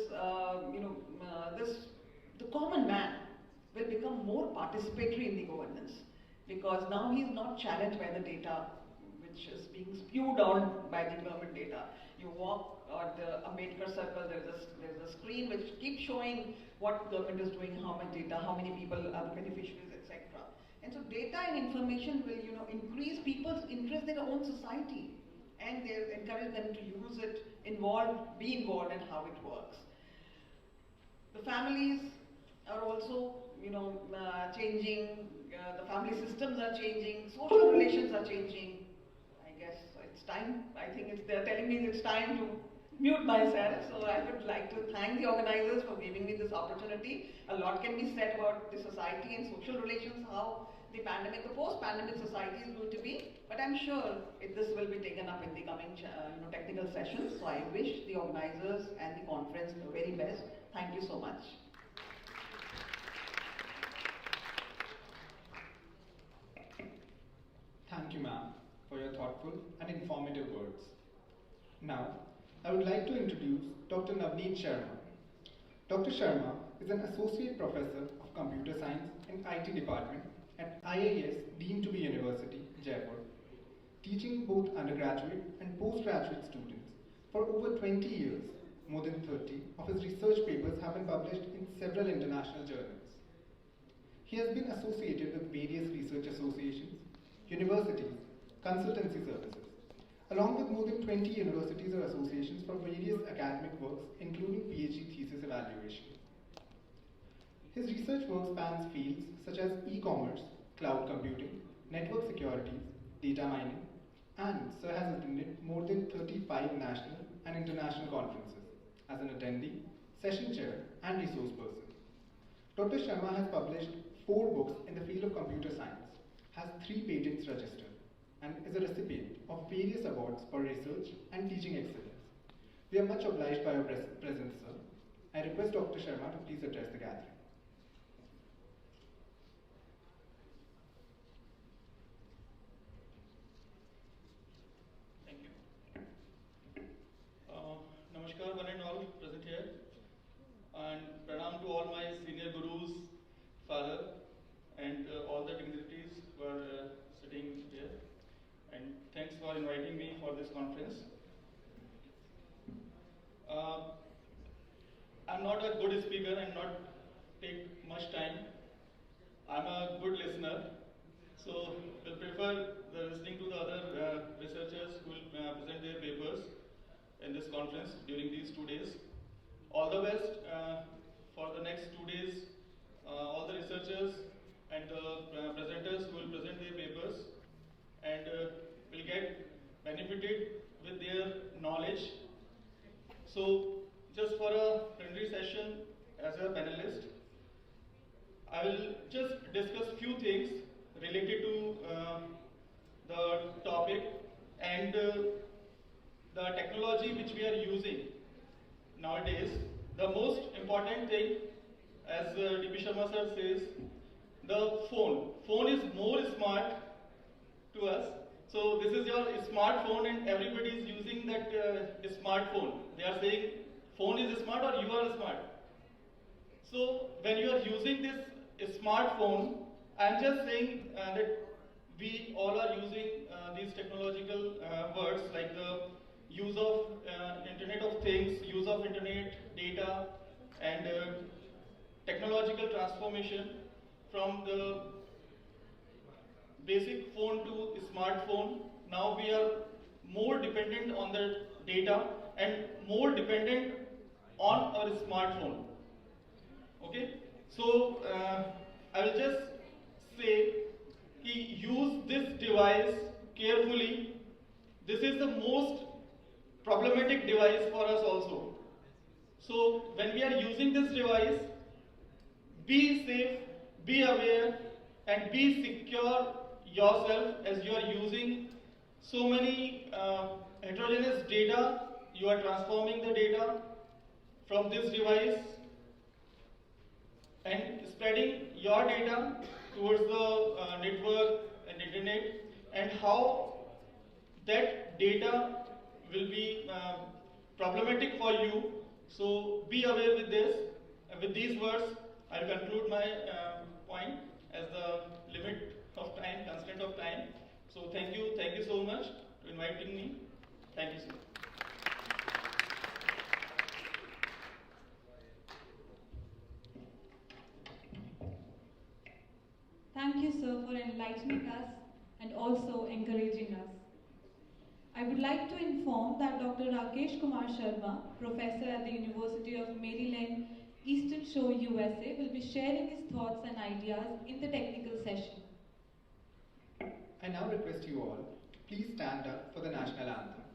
common man will become more participatory in the governance, because now he is not challenged by the data which is being spewed out by the government data. You walk at the Ambedkar Circle, there is a screen which keeps showing what government is doing, how much data, how many people are the beneficiaries, etc. And so data and information will increase people's interest in their own society, and they encourage them to use it, be involved in how it works. The families are also changing, the family systems are changing, social relations are changing. I guess it's time. I think they're telling me it's time to mute myself. So I would like to thank the organizers for giving me this opportunity. A lot can be said about the society and social relations, how the pandemic, the post-pandemic society is going to be. But I'm sure this will be taken up in the coming technical sessions. So I wish the organizers and the conference the very best. Thank you so much. Thank you, ma'am, for your thoughtful and informative words. Now, I would like to introduce Dr. Navneet Sharma. Dr. Sharma is an Associate Professor of Computer Science and IT Department at IIS Deemed to be University, Jaipur, teaching both undergraduate and postgraduate students for over 20 years. More than 30 of his research papers have been published in several international journals. He has been associated with various research associations, universities, consultancy services, along with more than 20 universities or associations for various academic works, including PhD thesis evaluation. His research work spans fields such as e-commerce, cloud computing, network security, data mining, and Sir has attended more than 35 national and international conferences as an attendee, session chair, and resource person. Dr. Sharma has published 4 books in the field of computer science, has 3 patents registered, and is a recipient of various awards for research and teaching excellence. We are much obliged by your presence, sir. I request Dr. Sharma to please address the gathering. Thank you. Namaskar, one and all present here, and pranam to all my senior gurus, father, and all the dignitaries who are sitting here. And thanks for inviting me for this conference. I'm not a good speaker and not take much time. I'm a good listener, so will prefer listening to the other researchers who will present their papers in this conference during these 2 days. All the best for the next 2 days, all the researchers and the presenters who will present their papers and will get benefited with their knowledge. So just for a friendly session as a panelist, I will just discuss few things related to the topic and the technology which we are using nowadays. The most important thing, as D.P. Sharma sir says, the phone. Phone is more smart to us. So this is your smartphone and everybody is using that smartphone. They are saying phone is smart or you are smart. So when you are using this smartphone, I am just saying that we all are using these technological words like the use of Internet of Things, use of Internet, data, and technological transformation from the basic phone to smartphone. Now we are more dependent on the data and more dependent on our smartphone. Okay, so I will just say, use this device carefully. This is the most problematic device for us also. So when we are using this device, be safe, be aware, and be secure yourself as you are using so many heterogeneous data. You are transforming the data from this device and spreading your data towards the network and internet, and how that data will be problematic for you. So be aware with this. With these words, I will conclude my point as the limit of time, constraint of time. So thank you so much for inviting me. Thank you, sir. Thank you, sir, for enlightening us and also encouraging us. I would like to inform that Dr. Rakesh Kumar Sharma, professor at the University of Maryland, Eastern Shore, USA, will be sharing his thoughts and ideas in the technical session. I now request you all please stand up for the national anthem.